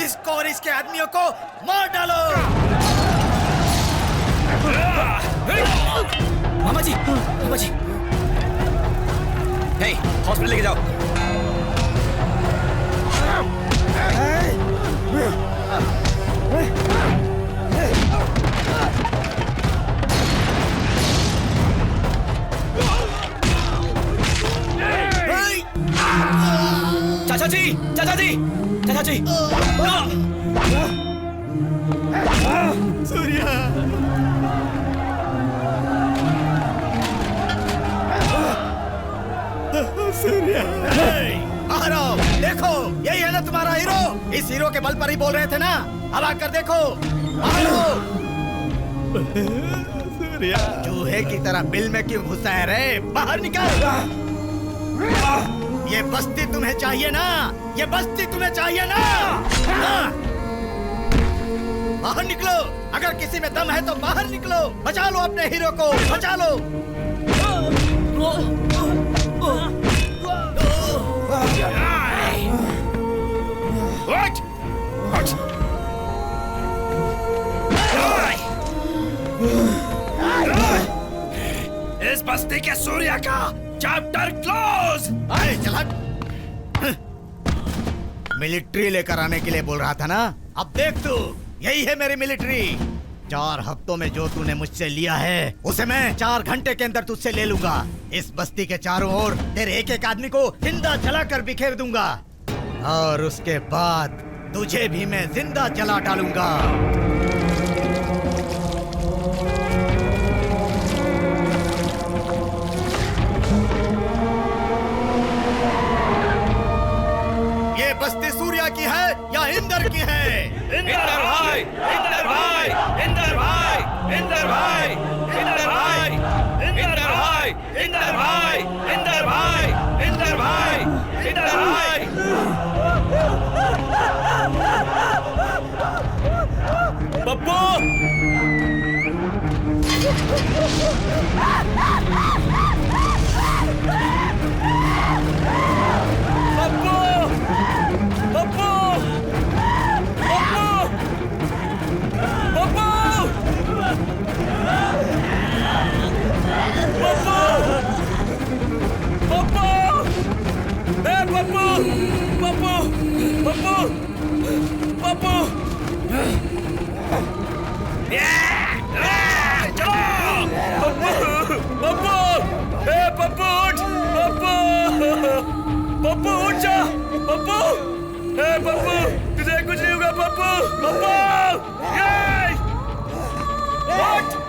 इसको और इसके आदमियों को मार डालो। मामा जी, मामा जी, हॉस्पिटल लेके जाओ। चाचा जी, चाचा जी, चाचा जी। सूर्या! बाहर आओ, देखो यही है ना तुम्हारा हीरो? इस हीरो के बल पर ही बोल रहे थे ना? अब आकर देखो, बाहर आओ। चूहे की तरह बिल में क्यों घुसा है रे? बाहर निकल। ये बस्ती तुम्हें चाहिए ना? ये बस्ती तुम्हें चाहिए ना? बाहर निकलो, अगर किसी में दम है तो बाहर निकलो। बचा लो अपने हीरो को, बचा लो। इस बस्ती के सूर्या का चैप्टर क्लोज। मिलिट्री लेकर आने के लिए बोल रहा था ना? अब देख तू, यही है मेरी मिलिट्री। 4 हफ्तों में जो तूने मुझसे लिया है उसे मैं 4 घंटे के अंदर तुझसे ले लूंगा। इस बस्ती के चारों ओर तेरे एक एक आदमी को जिंदा जलाकर बिखेर दूंगा और उसके बाद तुझे भी मैं जिंदा जला डालूंगा। शक्ति सूर्या की है या इंद्र की है? इंद्र भाई, इंद्र भाई, इंद्र भाई, इंद्र भाई, इंद्र भाई, इंद्र भाई, इंद्र भाई, इंद्र भाई, इंद्र भाई, इंद्र भाई। पप्पू! पप्पू उठ जा, पप्पू, पप्पू, तुझे कुछ नहीं होगा पप्पू, पप्पू, उठ।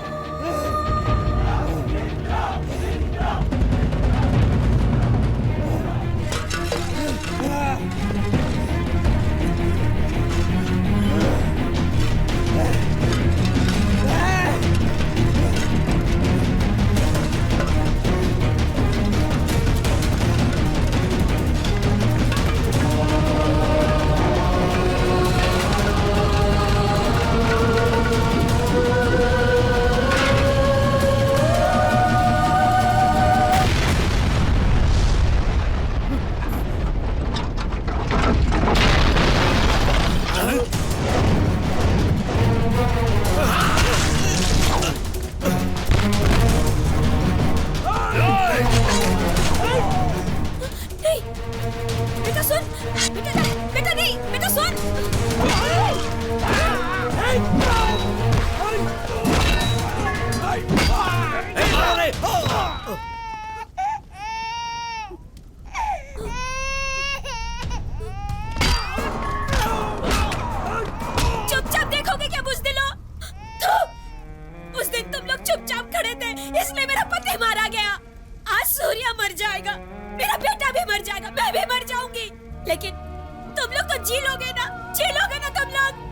चुपचाप देखोगे क्या बुज़दिलों? उस दिन तुम लोग चुपचाप खड़े थे, इसलिए मेरा पति मारा गया। आज सूर्या मर जाएगा, मेरा बेटा भी मर जाएगा, मैं भी मर जाऊंगी। लेकिन तुम लोग तो जी लोगे ना, जी लोगे ना तुम लोग।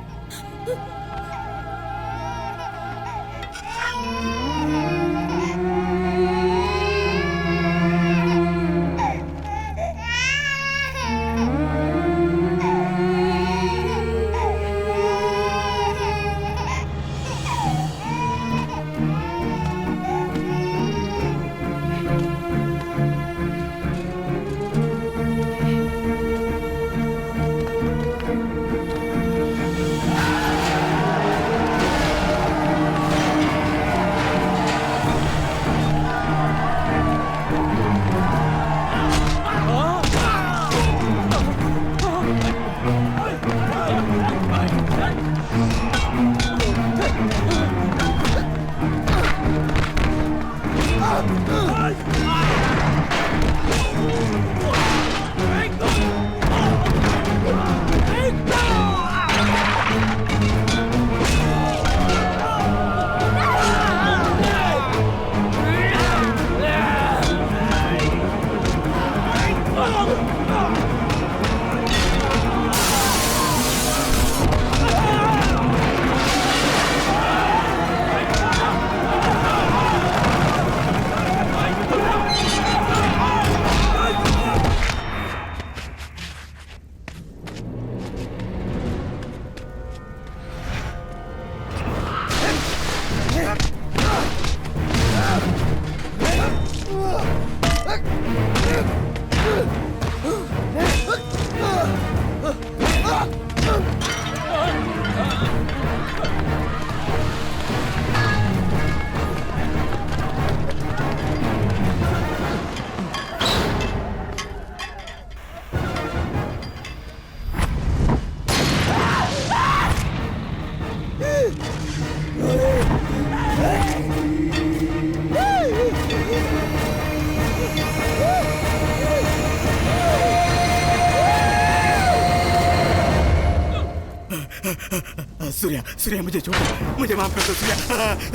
सूर्या, सूर्या मुझे छोड़ दो, मुझे माफ कर दो सूर्या,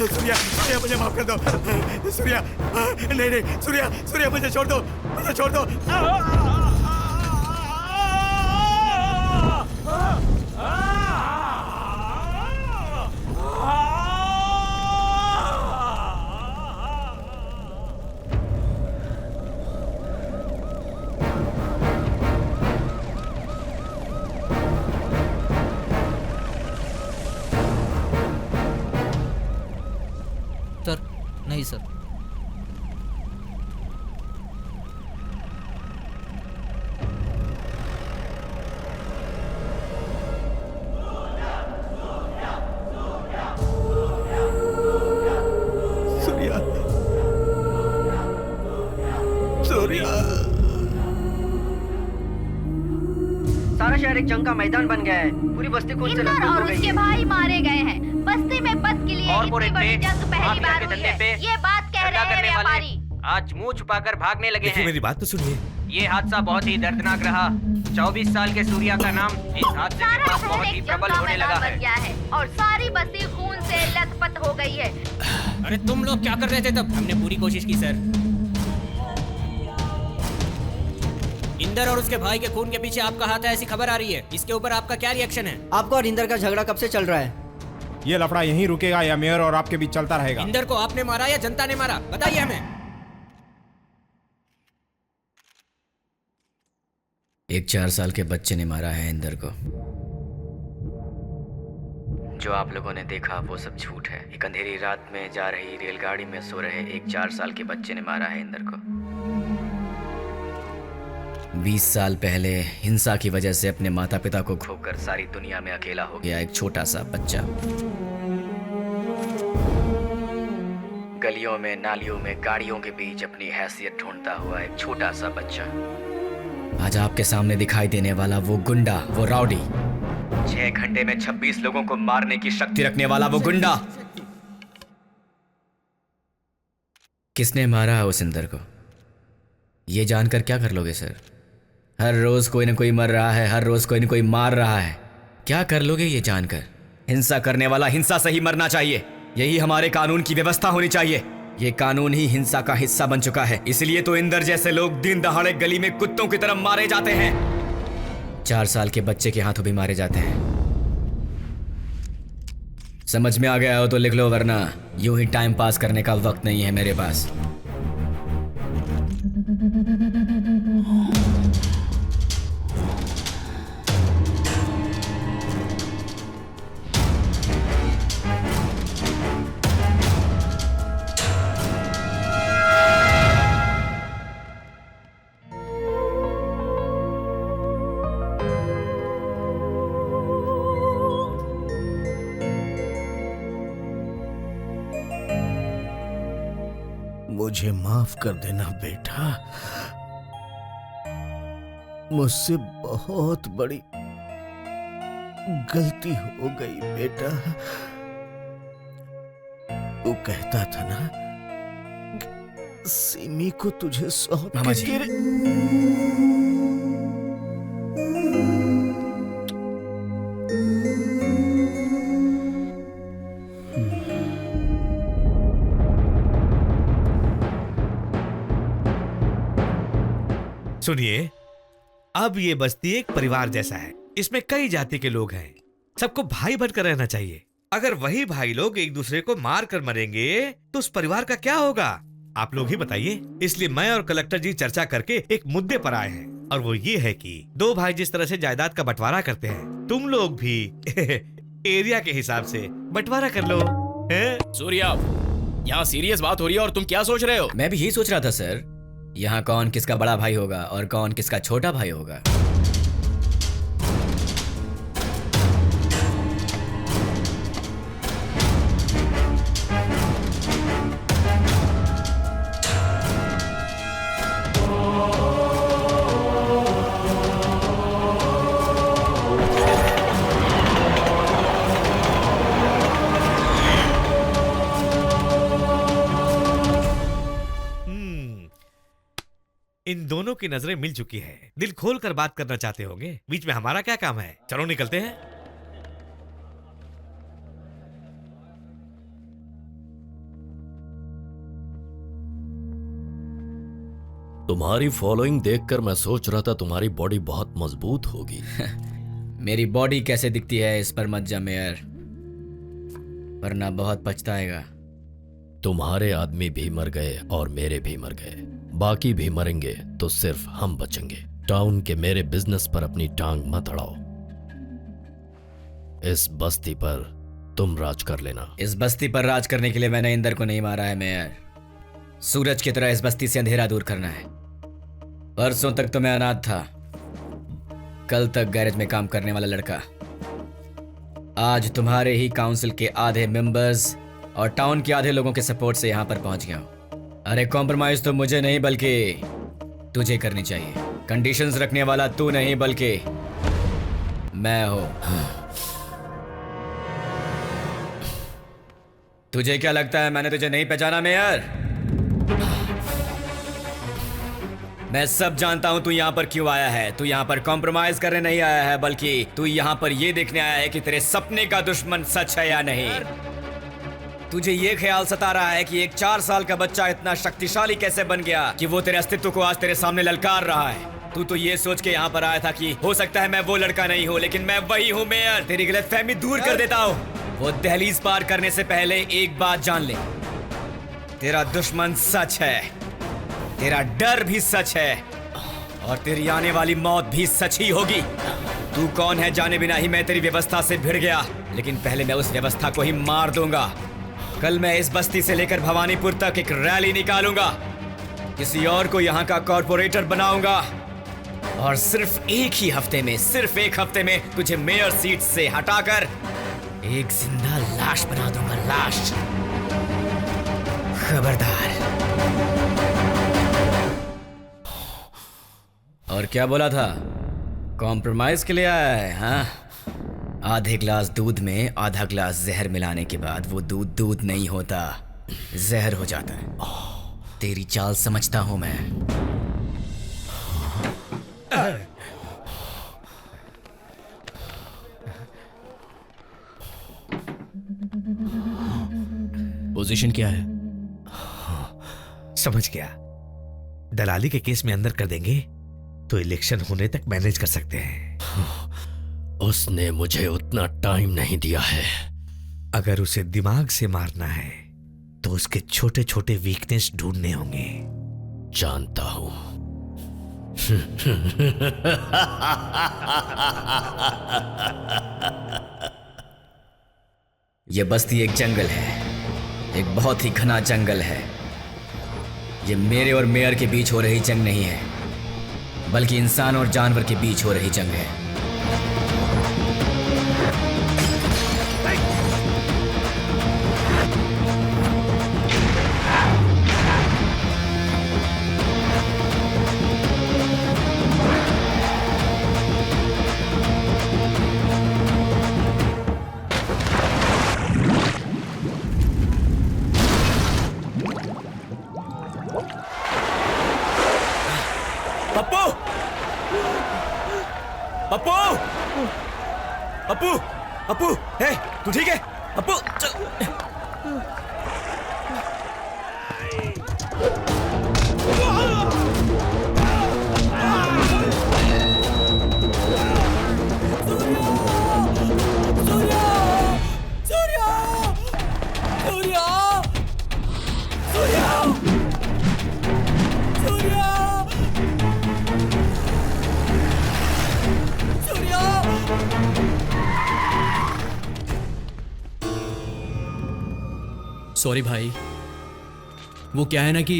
सूर्या, सूर्या मुझे माफ कर दो, सूर्या, नहीं नहीं सूर्या, सूर्या मुझे छोड़ दो, मुझे छोड़ दो। नहीं सर। सूर्या, सूर्या। सारा शहर एक जंग का मैदान बन गया है। पूरी बस्ती खून से लथपथ और हो गई उसके है। भाई मारे गए हैं। बस्ती में बद के लिए कॉर्पोरेट इतनी बड़ी पे, जंग पहली माफिया बार के हुई धंधे है। पे ये बात कह धंधा रहे हैं करने वाले व्यापारी। आज मुंह छुपाकर भागने लगे देखिए हैं। मेरी बात तो सुनिए। ये हादसा बहुत ही दर्दनाक रहा। 24 साल के सूर्या का नाम इस हादसे के बाद बहुत ही प्रबल होने लगा है। बन गया है और सारी बस्ती खून से लथपथ हो गई है। अरे तुम लोग क्या कर रहे थे तब? हमने पूरी कोशिश की सर। इंदर और उसके भाई के खून के पीछे आपका हाथ है ऐसी खबर आ रही है। इसके ऊपर आपका क्या रिएक्शन है? आपको और इंदर का झगड़ा कब से चल रहा है? ये लफड़ा यहीं रुकेगा या मेयर और आपके बीच चलता रहेगा? इंदर को आपने मारा या जनता ने मारा? बताइए हमें। एक 4 साल के बच्चे ने मारा है इंदर को। जो आप लोगों ने देखा वो सब झूठ है। एक अंधेरी रात में जा रही रेलगाड़ी में सो रहे एक 4 साल के बच्चे ने मारा है इंदर को। 20 साल पहले हिंसा की वजह से अपने माता पिता को खोकर सारी दुनिया में अकेला हो गया एक छोटा सा बच्चा। गलियों में, नालियों में, गाड़ियों के बीच अपनी हैसियत ढूंढता हुआ एक छोटा सा बच्चा। आज आपके सामने दिखाई देने वाला वो गुंडा, वो राउडी, 6 घंटे में 26 लोगों को मारने की शक्ति रखने वाला वो गुंडा। किसने मारा उस इंदर को? ये जानकर क्या कर लोगे सर? हर रोज कोई ना कोई मर रहा है, हर रोज कोई ना कोई मार रहा है। क्या कर लोगे ये जानकर? हिंसा करने वाला हिंसा से ही मरना चाहिए। यही हमारे कानून की व्यवस्था होनी चाहिए। ये कानून ही हिंसा का हिस्सा बन चुका है। इसलिए तो इंदर जैसे लोग दिन दहाड़े गली में कुत्तों की तरह मारे जाते हैं। 4 साल के बच्चे के हाथों भी मारे जाते हैं। समझ में आ गया हो तो लिख लो, वरना यूं ही टाइम पास करने का वक्त नहीं है मेरे पास। मुझे माफ कर देना बेटा, मुझसे बहुत बड़ी गलती हो गई बेटा। तू कहता था ना सिमी को तुझे सौंप मामा के जी। तेरे सुनिए, अब ये बस्ती एक परिवार जैसा है। इसमें कई जाति के लोग हैं। सबको भाई बनकर रहना चाहिए। अगर वही भाई लोग एक दूसरे को मार कर मरेंगे तो उस परिवार का क्या होगा? आप लोग ही बताइए। इसलिए मैं और कलेक्टर जी चर्चा करके एक मुद्दे पर आए हैं, और वो ये है कि 2 भाई जिस तरह से जायदाद का बंटवारा करते हैं, तुम लोग भी एरिया के हिसाब से बंटवारा कर लो। सूर्या, यहाँ सीरियस बात हो रही है और तुम क्या सोच रहे हो? मैं भी यही सोच रहा था सर। यहाँ कौन किसका बड़ा भाई होगा और कौन किसका छोटा भाई होगा? इन दोनों की नजरें मिल चुकी है। दिल खोल कर बात करना चाहते होंगे। बीच में हमारा क्या काम है? चलो निकलते हैं। तुम्हारी फॉलोइंग देखकर मैं सोच रहा था तुम्हारी बॉडी बहुत मजबूत होगी। मेरी बॉडी कैसे दिखती है इस पर मत जा मेयर, वरना बहुत पछताएगा। तुम्हारे आदमी भी मर गए और मेरे भी मर गए, बाकी भी मरेंगे तो सिर्फ हम बचेंगे। टाउन के मेरे बिजनेस पर अपनी टांग मत अड़ाओ। इस बस्ती पर तुम राज कर लेना। इस बस्ती पर राज करने के लिए मैंने इंदर को नहीं मारा है मेयर। सूरज की तरह इस बस्ती से अंधेरा दूर करना है। परसों तक तो मैं अनाथ था, कल तक गैरेज में काम करने वाला लड़का, आज तुम्हारे ही काउंसिल के आधे मेंबर्स और टाउन के आधे लोगों के सपोर्ट से यहां पर पहुंच गया हूं। अरे कॉम्प्रोमाइज तो मुझे नहीं बल्कि तुझे करनी चाहिए। कंडीशंस रखने वाला तू नहीं बल्कि मैं हूं। तुझे क्या लगता है मैंने तुझे नहीं पहचाना मेयर? मैं सब जानता हूं तू यहां पर क्यों आया है। तू यहां पर कॉम्प्रोमाइज करने नहीं आया है, बल्कि तू यहां पर यह देखने आया है कि तेरे सपने का दुश्मन सच है या नहीं। तुझे ये ख्याल सता रहा है कि एक 4 साल का बच्चा इतना शक्तिशाली कैसे बन गया कि वो तेरे अस्तित्व को आज तेरे सामने ललकार रहा है। तू तो ये सोच के यहाँ पर आया था कि हो सकता है मैं वो लड़का नहीं हूँ, लेकिन मैं वही हूँ मेयर। तेरी गलतफहमी दूर कर देता हूँ। वो दहलीज पार करने से पहले एक बात जान ले, तेरा दुश्मन सच है, तेरा डर भी सच है और तेरी आने वाली मौत भी सच ही होगी। तू कौन है जाने बिना ही मैं तेरी व्यवस्था से भिड़ गया, लेकिन पहले मैं उस व्यवस्था को ही मार दूंगा। कल मैं इस बस्ती से लेकर भवानीपुर तक एक रैली निकालूंगा, किसी और को यहाँ का कॉर्पोरेटर बनाऊंगा और सिर्फ एक ही हफ्ते में, सिर्फ एक हफ्ते में तुझे मेयर सीट से हटाकर एक जिंदा लाश बना दूंगा। लाश। खबरदार। और क्या बोला था? कॉम्प्रोमाइज के लिए आया है हाँ? आधे ग्लास दूध में आधा ग्लास जहर मिलाने के बाद वो दूध दूध नहीं होता, जहर हो जाता है। तेरी चाल समझता हूं मैं। पोजीशन क्या है? समझ गया। दलाली के केस में अंदर कर देंगे तो इलेक्शन होने तक मैनेज कर सकते हैं। उसने मुझे उतना टाइम नहीं दिया है। अगर उसे दिमाग से मारना है तो उसके छोटे छोटे वीकनेस ढूंढने होंगे। जानता हूं। ये बस्ती एक जंगल है, एक बहुत ही घना जंगल है। ये मेरे और मेयर के बीच हो रही जंग नहीं है, बल्कि इंसान और जानवर के बीच हो रही जंग है। अपू! अपू! अपू! हे, तू ठीक है? अपू! सॉरी भाई, वो क्या है ना कि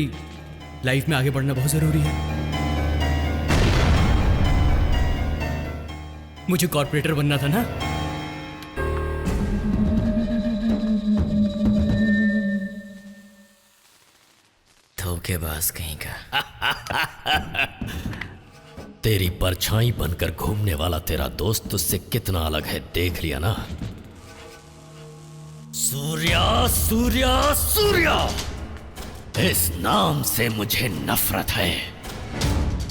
लाइफ में आगे बढ़ना बहुत जरूरी है। मुझे कॉर्पोरेटर बनना था ना। धोखेबाज कहीं का। तेरी परछाई बनकर घूमने वाला तेरा दोस्त तुझसे कितना अलग है देख लिया ना। सूर्या सूर्या सूर्या, इस नाम से मुझे नफरत है।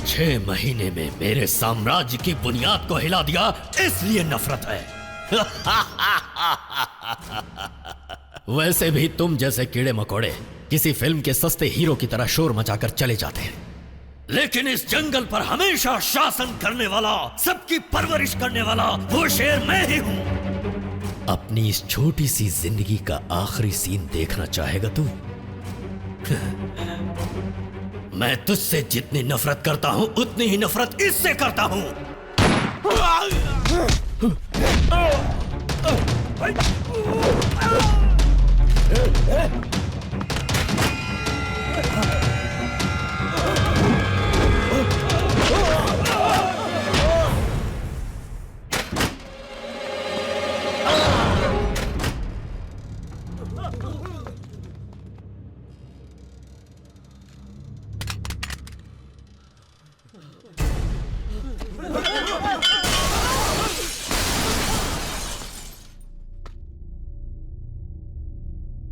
6 महीने में मेरे साम्राज्य की बुनियाद को हिला दिया, इसलिए नफरत है। वैसे भी तुम जैसे कीड़े मकोड़े किसी फिल्म के सस्ते हीरो की तरह शोर मचाकर चले जाते हैं, लेकिन इस जंगल पर हमेशा शासन करने वाला, सबकी परवरिश करने वाला वो शेर मैं ही हूं। अपनी इस छोटी सी जिंदगी का आखिरी सीन देखना चाहेगा तू? मैं तुझसे जितनी नफरत करता हूं उतनी ही नफरत इससे करता हूं।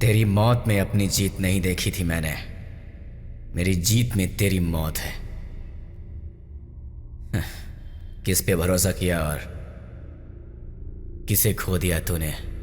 तेरी मौत में अपनी जीत नहीं देखी थी मैंने, मेरी जीत में तेरी मौत है। किस पे भरोसा किया और किसे खो दिया तूने?